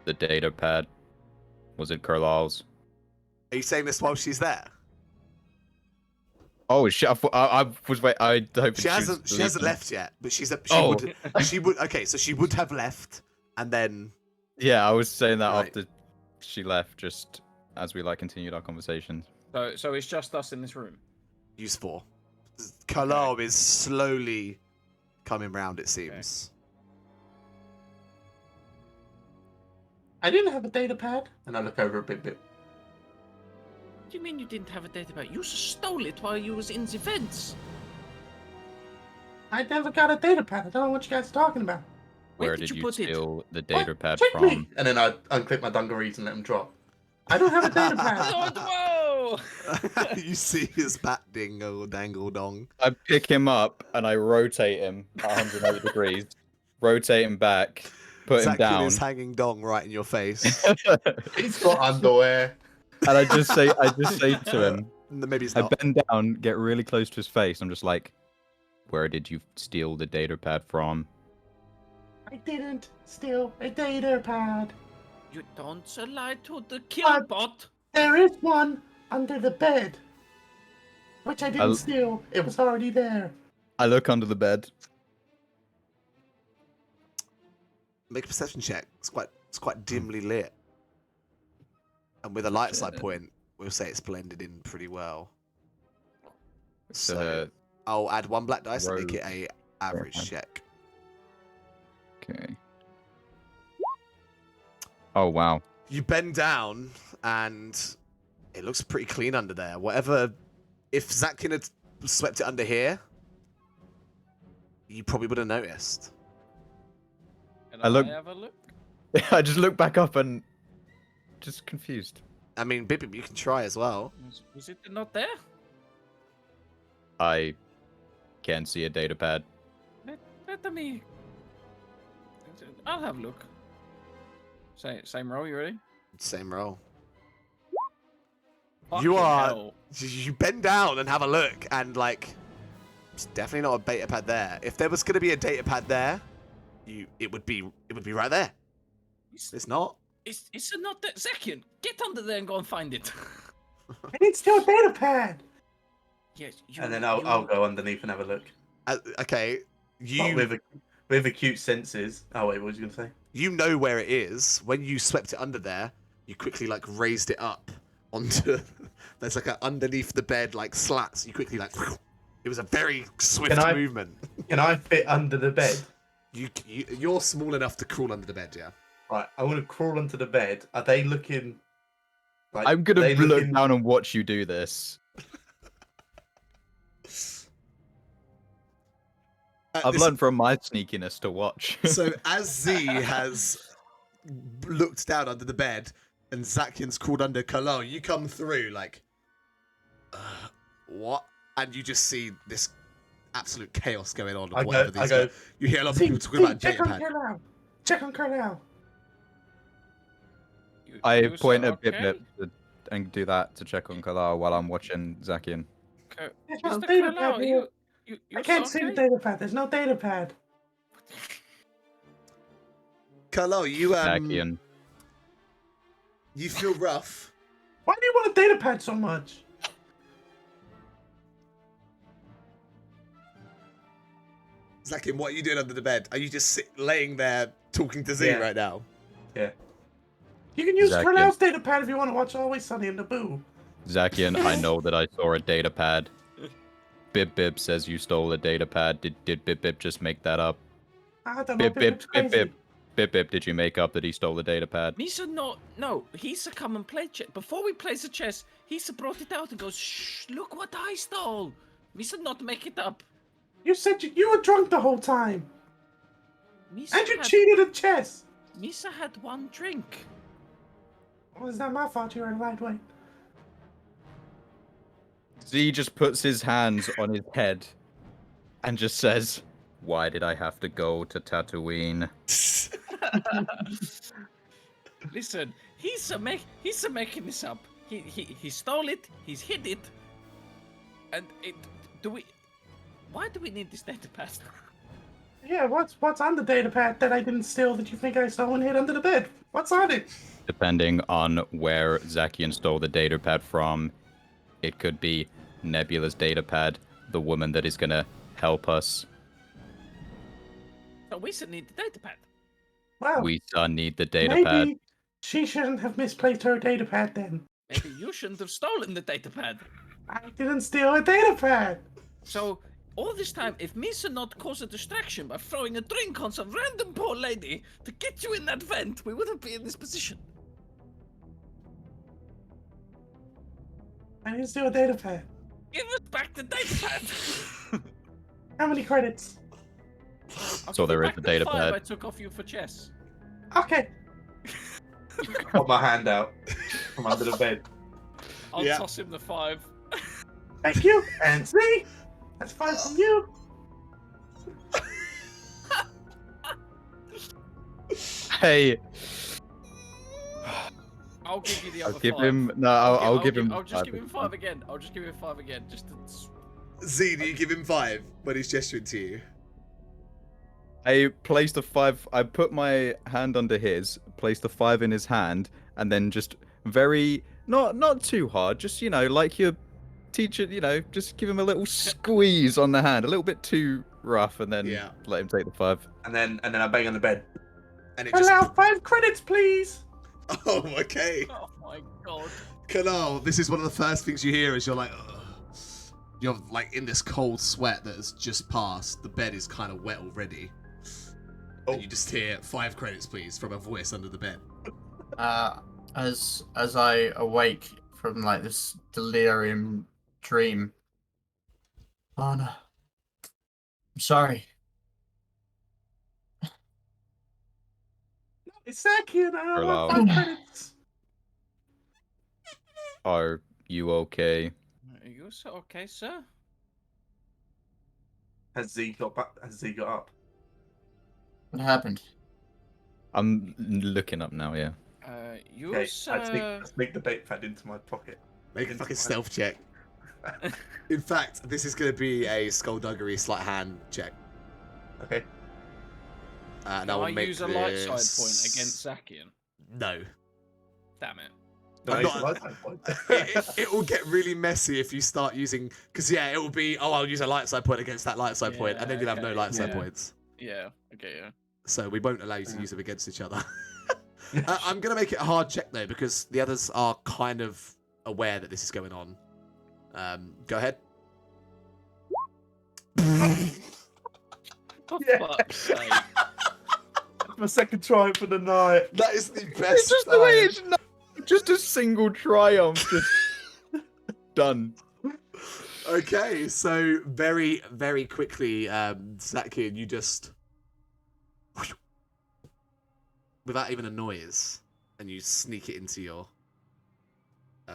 The data pad. Was it Carlisle's? Are you saying this while she's there? Oh shit! I was wait. I hope She hasn't left yet, but she Oh. would. Okay, so she would have left, and then Yeah, I was saying that Right. after she left, just as we continued our conversations. So it's just us in this room. use 4. Kalal is slowly coming round, it seems. I didn't have a data pad. And I look over a bit. What do you mean you didn't have a database? You just stole it while you was in the fence. I never got a data pad. I don't know what you guys are talking about. Where Where did did you you put it? steal the data pad Trick me! from? And then I unclip my dungarees and let them drop. I don't have a data pad. Oh, whoa! You see his bat dingle dangle dong. I pick him up and I rotate him 180 degrees, rotate him back, put him Zakian down, is hanging dong right in your face. He's got underwear. and I just say to him, Maybe it's I not. bend down, get really close to his face. I'm just like, where did you steal the data pad from? I didn't steal a data pad. You don't lie to the killbot. There is one under the bed, which I didn't I'll- steal. It was already there. I look under the bed. Make a perception check. It's quite dimly lit. And with a light side point, we'll say it's blended in pretty well. So I'll add 1 black dice and make it a average check. Okay. Oh wow. You bend down and it looks pretty clean under there. Whatever, if Zakin had swept it under here, you probably would have noticed. Can I look- have a look? I just look back up and just confused. I mean, Bibim, you can try as well. Was it not there? I can't see a data pad. Let me. I'll have a look. Same roll. You ready? Same roll. Fucking You are- hell. You bend down and have a look, and like, it's definitely not a data pad there. If there was going to be a data pad there, it would be right there. It's not. It's not that. Zakian, get under there and go and find it. I didn't steal a data pad. Yes. And then I'll go underneath and have a look. Okay, But with acute senses. Oh wait, what was you gonna say? you know where it is. When you swept it under there, you quickly like raised it up onto. There's like a underneath the bed like slats. You quickly like. It was a very swift Can I- movement. Can I fit under the bed? You're small enough to crawl under the bed, yeah. Right, I want to crawl onto the bed. Are they looking? Like, I'm gonna they look looking- down and watch you do this. I've learned from my sneakiness to watch. So as Z has looked down under the bed and Zakian's crawled under Kalo, you come through like, what? And you just see this absolute chaos going on. Of whatever these guys. You hear a lot of people talking about check on Datapad. Carlisle. Check on Carlisle. I point at Bip and do that to check on Kalar while I'm watching Zakian. There's no Mr. data Carlisle, pad here. you're I can't see the data pad. There's no data pad. Kalo, you Zakian. you feel rough. Why do you want a data pad so much? Zakian, what are you doing under the bed? Are you just laying there talking to Z right now? Yeah. You can use Zakian. Carlisle's data pad if you want to watch Always Sunny in the Boo. Zakian, I know that I saw a data pad. Bip says you stole a data pad. Did Bip just make that up? I don't know. Bip, did you make up that he stole the data pad? Misa no, he's a come and play chess. Before we play the chess, he's brought it out and goes, shh, look what I stole. Misa not make it up. You said you were drunk the whole time. Misa And you cheated at chess. Misa had one drink. Well, it's not my fault you're a lightweight. Z just puts his hands on his head and just says, why did I have to go to Tatooine? Listen, he's making this up. He stole it. He's hid it. And why do we need this data pad? Yeah, what's on the data pad that I didn't steal that you think I stole and hid under the bed? What's on it? Depending on where Zakian stole the data pad from, it could be Nebula's data pad, the woman that is gonna help us. So we still need the data pad. Well, We need the data maybe pad. she shouldn't have misplaced her data pad then. Maybe you shouldn't have stolen the data pad. I didn't steal a data pad. So all this time, if Misa not caused a distraction by throwing a drink on some random poor lady to get you in that vent, we wouldn't be in this position. I didn't steal a data pad. Give us back the data pad. How many credits? I'll So give there you is back the the data 5 pad. I took off you for chess. Okay. Got my hand out from under the bed. I'll Yeah. toss him the 5. Thank you. And See? That's 5 from you. Hey, I'll give you the I'll other give 5. him. No, I'll give him. I'll just 5 give him this 5 time. again. I'll just give him 5 again. Just to... Z, do you give him 5 when he's gesturing to you? I placed a 5. I put my hand under his, placed the 5 in his hand, and then just very not too hard. Just like your teacher. Just give him a little squeeze on the hand, a little bit too rough, and then let him take the 5. and then I bang on the bed. And it just. Allow 5 credits, please. Oh, okay. Oh my god. Kanal, this is one of the first things you hear as you're like, ugh. You're like in this cold sweat that has just passed. The bed is kind of wet already. And you just hear 5 credits, please, from a voice under the bed. As I awake from like this delirium dream, Lana, I'm sorry. It's Zakian. I don't want Allow. 5 credits. Are you okay? Are you okay, sir? Has Z got back? Has Z got up? What happened? I'm looking up now. Yeah. You Okay, sir. I sneak the date pad into my pocket. Make a fucking stealth check. In fact, this is going to be a skullduggery sleight of hand check. Okay. And Can I will I make use a light side point against Zakian? No. Damn it. I'm No, not- it's a lifetime point. It will get really messy if you start using, because it will be, I'll use a light side point against that light side point, and then you'll have no okay, light side yeah. points. Yeah. Okay. Yeah. So we won't allow you to use them against each other. I'm going to make it a hard check though, because the others are kind of aware that this is going on. Go ahead. For Yeah. fuck's sake. My second try for the night. That is the best. It's just the way time. it's just a single triumph, just done. Okay, so very, very quickly, Zakian, you just without even a noise, and you sneak it into your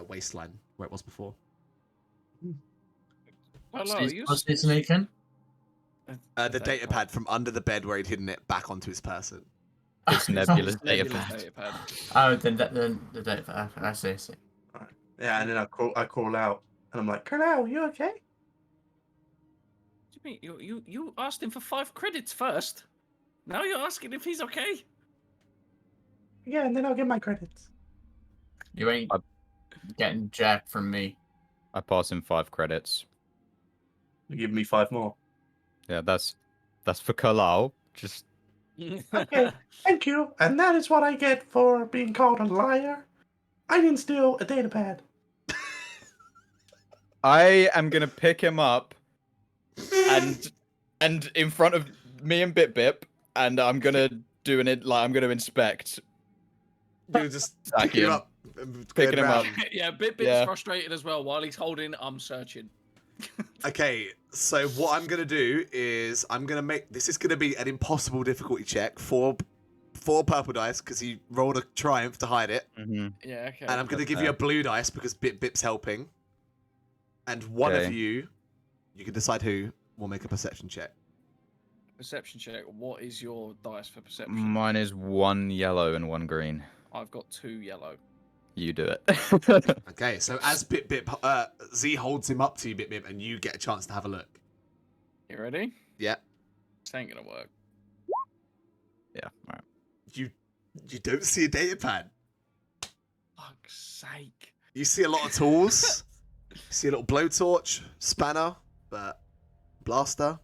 waistline where it was before. Hello, you What's he sneaking? The data pad from under the bed where he'd hidden it back onto his person. It's nebulous data Nebulous pad. data pad. Oh, the data. I see. Yeah, and then I call out, and I'm like, Colonel, you okay? What do you mean? You asked him for 5 credits first. Now you're asking if he's okay. Yeah, and then I'll get my credits. You ain't getting jack from me. I pass him 5 credits. You give me 5 more. Yeah, that's for Kalal. Just Okay, thank you. And that is what I get for being called a liar. I didn't steal a data pad. I am gonna pick him up and in front of me and Bip Bip, and I'm gonna do I'm gonna inspect. You just picking him Zakian. up, and Picking going him up. around. Yeah, Bip's Yeah. frustrated as well. While he's holding, I'm searching. Okay, so what I'm gonna do is I'm gonna make this is gonna be an impossible difficulty check for 4 purple dice because he rolled a triumph to hide it, Mm-hmm. Yeah, okay. and I'm gonna give you a blue dice because Bip's helping, and one of Okay. you can decide who will make a perception check. Perception check. What is your dice for perception? Mine is 1 yellow and 1 green. I've got 2 yellow. You do it. Okay, so as Bip Z holds him up to you, Bip, and you get a chance to have a look. You ready? Yeah. This ain't gonna work. Yeah. Alright. You don't see a data pad. Fuck's sake. You see a lot of tools. You see a little blowtorch, spanner, blaster,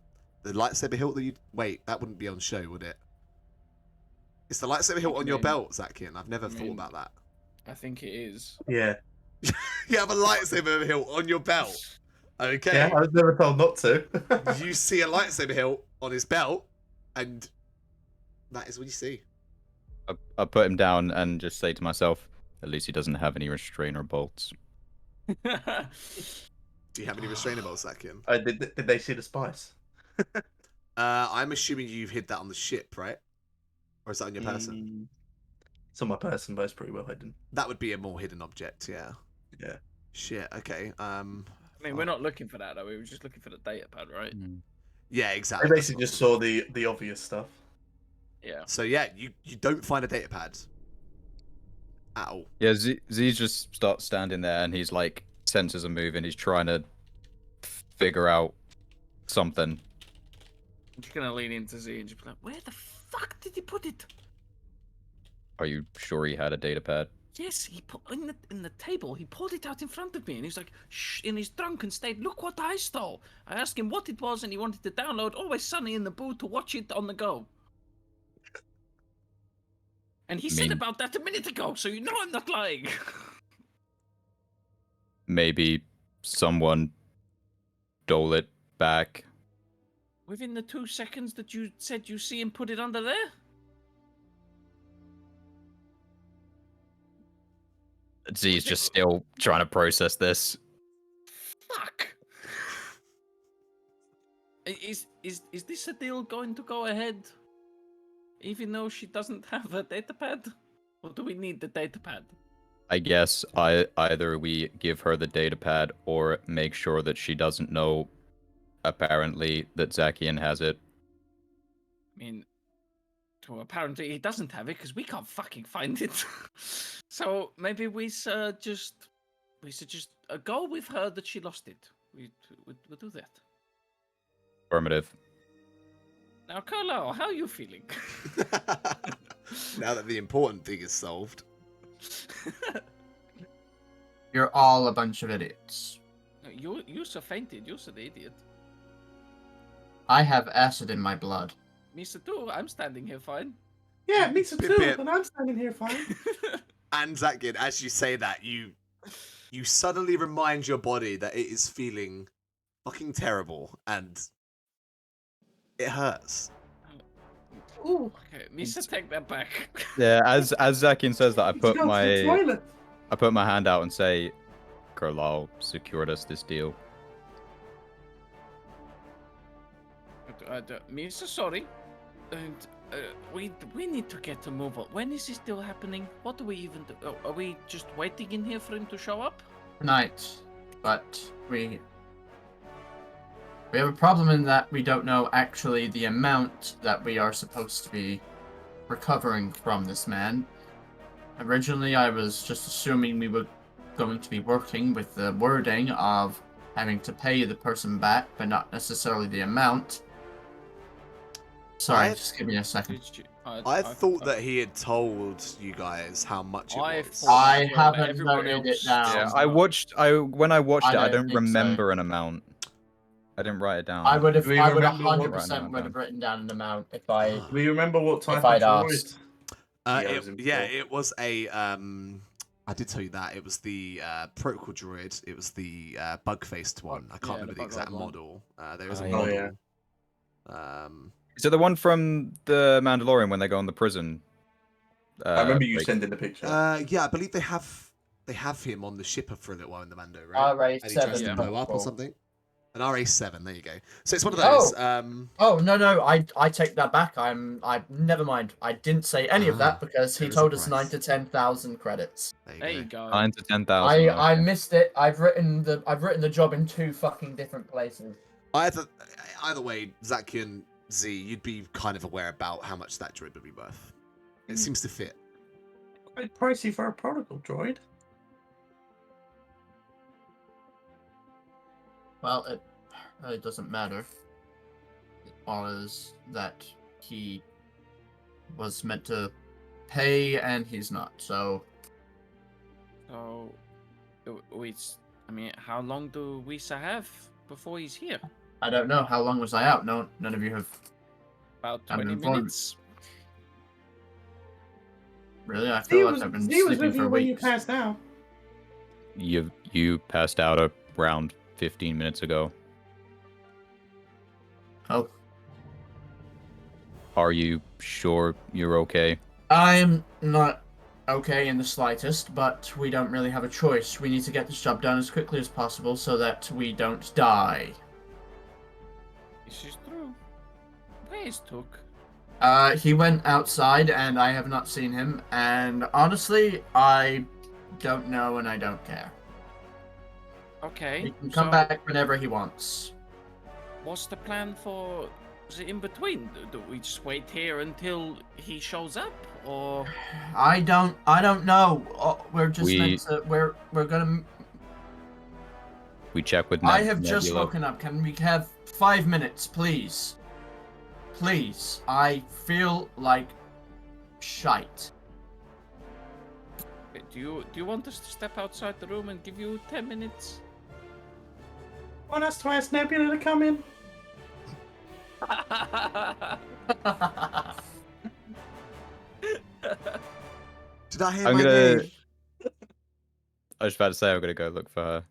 the lightsaber hilt that you wait. That wouldn't be on show, would it? It's the lightsaber hilt on your belt, Zakian. I've never thought about that. I think it is. Yeah. You have a lightsaber hilt on your belt. Okay. Yeah, I was never told not to. You see a lightsaber hilt on his belt, and that is what you see. I put him down and just say to myself, at least he doesn't have any restrainer bolts. Do you have any restrainer bolts, Zakian? Did they see the spice? I'm assuming you've hid that on the ship, right? Or is that on your person? It's on my person, but it's pretty well hidden. That would be a more hidden object, yeah. Yeah. Shit, okay. I mean, we're not looking for that, though. We were just looking for the data pad, right? Yeah, I exactly. basically just saw the obvious stuff. Yeah. So yeah, you don't find a data pad at all. Yeah, Z just starts standing there and he's like, sensors are moving. He's trying to figure out something. I'm just gonna lean into Z and just be like, where the fuck did he put it? Are you sure he had a data pad? Yes, he put in the table. He pulled it out in front of me, and he was like, "Shh!" In his drunken state, "Look what I stole." I asked him what it was, and he wanted to download Always Sunny in the Booth to watch it on the go. And he said about that a minute ago, so you know I'm not lying. Maybe someone stole it back. Within the 2 seconds that you said you see him put it under there. Z's just still trying to process this. Fuck. Is this a deal going to go ahead? Even though she doesn't have a datapad? Or do we need the datapad? I guess either we give her the datapad or make sure that she doesn't know, apparently, that Zakian has it. I mean, well, apparently he doesn't have it because we can't fucking find it. So maybe we just go with her that she lost it. We'll do that. Affirmative. Now, Carlo, how are you feeling? Now that the important thing is solved. You're all a bunch of idiots. You so fainted. You're so the idiot. I have acid in my blood. Me too. I'm standing here fine. Yeah, me too, Bip. and I'm standing here fine. And Zakian, as you say that, you suddenly remind your body that it is feeling fucking terrible and it hurts. Ooh, Okay, Misa, take that back. Yeah, as Zakian says that, I let's go to the toilet. put my hand out and say, Carlisle secured us this deal. Me so sorry. And we need to get a move on. When is this still happening? What do we even do? Are we just waiting in here for him to show up? Tonight, but we have a problem in that we don't know actually the amount that we are supposed to be recovering from this man. Originally, I was just assuming we were going to be working with the wording of having to pay the person back, but not necessarily the amount. Sorry, just give me a second. I thought that he had told you guys how much it was. I Well, haven't everyone noted else it down. Yeah, does I not. watched. When I watched it, I don't don't think so. remember an amount. I didn't write it down. I would Do we 100% remember would have written down an amount if I. Do we remember what type I'd of droid? asked. Yeah, it was It was a. I did tell you that it was the protocol droid. It was the bug-faced one. I can't Yeah, remember the the exact bug-eyed one. model. There is a Oh, model. yeah. Is it the one from the Mandalorian when they go on the prison? I remember you break? sending the picture. Yeah, I believe they have him on the ship for a little while in the Mando, right? And he tries to RA7. blow up or Cool. something. An RA7, there you go. So it's one of those. Oh no! I take that back. I never mind. I didn't say any of that because he there is a told us price. 9 to 10,000 credits. There you go. 9 to 10,000. I okay. missed it. I've written the job in 2 fucking different places. Either way, Zaki and Z, you'd be kind of aware about how much that droid would be worth. It seems to fit. Quite pricey for a protocol droid. Well, it really doesn't matter. As far as that he was meant to pay and he's not. So So, I mean, how long do we have before he's here? I don't know how long was I out. No, none of you have About I'm 20 informed. minutes. really. I He feel like was, I've been he was sleeping with for you when you weeks. passed out. You passed out around 15 minutes ago. Oh, Are you sure you're okay? I'm not okay in the slightest, but we don't really have a choice. We need to get this job done as quickly as possible so that we don't die. This is true. Where is Took? He went outside and I have not seen him, and honestly, I don't know and I don't care. Okay. He can come so back whenever he wants. What's the plan for the in between? Do we just wait here until he shows up, or I don't know. We're just We- meant to. We're gonna. We check with I have just Nebula. woken up. Can we have 5 minutes, please? Please. I feel like shite. do you want us to step outside the room and give you 10 minutes? Want us to ask Nebula to come in? Did I hear I'm my gonna- name? I was about to say I'm gonna go look for her.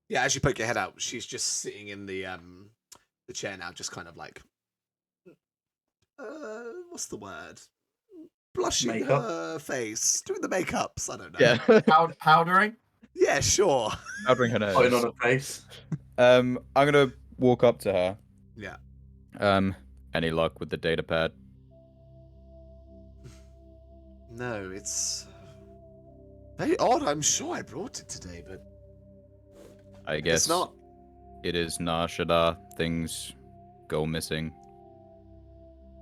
Yeah, as you poke your head out, she's just sitting in the chair now, just kind of like, what's the word? Blushing Makeup? her face, doing the makeups. I don't know. Yeah, Powdering? Yeah, sure. powdering her Putting nose. on a face. I'm gonna walk up to her. Yeah. Any luck with the data pad? No, it's very odd. I'm sure I brought it today, but I guess it's not. It is Nashada. Things go missing.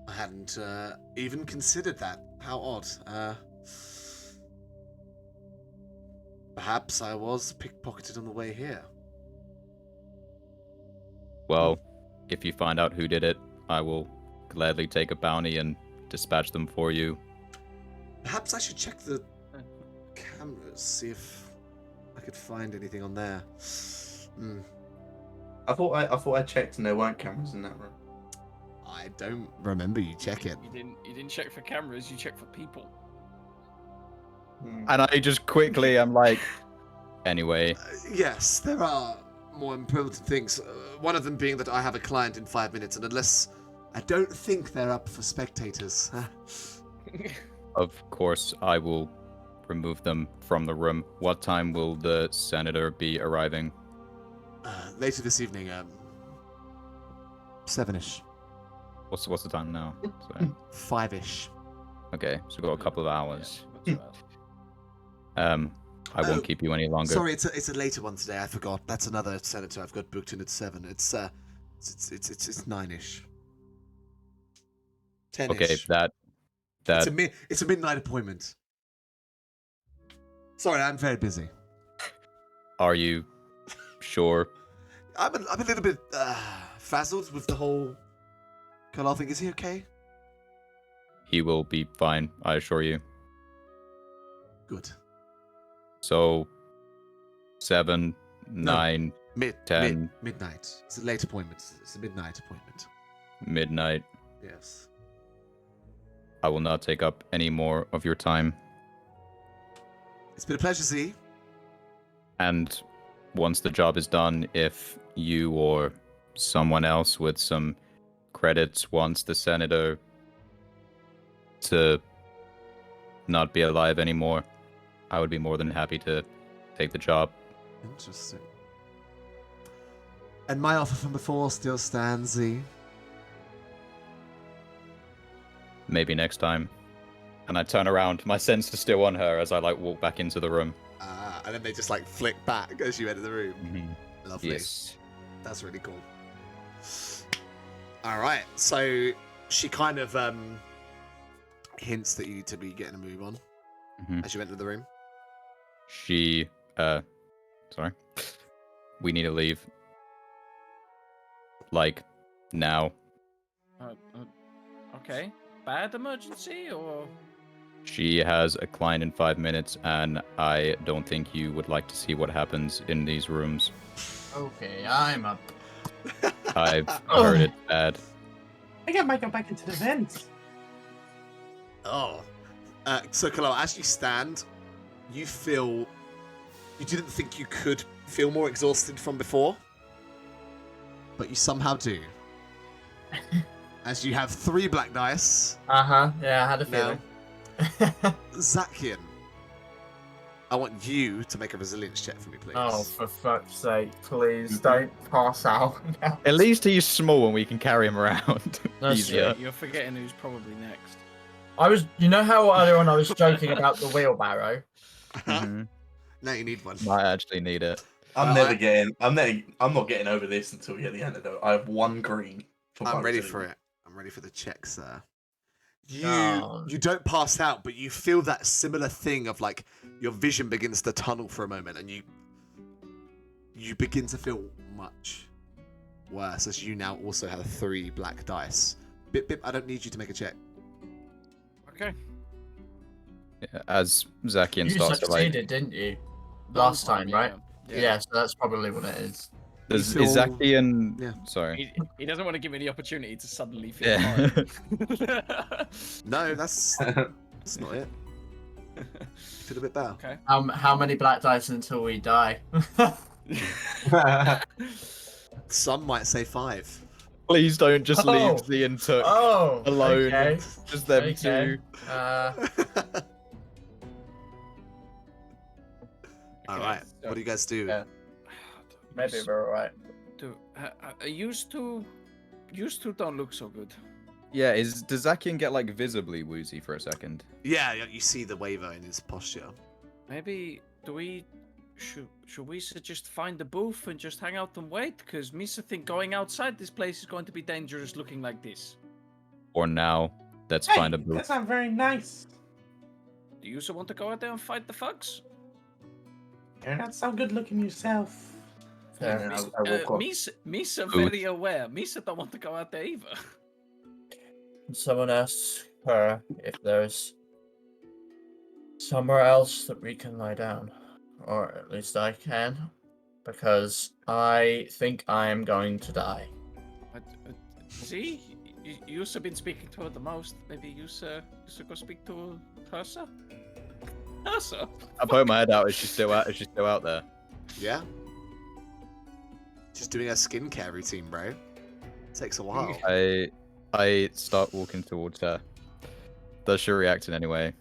I hadn't even considered that. How odd. Perhaps I was pickpocketed on the way here. Well, if you find out who did it, I will gladly take a bounty and dispatch them for you. Perhaps I should check the cameras, see if I could find anything on there. I thought I checked and there weren't cameras in that room. I don't remember you check it. You didn't check for cameras. You checked for people. And I just quickly, I'm like, anyway, Yes, there are more important things. One of them being that I have a client in 5 minutes, and unless I don't think they're up for spectators. of course, I will remove them from the room. What time will the senator be arriving? Later this evening, 7ish. What's the time now? Sorry. 5-ish. Okay, so we've got a couple of hours. Yeah, that's I Oh, won't keep you any longer. Sorry, it's a later one today. I forgot. That's another senator I've got booked in at 7. It's 9-ish. 10-ish. Okay, that It's a midnight appointment. Sorry, I'm very busy. are you sure? I'm a little bit frazzled with the whole Kalal thing. Is he okay? He will be fine, I assure you. Good. So 7, 9, 10. Midnight. It's a late appointment. It's a midnight appointment. midnight. Yes. I will not take up any more of your time. It's been a pleasure, Z. And once the job is done, if you or someone else with some credits wants the senator to not be alive anymore, I would be more than happy to take the job. Interesting. And my offer from before still stands, Z. Maybe next time. And I turn around, my sense is still on her as I walk back into the room. And then they just flick back as you enter the room. Lovely. Yes. That's really cool. All right. So she kind of hints that you need to be getting a move on as you enter the room. She, sorry. We need to leave. Now. Okay. Bad emergency or? She has a client in 5 minutes, and I don't think you would like to see what happens in these rooms. Okay, I'm up. I've heard it's bad. I think I might go back into the vents. Oh. So, Kalal, as you stand, you feel... You didn't think you could feel more exhausted from before, but you somehow do. As you have 3 black dice. Yeah, I had a Now, feeling. Zakian, I want you to make a resilience check for me, please. Oh, for fuck's sake, please don't pass out. At least he's small and we can carry him around. That's easier. You're forgetting who's probably next. You know how earlier on I was joking about the wheelbarrow? Mhm. Now you need one. Might actually need it. I'm not getting over this until we get the antidote. I have 1 green. I'm ready for it. I'm ready for the check, sir. You Oh. you don't pass out, but you feel that similar thing of your vision begins to tunnel for a moment, and you begin to feel much worse as you now also have 3 black dice. Bip, I don't need you to make a check. Okay. Yeah, as Zakian You starts to succeeded, didn't you? Last time, right? Yeah. Yeah, so that's probably what it is. Is You feel- Zakian... Yeah. Sorry. He doesn't want to give me the opportunity to suddenly feel Yeah. horrible. No, that's not it. Feel a bit better. Okay. How many black dice until we die? Some might say 5. Please don't just Oh. leave the and Took Oh, alone. Okay. Just them Okay. two. All right. so- What do you guys do? Yeah. Maybe we're alright. Used to don't look so good. Yeah, does Zakian get visibly woozy for a second? Yeah, you see the waver in his posture. Maybe should we just find a booth and just hang out and wait? Because Misa think going outside this place is going to be dangerous looking like this. Or now, let's Hey, find a booth. that's not very nice. Do you also want to go out there and fight the thugs? You're not so good looking yourself. Fair Yeah, enough. I will call- Misa Booth. very aware. Misa don't want to go out there either. Someone ask her if there's somewhere else that we can lie down. Or at least I can. Because I think I'm going to die. See, you've been speaking to her the most. Maybe you go speak to her, sir. Her, sir. I poke my head out. Is she still out there? Yeah. Just doing a skincare routine, bro. Takes a while. I start walking towards her. Does she react in any way?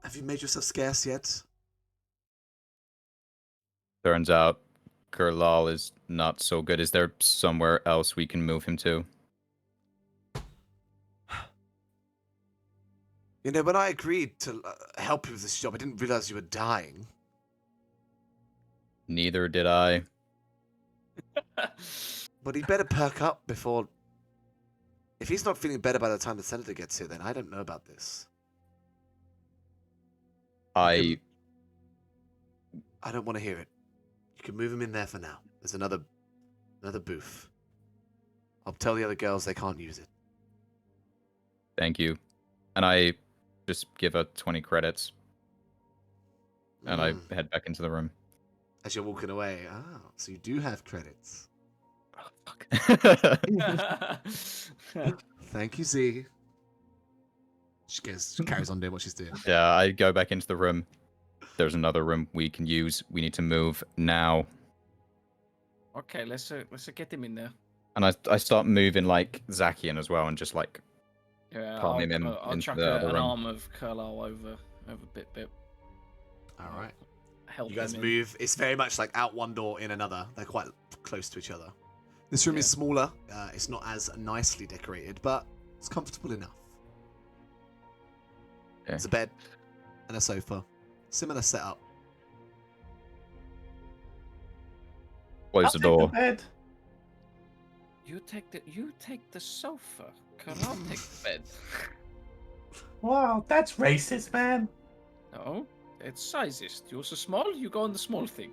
Have you made yourself scarce yet? Turns out Kerlal is not so good. Is there somewhere else we can move him to? You know, when I agreed to help you with this job, I didn't realize you were dying. Neither did I. But he better perk up before... If he's not feeling better by the time the senator gets here, then I don't know about this. I don't want to hear it. You can move him in there for now. There's another booth. I'll tell the other girls they can't use it. thank you. And I just give her 20 credits. And I head back into the room. As you're walking away, so you do have credits. Oh, fuck. Thank you, Z. She carries on doing what she's doing. Yeah, I go back into the room. There's another room we can use. We need to move now. Okay, let's get him in there. And I start moving like Zakian as well, and just like Yeah, palm him I'll into chuck the other an room. arm of Kerlal over bit. All right. Help You guys him in. move. It's very much like out one door, in another. They're quite close to each other. This room is smaller. It's not as nicely decorated, but it's comfortable enough. Okay. There's a bed and a sofa. Similar setup. Close I'll the take door. bed. You take the sofa. Kerlal take the bed. Wow, that's racist, man. No, it's sizest. You're so small, you go on the small thing.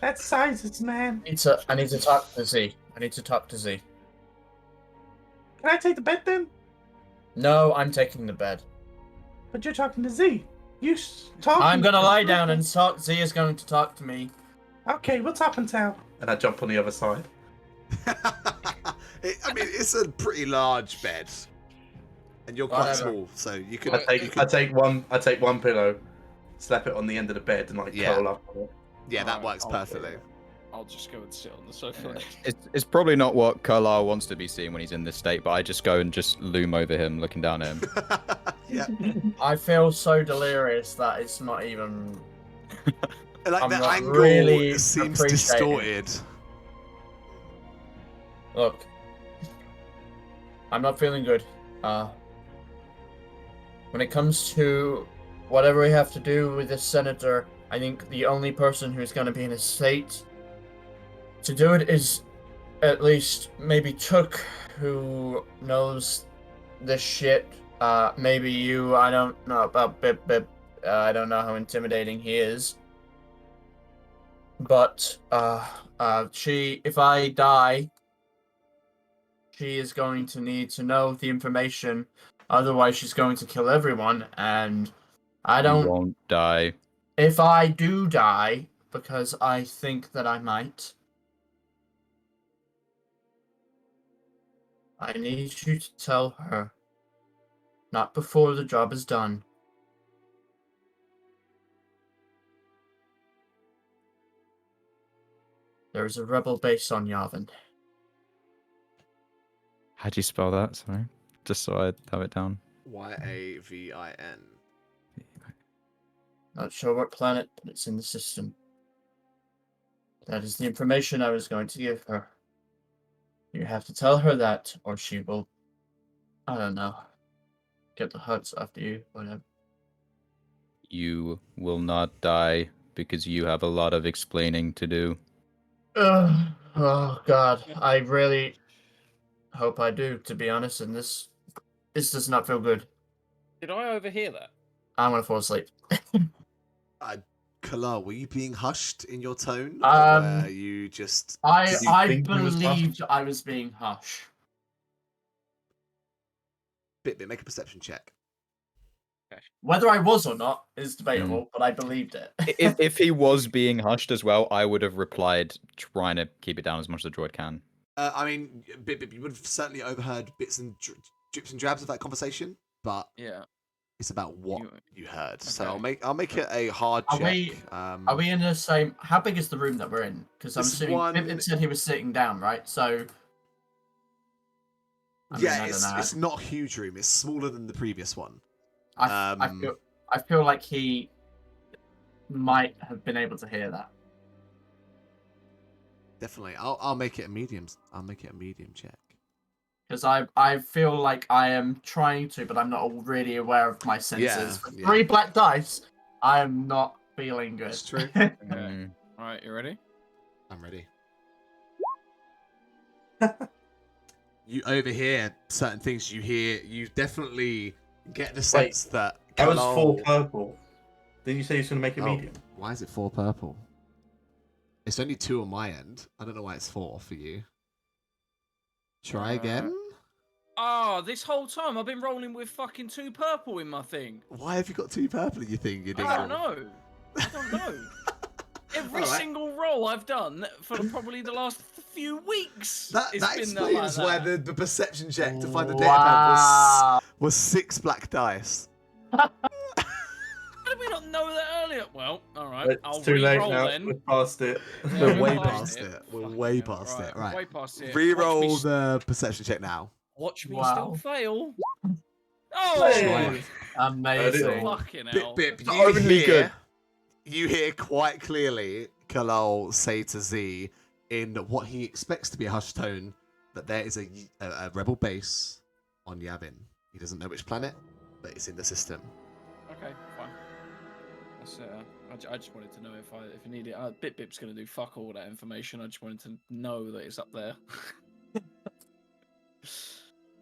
That's sizes, man. I need to talk to Z. Can I take the bed then? No, I'm taking the bed. But you're talking to Z. Talking. I'm gonna lie down and talk. Z is going to talk to me. Okay, what's up and tell? And I jump on the other side. It's a pretty large bed, and you're quite Whatever. small, so you could. I take one pillow, slap it on the end of the bed, and curl up on it. Yeah, that Alright, works I'll- perfectly. I'll just go and sit on the sofa. It's probably not what Kerlal wants to be seen when he's in this state, but I just go and just loom over him, looking down at him. Yeah, I feel so delirious that it's not even. like I'm the not angle really seems appreciating. distorted. Look, I'm not feeling good. When it comes to whatever we have to do with this senator, I think the only person who's going to be in a state to do it is at least maybe Took, who knows this shit. Maybe you. I don't know about Bip Bip. I don't know how intimidating he is. But if I die, she is going to need to know the information. Otherwise, she's going to kill everyone. And I You don't. won't die. If I do die, because I think that I might, I need you to tell her. Not before the job is done. There is a rebel base on Yavin. How do you spell that? Sorry. Just so I have it down. Yavin. Not sure what planet, but it's in the system. That is the information I was going to give her. You have to tell her that, or she will, I don't know, get the huts after you, whatever. You will not die because you have a lot of explaining to do. Oh God, I really hope I do, to be honest, and this does not feel good. Did I overhear that? I'm gonna fall asleep. Kala, were you being hushed in your tone? Um, or were you just... I Did you think he was believed I was being hush. Bit, make a perception check. Whether I was or not is debatable, but I believed it. If he was being hushed as well, I would have replied, trying to keep it down as much as the droid can. Bit, you would have certainly overheard bits and drips and drabs of that conversation, but Yeah. it's about what you heard. So Okay. I'll make it a hard Are check. we- Are we in the same? How big is the room that we're in? Because I'm This assuming one- Pippin said he was sitting down, right? So. I mean, I don't know. it's not a huge room. It's smaller than the previous one. I feel like he might have been able to hear that. definitely. I'll make it a medium. I'll make it a medium check. Because I feel like I am trying to, but I'm not really aware of my senses. For Yeah. 3 black dice, I am not feeling good. That's true. Okay. All right, you ready? I'm ready. You overhear certain things. You definitely get the sense that That was Kalal- 4 purple. Did you say you was going to make it Oh, medium? why is it 4 purple? It's only 2 on my end. I don't know why it's 4 for you. Try again. Oh, this whole time I've been rolling with fucking 2 purple in my thing. Why have you got 2 purple in your thing, you I don't dingle? know. I don't know. Every Alright. single roll I've done for probably the last few weeks. That it's been explains like why that. the perception check to find the data pad was 6 black dice. How did we not know that earlier? Well, all right. It's I'll too late re-roll now. then. We're past it. Yeah, We're we're way past past it. We're Fucking way hell. past it. Right. Way past it. Reroll Watch me, the perception check now. watch me Wow. still fail. Oh, Hey. Amazing. fucking Bip hell. Bip, Not overly good. you hear quite clearly Kalal say to Z in what he expects to be a hushed tone that there is a rebel base on Yavin. He doesn't know which planet, but it's in the system. Okay, fine. That's, I just wanted to know if you need it. Bip Bip's going to do fuck all that information. I just wanted to know that it's up there.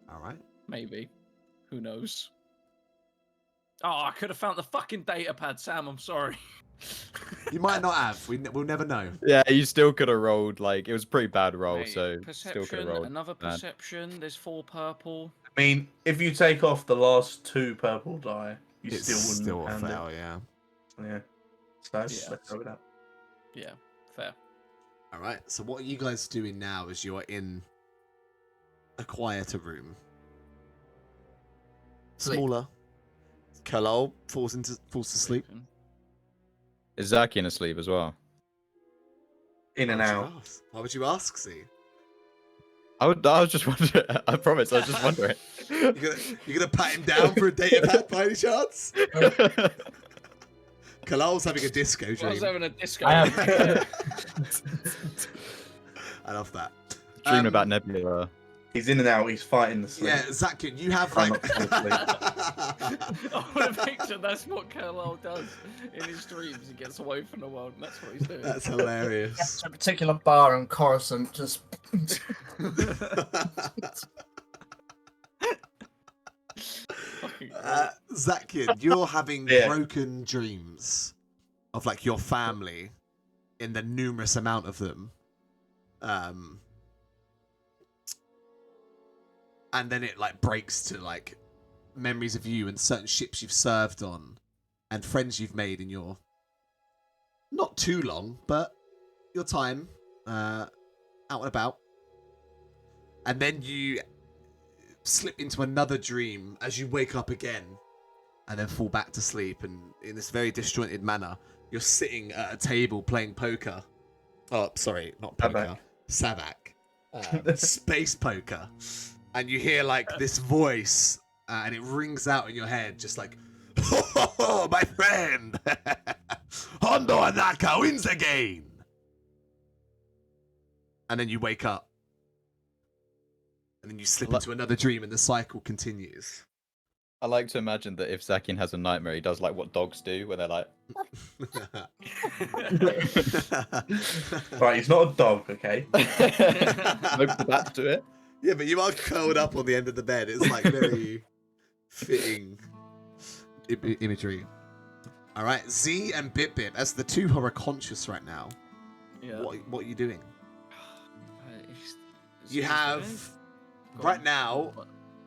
All right. Maybe. Who knows? Oh, I could have found the fucking data pad, Sam. I'm sorry. You might not have. We'll never know. Yeah, you still could have rolled, like, it was a pretty bad roll, Mate, so still could perception, have rolled. another bad. perception. There's 4 purple. I mean, if you take off the last 2 purple die, you It's still wouldn't a hand fail, yeah. it. Yeah. So Yeah. let's go with that. Yeah, fair. All right. So what are you guys doing now as you are in a quieter room? Sleep. Smaller. Kalal falls to sleep. Sleeping. Is Zakian asleep as well? In and Why would out. you ask? Why would you ask, Z? I was just wondering. I promise, I was just wondering. You're gonna pat him down for a data pad by any chance? Kalal's having a disco I was dream. having a disco. I am. I love that. Dreaming about Nebula. He's in and out. He's fighting the sleep. Yeah, Zakian, you have Try like. not to I want to picture that's what Carlisle does in his dreams. He gets away from the world, and that's what he's doing. That's hilarious. It's a particular bar in Coruscant just. Fucking Zakian, you're having Yeah. broken dreams of like your family in the numerous amount of them. And then it like breaks to like memories of you and certain ships you've served on and friends you've made in your not too long, but your time out and about. And then you slip into another dream as you wake up again and then fall back to sleep, and in this very disjointed manner you're sitting at a table playing poker. Oh, sorry, not poker. Savak. Space poker. And you hear like this voice and it rings out in your head just like, oh, my friend, Hondo Anaka wins again. And then you wake up. And then you slip into another dream and the cycle continues. I like to imagine that if Zakian has a nightmare, he does like what dogs do, where they're like, Right, he's not a dog, okay? hope that to it. Yeah, but you are curled up on the end of the bed. It's like very fitting imagery. All right, Z and Bip Bip, as the two who are conscious right now, yeah. what are you doing? It's You have right now.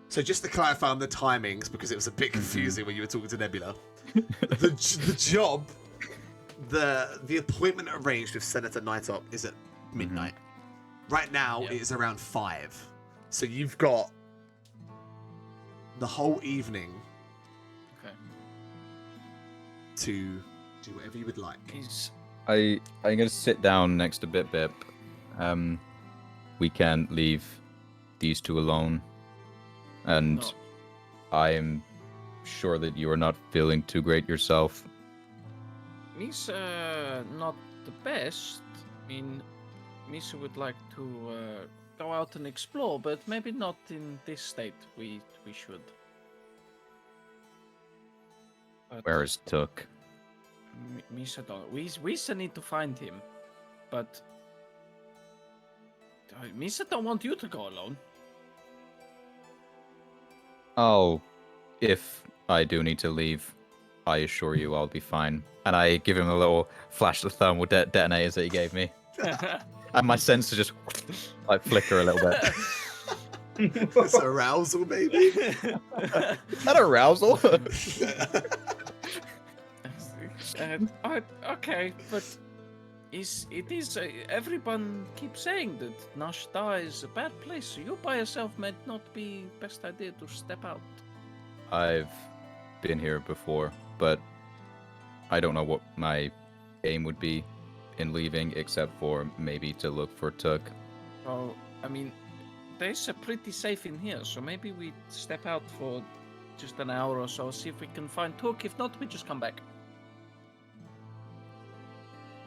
So just to clarify on the timings, because it was a bit confusing when you were talking to Nebula, the job, the appointment arranged with Senator Nightop is at midnight. Right now Yep. it is around 5, so you've got the whole evening Okay. to do whatever you would like. I'm gonna sit down next to Bip Bip. We can't leave these two alone, and No. I am sure that you are not feeling too great yourself. He's not the best. I mean, Misa would like to go out and explore, but maybe not in this state. We should. But Where is Took? Misa don't. We still need to find him, but Misa don't want you to go alone. Oh, if I do need to leave, I assure you I'll be fine. And I give him a little flash of the thermal detonators that he gave me. And my sensor just like flicker a little bit. It's arousal, baby. That arousal? Okay, but it is everyone keeps saying that Nashta is a bad place. So you by yourself might not be best idea to step out. I've been here before, but I don't know what my aim would be in leaving, except for maybe to look for Took. Well, I mean, days are pretty safe in here, so maybe we step out for just an hour or so, see if we can find Took. If not, we just come back.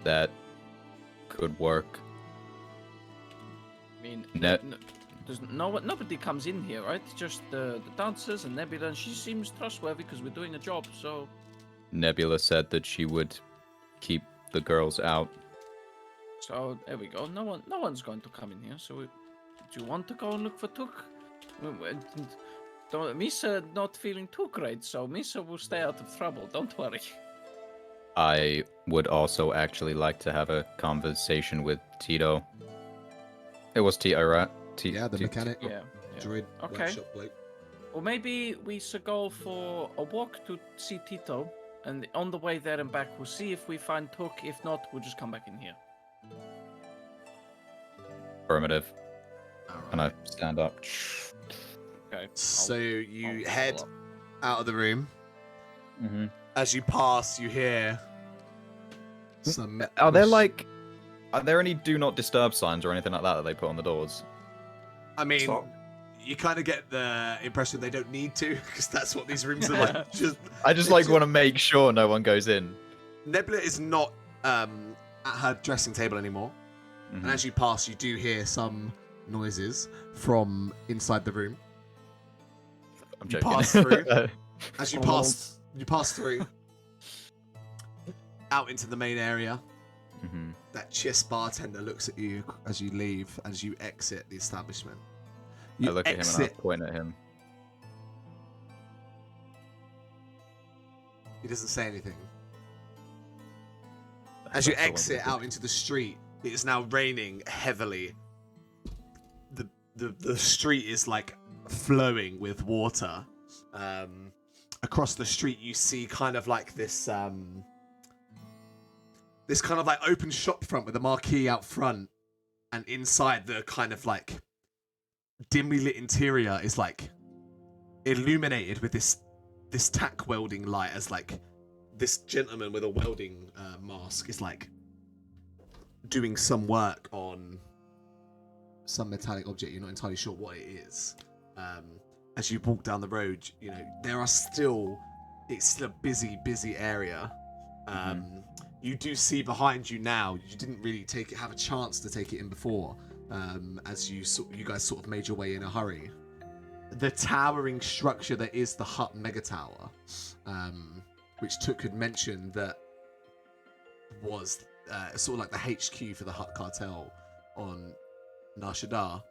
That could work. I mean, No- there's nobody comes in here, right? Just the dancers and Nebula, and she seems trustworthy because we're doing a job. So Nebula said that she would keep the girls out. there we go. No one's going to come in here. So do you want to go and look for Took? Misa not feeling too great, so Misa will stay out of trouble. Don't worry. I would also actually like to have a conversation with Tito. It was Tito, right? Yeah, the mechanic. Yeah. Droid Okay. workshop bloke. Well, maybe we should go for a walk to see Tito, and on the way there and back, we'll see if we find Took. If not, we'll just come back in here. Affirmative. Alright. And I stand up. Okay. So you I'll head follow out of the room. Mm-hmm. As you pass, you hear some. Are there any do not disturb signs or anything like that they put on the doors? I mean, Stop. you kind of get the impression they don't need to, because that's what these rooms are like. Just I just like want to make sure no one goes in. Nebula is not at her dressing table anymore, Mhm. and as you pass, you do hear some noises from inside the room. I'm you joking. pass through. As you pass through out into the main area. Mhm. That Chiss bartender looks at you as you leave, as you exit the establishment. I You look at him and I point at him. He doesn't say anything. As you exit out into the street, it is now raining heavily. The street is like flowing with water. Across the street, you see kind of like this this kind of like open shop front with a marquee out front, and inside the kind of like dimly lit interior is like illuminated with this tack welding light, as like this gentleman with a welding mask is like doing some work on some metallic object. You're not entirely sure what it is. As you walk down the road, you know it's still a busy area. You do see behind you now. You didn't really have a chance to take it in before, as you guys sort of made your way in a hurry. The towering structure that is the Hut Mega Tower, which Took had mentioned that was sort of like the HQ for the Hut Cartel on Nar Shaddaa.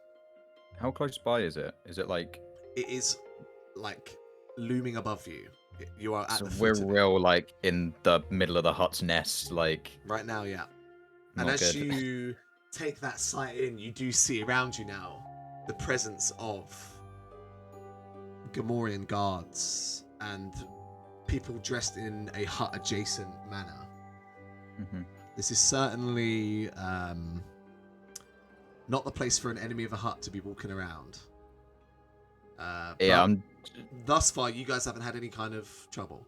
How close by is it? Is it like... It is like looming above you. You are at So the foot we're of it. real like in the middle of the hut's nest, like... Right now, yeah. And Not as good. you take that sight in, you do see around you now the presence of Gamorrean guards and people dressed in a hut-adjacent manner. Mhm. This is certainly not the place for an enemy of a hut to be walking around. Yeah, but thus far, you guys haven't had any kind of trouble.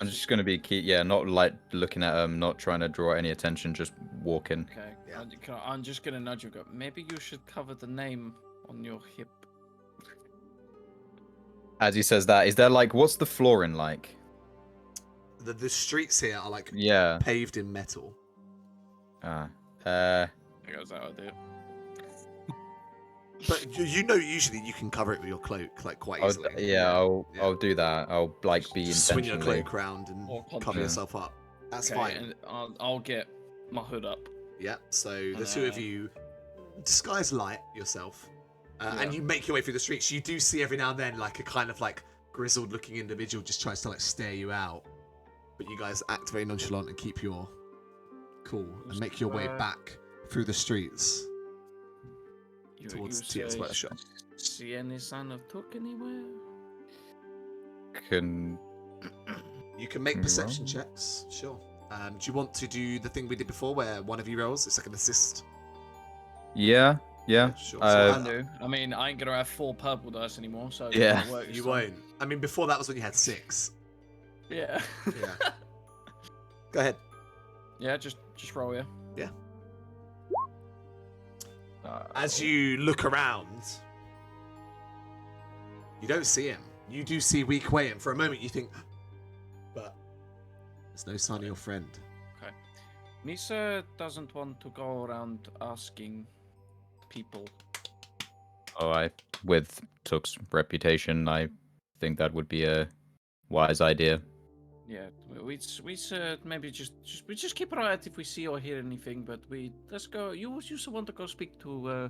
I'm just gonna be not like looking at him, not trying to draw any attention, just walking. Okay. Yeah. I'm just gonna nudge you. Go. Maybe you should cover the name on your hip. As he says that, is there like, what's the flooring like? The streets here are like Yeah. paved in metal. Ah. There goes that idea. But you know, usually you can cover it with your cloak like quite easily. I'll do that. I'll like be Just swing your intentionally. cloak around and Or cover conjure. yourself up. That's Okay, fine. and I'll get my hood up. Yeah. So the two of you disguise light yourself, and Yeah. you make your way through the streets. You do see every now and then like a kind of like grizzled-looking individual just tries to like stare you out, but you guys act very nonchalant and keep your cool and make your way back through the streets. Towards Tia's workshop. See any sign of Took anywhere? Can You can make perception checks, sure. Do you want to do the thing we did before where one of you rolls? It's like an assist. yeah. Sure. Uh, I do. I mean, I ain't gonna have 4 purple dice anymore, so it Yeah. won't work this You time. won't. I mean, before that was when you had 6. Yeah. Yeah. Go ahead. Yeah, just roll, yeah. As you look around, you don't see him. You do see Weak Way, and for a moment you think, but there's no sign of your friend. Nisa doesn't want to go around asking people. With Took's reputation, I think that would be a wise idea. Yeah, we said maybe just keep an eye out if we see or hear anything. But let's go. You also want to go speak to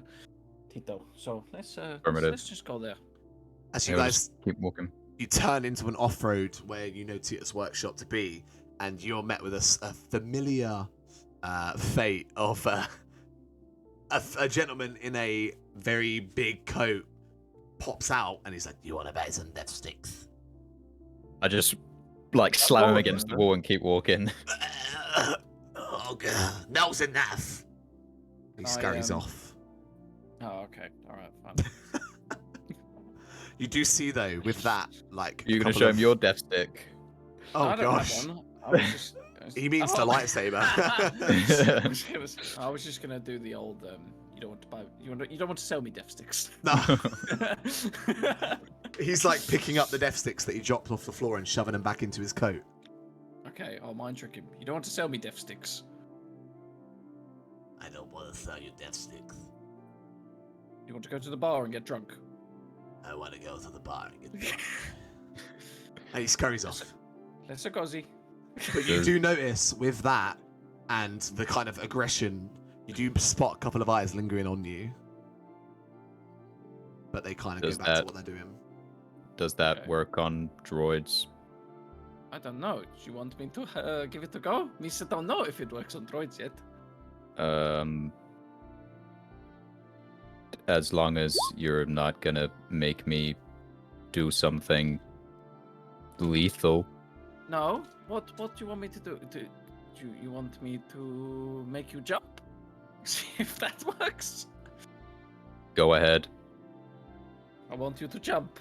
Tito, so let's just go there. As you Yeah, we'll guys, just keep walking. you turn into an off-road where you know Tita's workshop to be, and you're met with a familiar fate of a gentleman in a very big coat pops out, and he's like, "You want to buy some death sticks?" I just like slam him against the wall and keep walking. Oh god, now's enough. He scurries off. Oh, okay, all right, fine. You do see though, with that, like You're gonna couple show of- him your death stick. Oh I don't have gosh, one. I was just, he means the Oh. lightsaber. I was just gonna do the old. You don't want to buy. You don't want to sell me death sticks. No, he's like picking up the death sticks that he dropped off the floor and shoving them back into his coat. Okay, I'll mind trick him. You don't want to sell me death sticks. I don't want to sell you death sticks. You want to go to the bar and get drunk. I want to go to the bar and get drunk. And he scurries off. Let's go, Z. But you do notice with that and the kind of aggression, you do spot a couple of eyes lingering on you. But they kind of Does go back to that- what they're doing. Does that Okay. work on droids? I don't know. Do you want me to give it a go? Nisa don't know if it works on droids yet. As long as you're not gonna make me do something lethal. No. What do you want me to do? Do you want me to make you jump? See if that works. Go ahead. I want you to jump.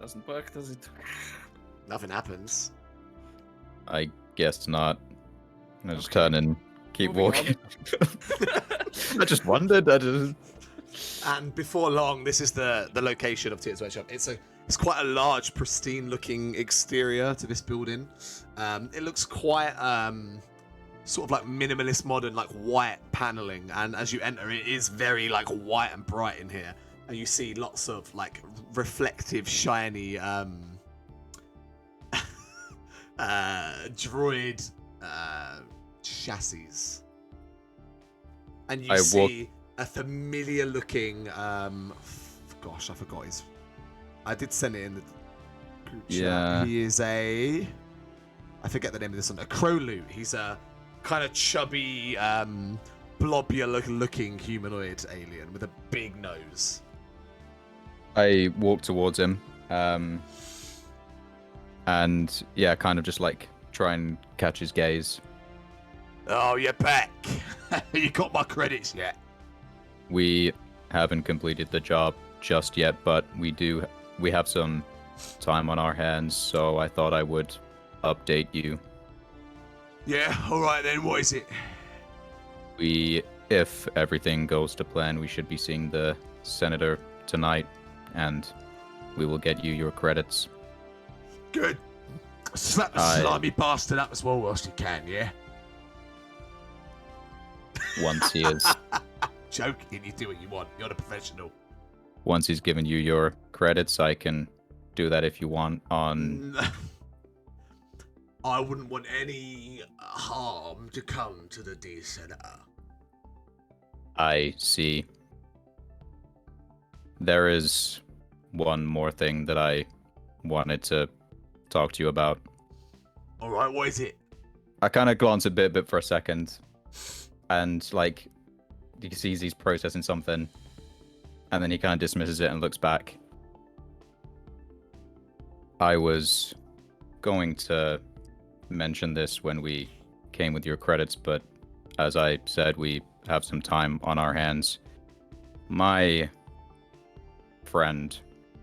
Doesn't work, does it? Nothing happens. I guess not. I just Okay. turn and keep Moving walking. I just wondered. And before long, this is the location of Tita's workshop. It's quite a large, pristine-looking exterior to this building. It looks quite sort of like minimalist, modern, like white paneling. And as you enter, it is very like white and bright in here. And you see lots of like reflective, shiny droid chassis. And you I walk- see a familiar looking gosh, I forgot his. I did send it in the group chat. Yeah. He is I forget the name of this one. A Crowloot. He's a kind of chubby, blobular looking humanoid alien with a big nose. I walk towards him, and yeah, kind of just like try and catch his gaze. Oh, you're back. You got my credits yet? We haven't completed the job just yet, but we have some time on our hands, so I thought I would update you. Yeah, alright then, what is it? If everything goes to plan, we should be seeing the senator tonight, and we will get you your credits. Good. Slap the slimy bastard up as well whilst you can, yeah? once he is Joking, you do what you want. You're the professional. once he's given you your credits, I can do that if you want on I wouldn't want any harm to come to the D Senator. I see. There is one more thing that I wanted to talk to you about. All right, what is it? I kind of glance at Bit for a second, and like you can see he's processing something, and then he kind of dismisses it and looks back. I was going to mention this when we came with your credits, but as I said, we have some time on our hands. My friend,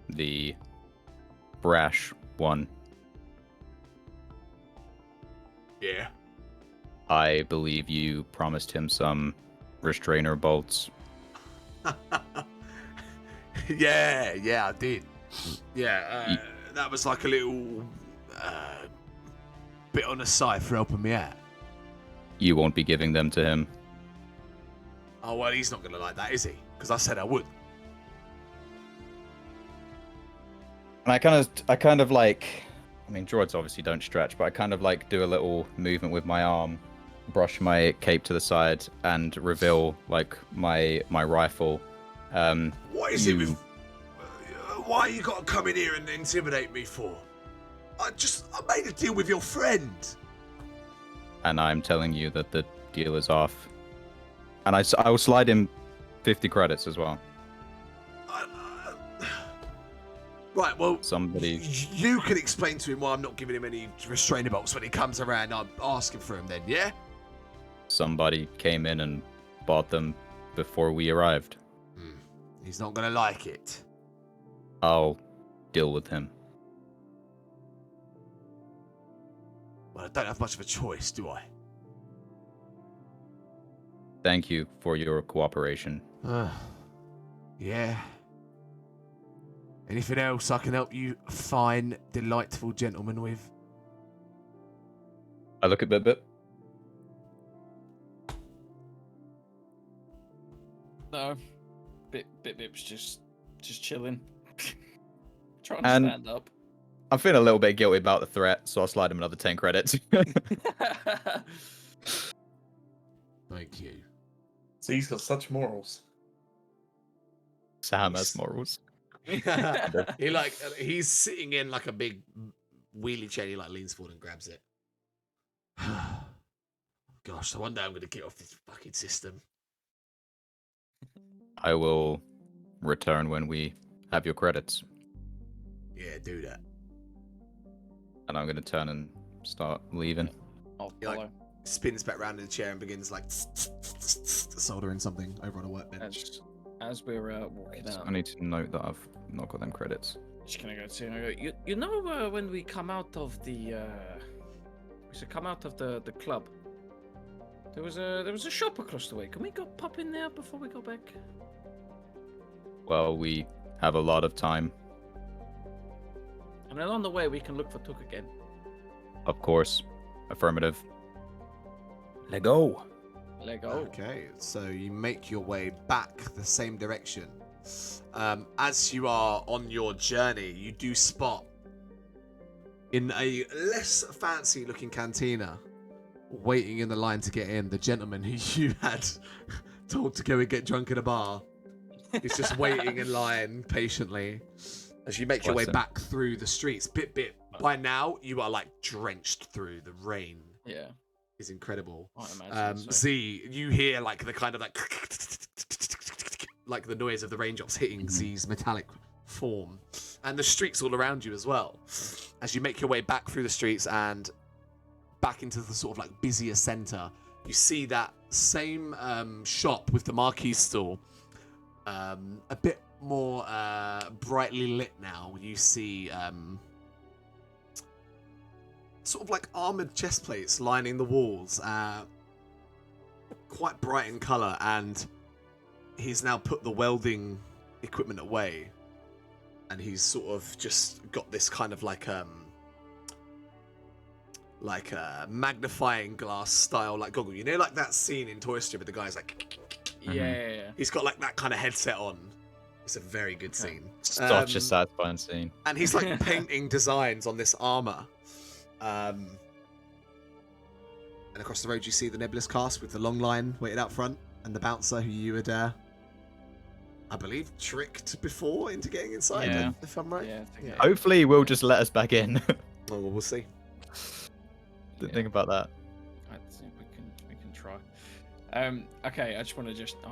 the brash one, Yeah. I believe you promised him some restrainer bolts. yeah, I did. Yeah, that was like a little bit on the side for helping me out. You won't be giving them to him. Oh, well, he's not going to like that, is he? Because I said I would. And I kind of like, I mean, droids obviously don't stretch, but I kind of like do a little movement with my arm, brush my cape to the side, and reveal like my rifle. What is it with... why you got to come in here and intimidate me for? I made a deal with your friend. And I'm telling you that the deal is off. And I will slide him 50 credits as well. Right, well, Somebody... you can explain to him why I'm not giving him any restrainer bolts when he comes around. I'm asking for him then, yeah? Somebody came in and bought them before we arrived. He's not going to like it. I'll deal with him. Well, I don't have much of a choice, do I? Thank you for your cooperation. Yeah. Anything else I can help you fine, delightful gentleman with? I look at Bit. No, Bip's just chilling, trying And- to stand up. I'm feeling a little bit guilty about the threat, so I'll slide him another 10 credits. Thank you. So he's got such morals. Sam has morals. He's sitting in like a big wheelie chair. He like leans forward and grabs it. Gosh, so one day I'm gonna get off this fucking system. I will return when we have your credits. Yeah, do that. And I'm going to turn and start leaving. I'll You're like- follow. Spins back round in the chair and begins like soldering something over on a workbench. As we're walking out, I need to note that I've not got them credits. just gonna go to him and go, you know when we come out of the the club, there was a shop across the way. Can we go pop in there before we go back? Well, we have a lot of time. And then on the way we can look for Took again. Of course. Affirmative. Let go. Let go. Okay, so you make your way back the same direction. As you are on your journey, you do spot in a less fancy looking cantina, waiting in the line to get in, the gentleman who you had told to go and get drunk at a bar. He's just waiting in line patiently as you make your way Bless him. back through the streets. Bit. By now, you are like drenched through the rain. Yeah, Is incredible. I imagine. So. Z, you hear like the kind of like the noise of the raindrops hitting Z's metallic form, and the streets all around you as well. As you make your way back through the streets and back into the sort of like busier center, you see that same shop with the marquee stall, a bit more brightly lit now. You see sort of like armored chest plates lining the walls, quite bright in color, and he's now put the welding equipment away, and he's sort of just got this kind of like like a magnifying glass style like goggle. You know, like that scene in Toy Story where the guy's like, Yeah. he's got like that kind of headset on. It's a very good scene. Such a satisfying scene. And he's like painting designs on this armor. And across the road you see the Nebulous cast with the long line waiting out front, and the bouncer who you had, I believe, tricked before into getting inside. Yeah. If I'm right. Yeah. Hopefully, he will just let us back in. Well, we'll see. Didn't think about that. I think we can try. Okay, I'll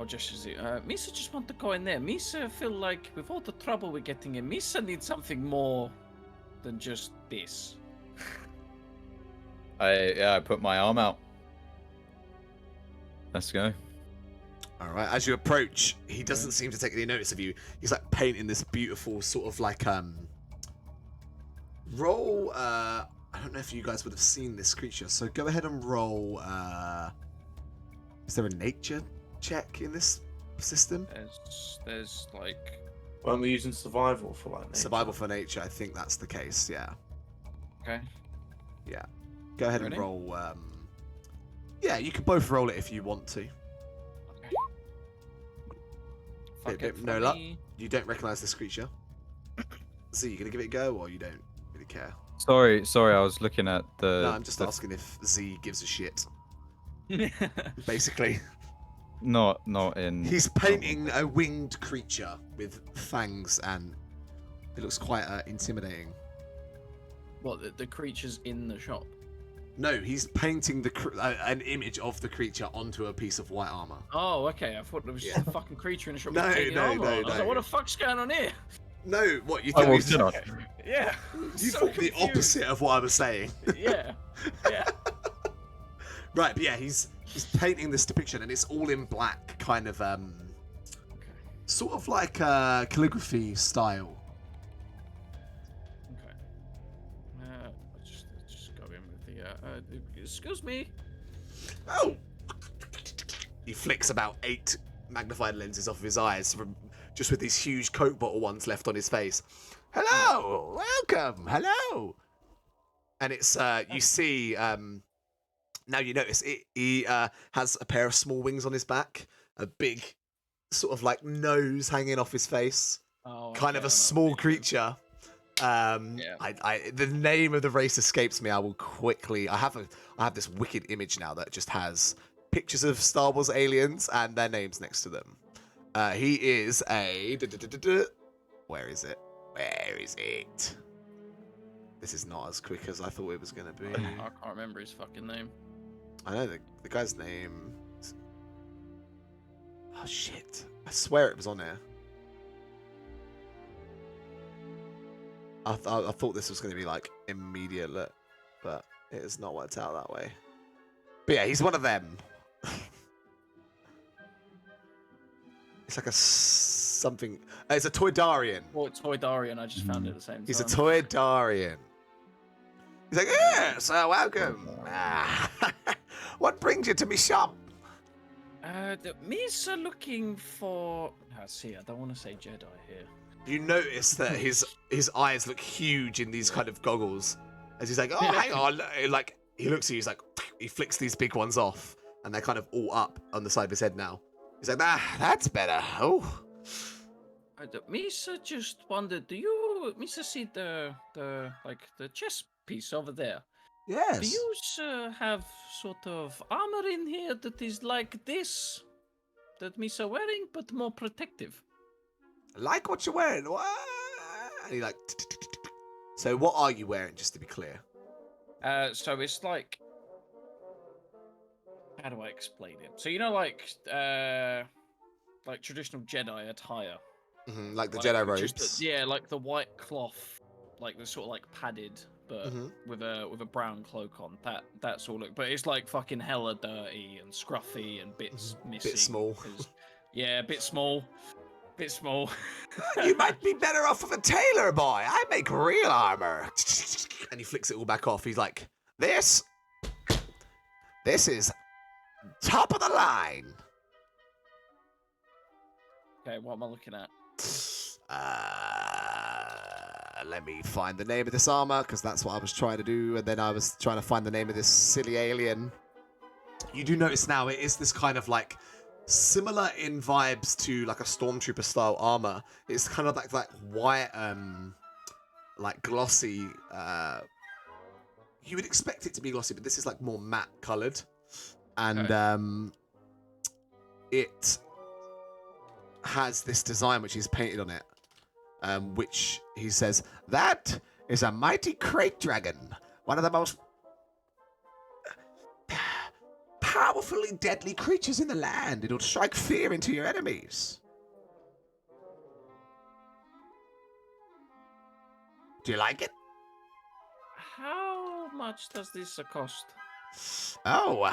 just Misa just want to go in there. Misa feel like with all the trouble we're getting in, Misa needs something more than just this. I put my arm out. Let's go. All right. As you approach, he doesn't seem to take any notice of you. He's like painting this beautiful sort of like roll. I don't know if you guys would have seen this creature, so go ahead and roll. Is there a nature check in this system? There's like. Weren't we using survival for like nature? Survival for nature. I think that's the case. Yeah. Okay. Yeah. Go ahead Ready? and roll. Yeah, you can both roll it if you want to. Fuck it No for luck. me. You don't recognise this creature. So you gonna give it a go, or you don't really care? Sorry, I was looking at the. No, I'm just asking if Z gives a shit. Basically, Not in. he's painting a winged creature with fangs, and it looks quite intimidating. What, the creatures in the shop? No, he's painting an image of the creature onto a piece of white armor. Oh, okay. I thought there was just a fucking creature in the shop. No, with taking no, armor no, on. I was no. like, what the fuck's going on here? No, what you Oh, think? well, he's- did I? Yeah. you so thought the confused. opposite of what I was saying. Yeah. Yeah. Right, but yeah, he's painting this depiction, and it's all in black, kind of sort of like calligraphy style. Okay. Let's just go in with the. Excuse me. Oh! He flicks about 8 magnified lenses off of his eyes, just with these huge Coke bottle ones left on his face. Hello, welcome, hello. And it's you see. Now you notice he has a pair of small wings on his back, a big sort of like nose hanging off his face, Oh, kind of a small creature. The name of the race escapes me. I will quickly. I have this wicked image now that just has pictures of Star Wars aliens and their names next to them. He is a. Where is it? Where is it? This is not as quick as I thought it was going to be. I can't remember his fucking name. I know the guy's name. Oh shit! I swear it was on here. I thought this was going to be like immediate look, but it has not worked out that way. But yeah, he's one of them. It's like a something. It's a Toydarian. Well, it's Toydarian. I just found it at the same time. He's a Toydarian. He's like, yes, welcome. What brings you to me shop? The Misa looking for. See, I don't want to say Jedi here. You notice that his eyes look huge in these kind of goggles, as he's like, oh, hang on. Like he looks at you, he's like, he flicks these big ones off, and they're kind of all up on the side of his head now. He's like, that's better. Oh. Misa just wondered, do you, Misa, see the chess piece over there? Yes. Do you have sort of armor in here that is like this, that Misa wearing, but more protective? Like what you're wearing. What? And he like. So what are you wearing, just to be clear? So it's like, how do I explain it? So you know, like traditional Jedi attire. Like the Jedi robes. Like the white cloth, like the sort of like padded, but with a brown cloak on. That's all. But it's like fucking hella dirty and scruffy and bits missing. Bit small. Yeah, bit small. Bit small. You might be better off with a tailor, boy. I make real armor. And he flicks it all back off. He's like, this is top of the line. Okay, what am I looking at? let me find the name of this armor, because that's what I was trying to do, and then I was trying to find the name of this silly alien. You do notice now it is this kind of like similar in vibes to like a stormtrooper style armor. It's kind of like that white, like glossy. You would expect it to be glossy, but this is like more matte colored, and it has this design which he's painted on it, which he says that is a mighty crate dragon, one of the most powerfully deadly creatures in the land. It'll strike fear into your enemies. Do you like it? How much does this cost? Oh,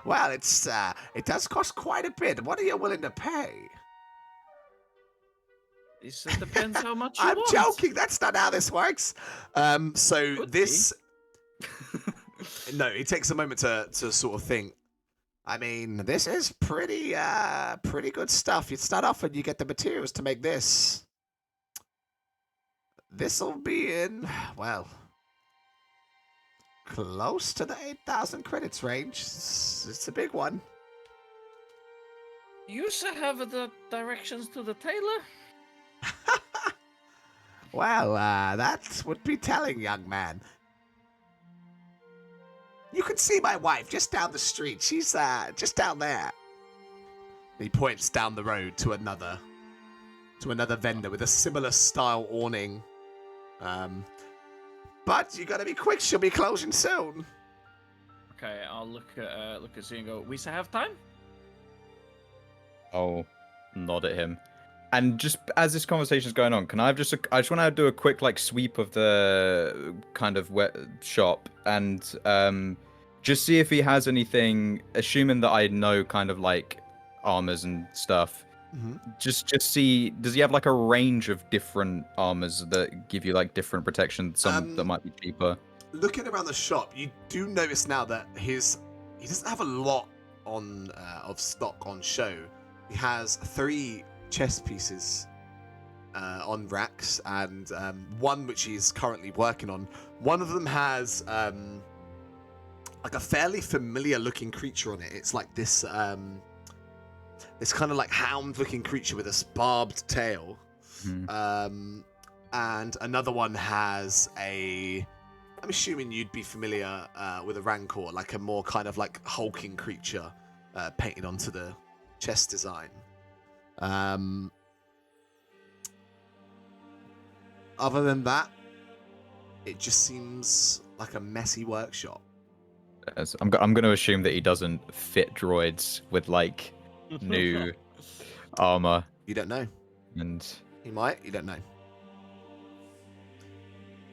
well, it does cost quite a bit. What are you willing to pay? This depends how much you I'm want. joking. That's not how this works. So Could this. No, it takes a moment to sort of think. I mean, this is pretty good stuff. You start off and you get the materials to make this. This'll be in, well, close to the 8,000 credits range. It's a big one. You should have the directions to the tailor. Well, that would be telling, young man. You can see my wife just down the street. She's just down there. He points down the road to another vendor with a similar style awning. But you gotta be quick. She'll be closing soon. Okay, I'll look at Z and go. We still have time. I'll nod at him. And just as this conversation's going on, I just want to do a quick like sweep of the kind of shop and just see if he has anything. Assuming that I know kind of like armors and stuff. Mm-hmm. Just see. Does he have like a range of different armors that give you like different protection? Some that might be cheaper. Looking around the shop, you do notice now that he doesn't have a lot on of stock on show. He has 3 chess pieces on racks and one which he's currently working on. One of them has like a fairly familiar looking creature on it. It's like this this kind of like hound looking creature with a barbed tail. And another one has I'm assuming you'd be familiar with a rancor, like a more kind of like hulking creature painted onto the chest design. Other than that, it just seems like a messy workshop. Yes, I'm going to assume that he doesn't fit droids with like new armor. You don't know. And He might. You don't know.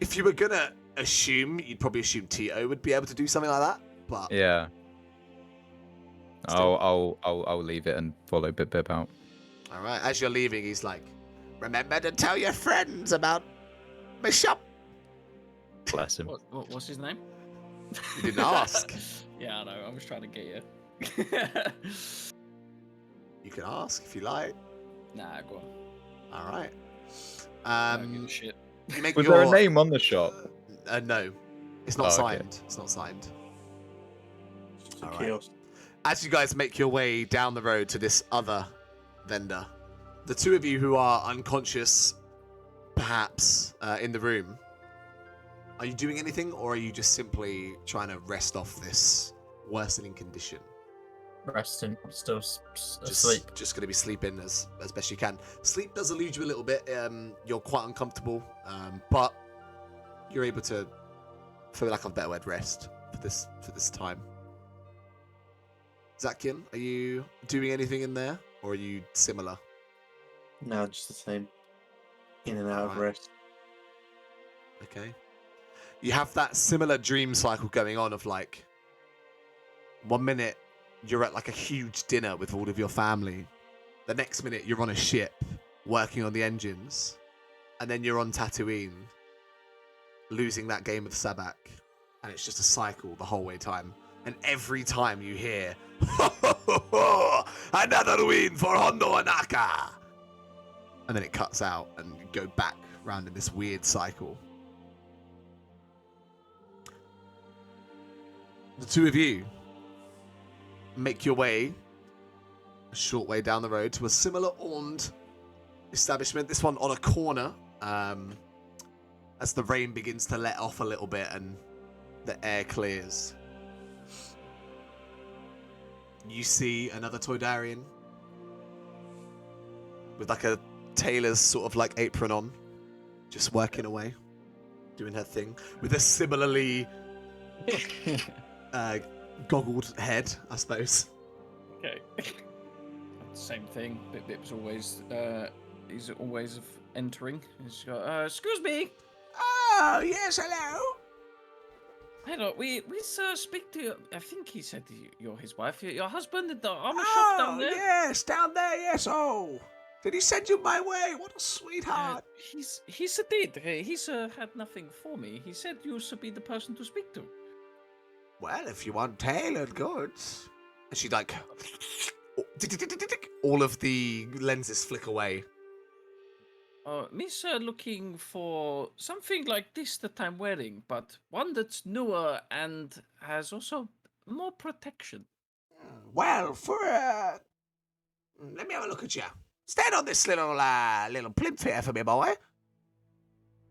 If you were gonna assume, you'd probably assume Tito would be able to do something like that. But yeah, Still. I'll leave it and follow Bip out. all right. As you're leaving, he's like, "Remember to tell your friends about my shop." Bless him. What's his name? You didn't ask. Yeah, I know. I was trying to get you. You can ask if you like. Nah, go on. All right. I don't give a shit. You make Was your... there a name on the shop? No, it's not Oh, okay. signed. It's not signed. Just a All right. chaos. As you guys make your way down the road to this other vendor, the two of you who are unconscious, perhaps, in the room, are you doing anything, or are you just simply trying to rest off this worsening condition? Resting, still asleep. Just going to be sleeping as best you can. Sleep does elude you a little bit. You're quite uncomfortable, but you're able to, for lack of a better word, rest for this time. Zakian, are you doing anything in there, or are you similar? No, just the same. In and out of Right. rest. Okay. You have that similar dream cycle going on of like, 1 minute you're at like a huge dinner with all of your family. The next minute you're on a ship working on the engines. And then you're on Tatooine losing that game with Sabak. And it's just a cycle the whole way time. And every time you hear, ho, ho, ho, ho, another win for Hondo Anaka. And then it cuts out and you go back round in this weird cycle. The two of you make your way a short way down the road to a similar Orned establishment, this one on a corner, as the rain begins to let off a little bit and the air clears. You see another Toydarian with like a tailor's sort of like apron on, just working away, doing her thing, with a similarly goggled head, I suppose. Okay. Same thing. Bip's always he's always entering. He's got excuse me. Oh yes, hello. Hello, we speak to you. I think he said you're his wife. Your husband at the armor shop down there. Yes, down there. Yes. Oh, did he send you my way? What a sweetheart. He's did. He's had nothing for me. He said you should be the person to speak to. Well, if you want tailored goods, and she like, all of the lenses flick away. Miss looking for something like this that I'm wearing, but one that's newer and has also more protection. Well, let me have a look at you. Stand on this little plinth here for me, boy.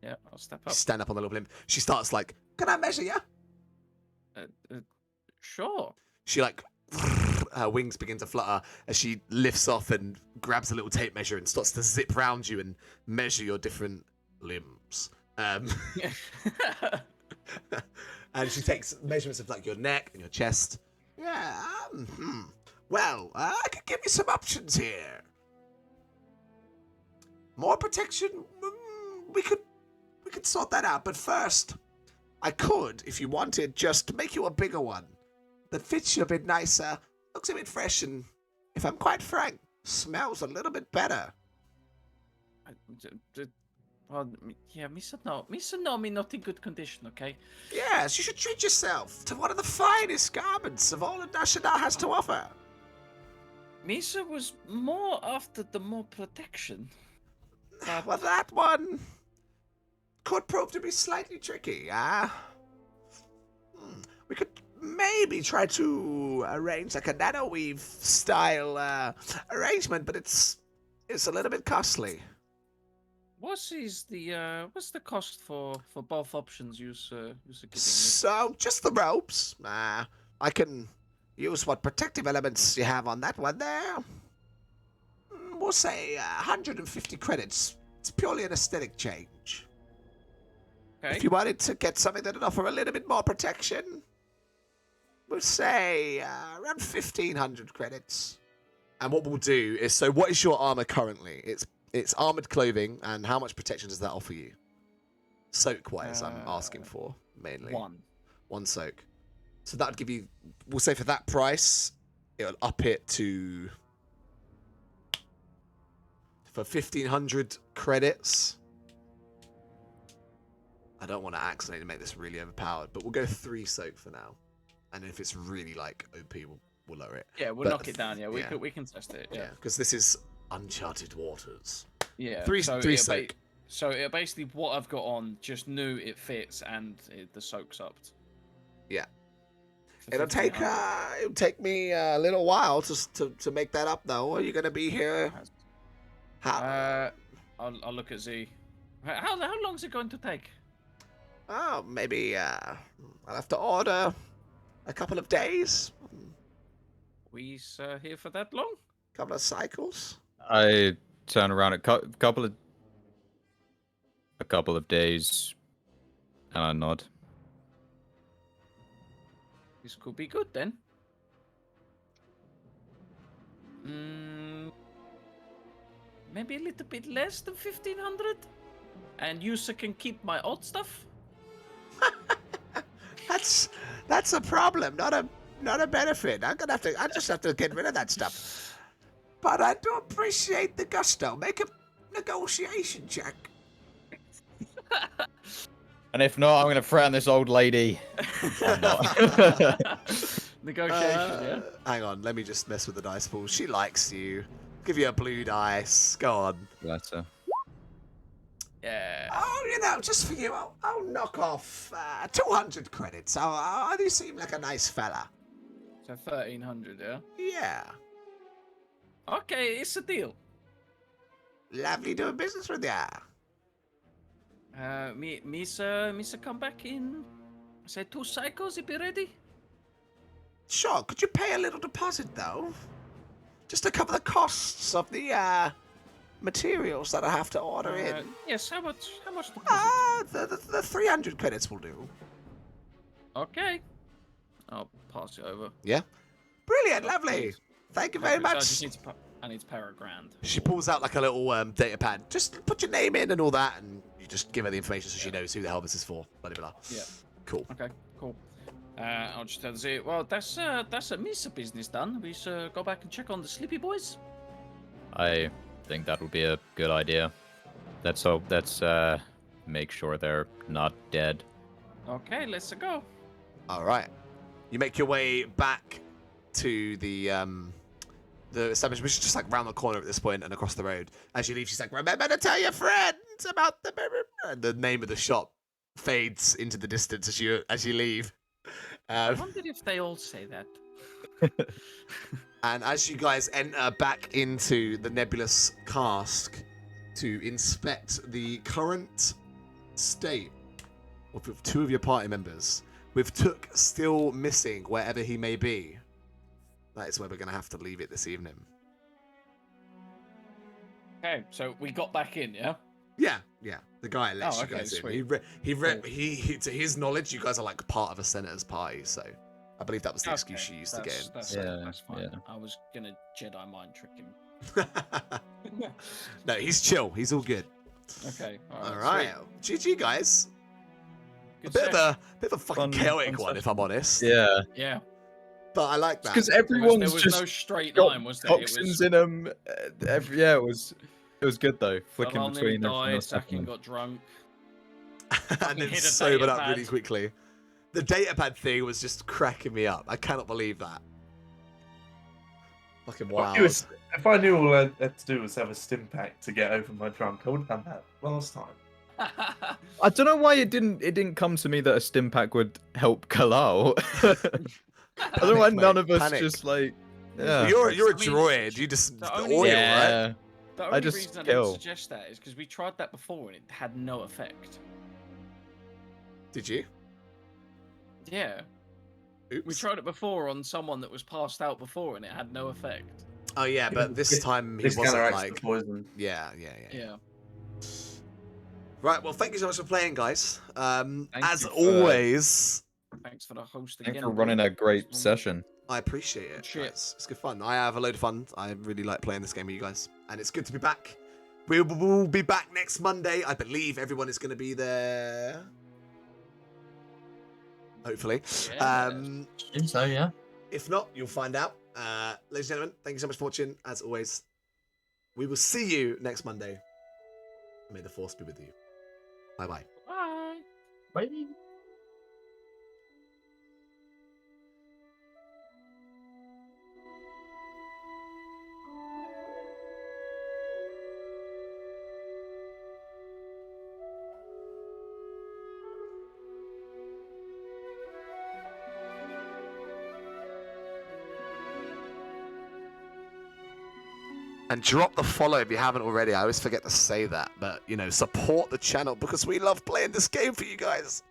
Yeah, I'll step up. Stand up on the little plinth. She starts like, can I measure you? Sure. She like, her wings begin to flutter as she lifts off and grabs a little tape measure and starts to zip round you and measure your different limbs. And she takes measurements of like your neck and your chest. Yeah. Well, I could give you some options here. More protection. We could sort that out. But first, I could, if you wanted, just make you a bigger one that fits you a bit nicer, looks a bit fresh, and if I'm quite frank, smells a little bit better. Well, yeah, Misa no, me not in good condition, okay? Yes, you should treat yourself to one of the finest garments of all that Nashina has to offer. Misa was more after the more protection. Well, that one could prove to be slightly tricky, We could maybe try to arrange like a nano-weave style arrangement, but it's a little bit costly. What's the cost for both options you're giving me? So, just the ropes. I can use what protective elements you have on that one there. We'll say 150 credits. It's purely an aesthetic change. Okay. If you wanted to get something that would offer a little bit more protection, we'll say around 1,500 credits. And what we'll do is, so what is your armor currently? It's armored clothing, and how much protection does that offer you? Soak-wise, I'm asking for, mainly. One soak. So that would give you, we'll say for that price, it'll up it to, for 1,500 credits. I don't want to accidentally make this really overpowered, but we'll go 3 soak for now. And if it's really like OP, we'll lower it. Yeah, we'll knock it down. Yeah, we can test it. Yeah, because this is uncharted waters. Yeah, 3 soak. So it basically what I've got on, just knew it fits and the soak's upped. Yeah. It'll take me a little while to make that up though. Are you gonna be here? I'll look at Z. How long is it going to take? Oh, maybe I'll have to order a couple of days. We here for that long? Couple of cycles. I turn around a couple of days, and I nod. This could be good then. Maybe a little bit less than 1,500, and Yusa can keep my old stuff. That's a problem, not a benefit. I just have to get rid of that stuff. But I do appreciate the gusto. Make a negotiation check. And if not, I'm gonna threaten this old lady. Negotiation, yeah. Hang on, let me just mess with the dice pool. She likes you. Give you a blue dice. Go on. Bless her. Yeah. Oh, just for you, I'll knock off 200 credits. You seem like a nice fella. So 1,300, yeah? Yeah. Okay, it's a deal. Lovely doing business with ya. Misa come back in, say 2 cycles, it be ready? Sure, could you pay a little deposit, though? Just to cover the costs of the materials that I have to order in. Yes, how much deposit? The 300 credits will do. Okay. I'll pass it over. Yeah? Brilliant, Oh, lovely. please. Thank you very So much. I need to pay her $1,000. She pulls out like a little data pad. Just put your name in and all that, and you just give her the information so she knows who the hell this is for. Blah, blah, blah. Yeah. Cool. Okay, cool. I'll just tell the well, that's a Misa business done. We should go back and check on the sleepy boys. I think that would be a good idea. Let's make sure they're not dead. Okay, let's go. All right. You make your way back to the establishment, which is just like round the corner at this point and across the road. As you leave, she's like, "Remember to tell your friends about the..." And the name of the shop fades into the distance as you leave. I wonder if they all say that. And as you guys enter back into the nebulous cask to inspect the current state of 2 of your party members, with Took still missing wherever he may be, that is where we're going to have to leave it this evening. Okay, so we got back in, yeah? Yeah. The guy lets Oh, you okay, guys sweet. in. He to his knowledge, you guys are like part of a senator's party, so I believe that was the excuse she used to get in. That's fine. Yeah. I was gonna Jedi mind trick him. No, he's chill. He's all good. Okay. All right. GG, guys. Good Bit of a Fun fucking chaotic one, session. if I'm honest. Yeah. Yeah. But I like that. Because There everyone's was just no straight got line, was there? It toxins was in them. It was good though. Flicking Salon between nearly everything died, else Sakin happening. got drunk. And then hit a sobered data up really pad. quickly. The data pad thing was just cracking me up. I cannot believe that. Fucking Well, wild. if I knew all I had to do was have a stim pack to get over my drunk, I would have done that last time. I don't know why it didn't come to me that a stim pack would help Kalal. I don't know why Panic, none mate, of us panic. just like. Well, Yeah. you're a I mean, droid. You just the the only- oil, right? Yeah. The I only just reason I kill. didn't suggest that is because we tried that before and it had no effect. Did you? Yeah. Oops. We tried it before on someone that was passed out before and it had no effect. Oh yeah, but this time he This wasn't counteracts like. the poison. Yeah. Yeah. Right. Well, thank you so much for playing, guys. As you for- always, Thanks for the host Thanks again. for running a great session. I appreciate it. Shit. Guys. It's good fun. I have a load of fun. I really like playing this game with you guys, and it's good to be back. We will be back next Monday. I believe everyone is going to be there. Hopefully. Yeah. So yeah. If not, you'll find out. Ladies and gentlemen, thank you so much for watching. As always, we will see you next Monday. May the force be with you. Bye-bye. Bye. Bye. And drop the follow if you haven't already. I always forget to say that. But, support the channel because we love playing this game for you guys.